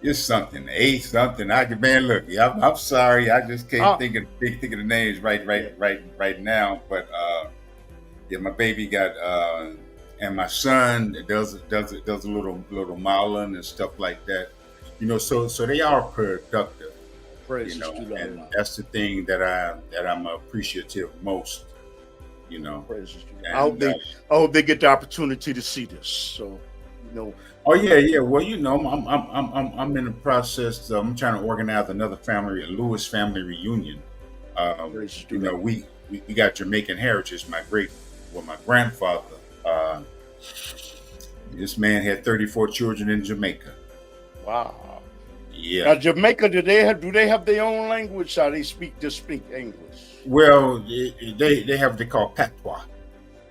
It's something. I'm sorry. I just can't think of the names right now. But yeah, my baby got and my son does a little modeling and stuff like that. So they are productive. Praises to the And Allah. that's the thing that I'm appreciative most, you know. Praises to the And I hope they get the opportunity to see this. So, you know, oh yeah. Well, I'm in the process. I'm trying to organize another a Lewis family reunion. praises to You the know, Allah. we got Jamaican heritage. My grandfather. This man had 34 children in Jamaica. Wow. Yeah. Now, Jamaica, do they have their own language? Or they just speak English? Well, they have what they call patois.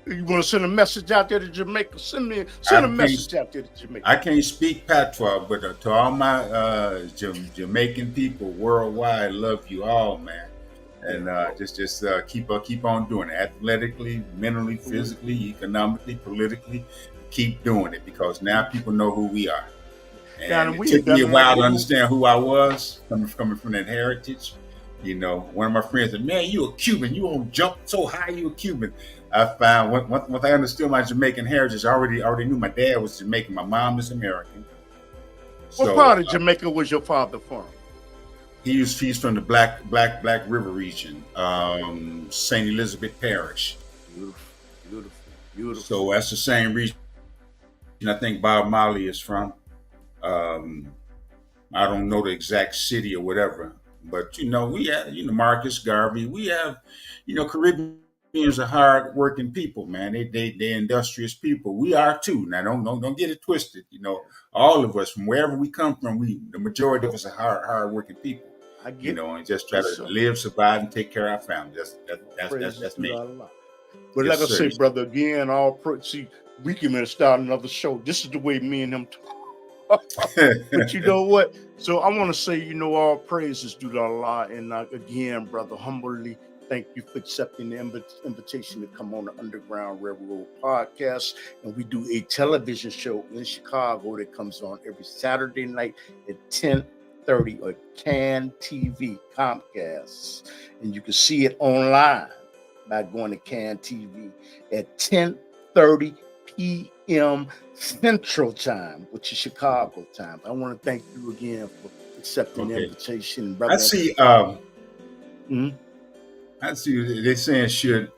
You want to send a message out there to Jamaica? Send I a can't message out there to Jamaica. I can't speak patois, but to all my Jamaican people worldwide, love you all, man. And just keep on doing it, athletically, mentally, physically, economically, politically. Keep doing it, because now people know who we are. And it took me a while to understand who I was, coming from that heritage. You know, one of my friends said, "Man, you a Cuban? You don't jump so high. You a Cuban?" I found once I understood my Jamaican heritage, I already knew my dad was Jamaican, my mom is American. What part of Jamaica was your father from? He's from the Black River region, St. Elizabeth Parish. Beautiful. So that's the same region I think Bob Marley is from. I don't know the exact city or whatever, but we have Marcus Garvey. We have Caribbeans are hard working people, man. They're industrious people. We are too. Now don't get it twisted. All of us, from wherever we come from, the majority of us are hard working people. And just try to live, survive, and take care of our family. That's me. But like I say, brother, again, see, we can start another show. This is the way me and him talk. But you know what? So I want to say, all praises due to Allah. And again, brother, humbly thank you for accepting the invitation to come on the Underground Railroad podcast. And we do a television show in Chicago that comes on every Saturday night at 10:30 on CAN TV, Comcast. And you can see it online by going to CAN TV at 10:30 p.m. Central Time, which is Chicago time. I want to thank you again for accepting the invitation, brother. I see. I see. They're saying, should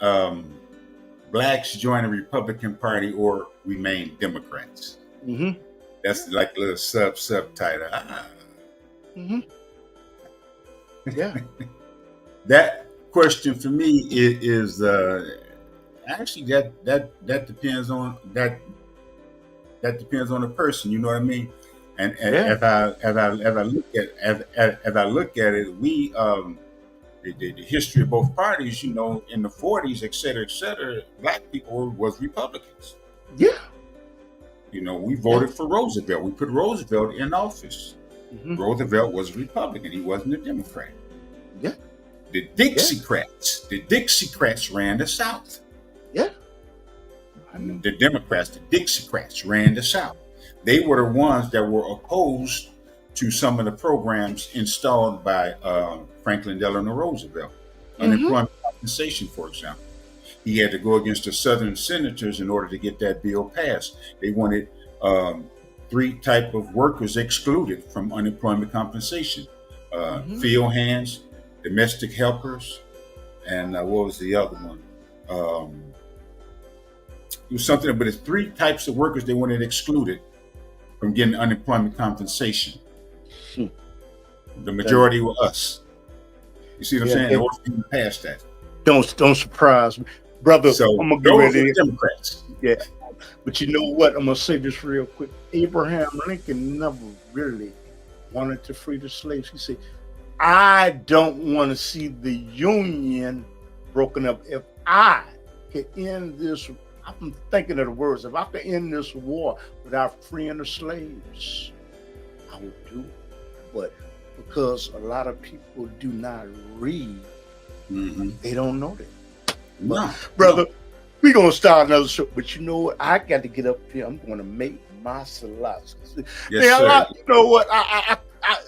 blacks join the Republican Party or remain Democrats? Mm-hmm. That's like a little subtitle. Yeah. That question for me is actually that depends on that depends on the person. You know what I mean? And if I look at it, we the history of both parties, in the 40s, et cetera, black people was Republicans. Yeah. We voted for Roosevelt. We put Roosevelt in office. Mm-hmm. Roosevelt was a Republican. He wasn't a Democrat. Yeah. The Dixiecrats ran the South. Yeah. The Democrats, the Dixiecrats ran the South. They were the ones that were opposed to some of the programs installed by Franklin Delano Roosevelt. Unemployment compensation, for example. He had to go against the Southern senators in order to get that bill passed. They wanted 3 types of workers excluded from unemployment compensation. Field hands, domestic helpers, and what was the other one? It was something, but it's 3 types of workers they wanted excluded from getting unemployment compensation. The majority were us. You see what I'm saying? In order to pass that. Don't surprise me, brother. So I'm gonna get ready. Democrats. Yeah, but you know what? I'm gonna say this real quick. Abraham Lincoln never really wanted to free the slaves. He said, "I don't want to see the Union broken up. If I can end this." I'm thinking of the words. If I could end this war without freeing the slaves, I would do it. But because a lot of people do not read, they don't know that. No, brother, we're going to start another show. But you know what? I got to get up here. I'm going to make my salats. Yes, sir. You know what?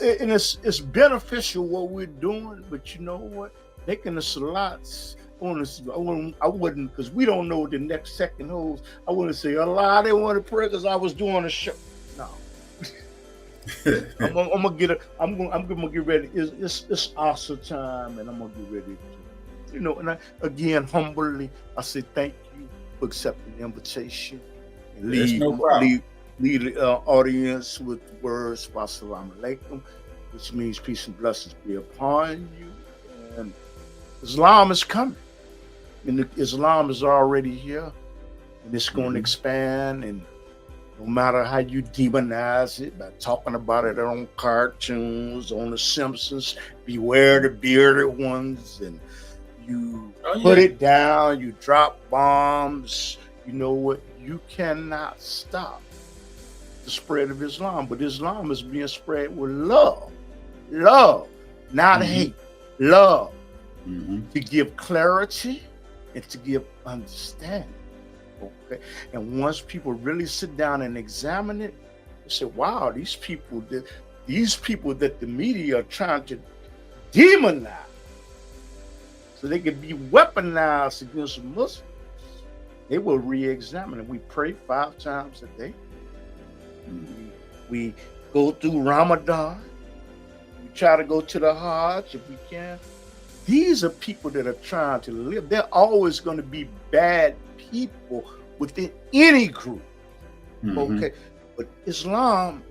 And it's beneficial what we're doing. But you know what? Making the salats. I wouldn't, because we don't know what the next second holds. I wouldn't say, Allah, I didn't want to pray because I was doing a show. No. I'm gonna get it. I'm gonna get ready. It's Oscar time, and I'm gonna get ready to, And again, humbly, I say thank you for accepting the invitation and It's lead no problem. lead the audience with the words "Wassalamu alaikum," which means peace and blessings be upon you. And Islam is coming, and Islam is already here, and it's going to Mhm. expand. And no matter how you demonize it by talking about it on cartoons, on The Simpsons, beware the bearded ones, and you Oh put yeah. it down, you drop bombs, you know what? You cannot stop the spread of Islam, but Islam is being spread with love, not Hmm. hate, love, Hmm. to give clarity and to give understanding. Okay. And once people really sit down and examine it, they say, wow, these people that the media are trying to demonize so they can be weaponized against Muslims, they will re-examine it. We pray 5 times a day. We go through Ramadan. We try to go to the Hajj if we can. These are people that are trying to live. They're always going to be bad people within any group. Hmm. Okay. But Islam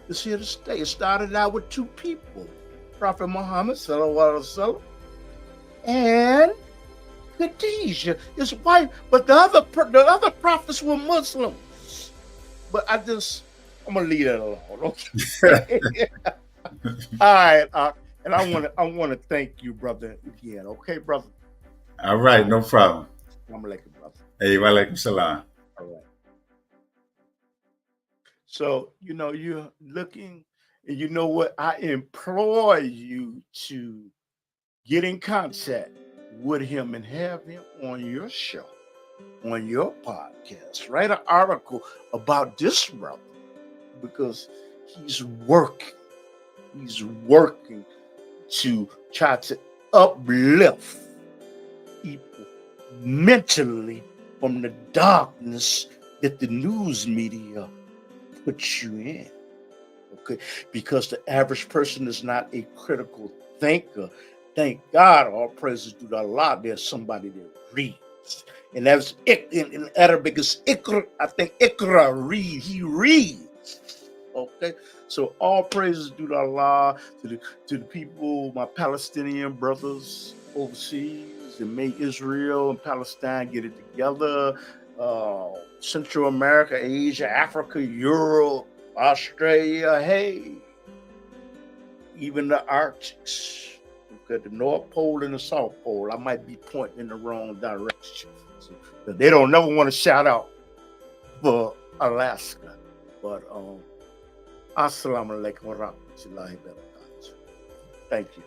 is here to stay. It started out with 2 people, Prophet Muhammad, sallallahu alaihi wasallam, and Khadijah, his wife. But the other prophets were Muslims. But I'm gonna leave that alone. Okay. All right. And I want to thank you, brother, again. Okay, brother. All right, no problem. I'm like it, brother. Hey, walaikum salam. All right. So you're looking, and you know what? I implore you to get in contact with him and have him on your show, on your podcast. Write an article about this brother because he's working. He's working to try to uplift people mentally from the darkness that the news media puts you in. Okay, because the average person is not a critical thinker. Thank God, all praises to Allah. There's somebody that reads, and that's in Arabic is ikra. I think ikra read. He reads. Okay, so all praises to Allah, to the people, my Palestinian brothers overseas, and may Israel and Palestine get it together. Central America, Asia, Africa, Europe, Australia, hey, even the Arctics. Okay, the North Pole and the South Pole. I might be pointing in the wrong direction. So, they don't never want to shout out for Alaska. But Assalamu alaikum wa rahmatullahi wa barakatuh. Thank you.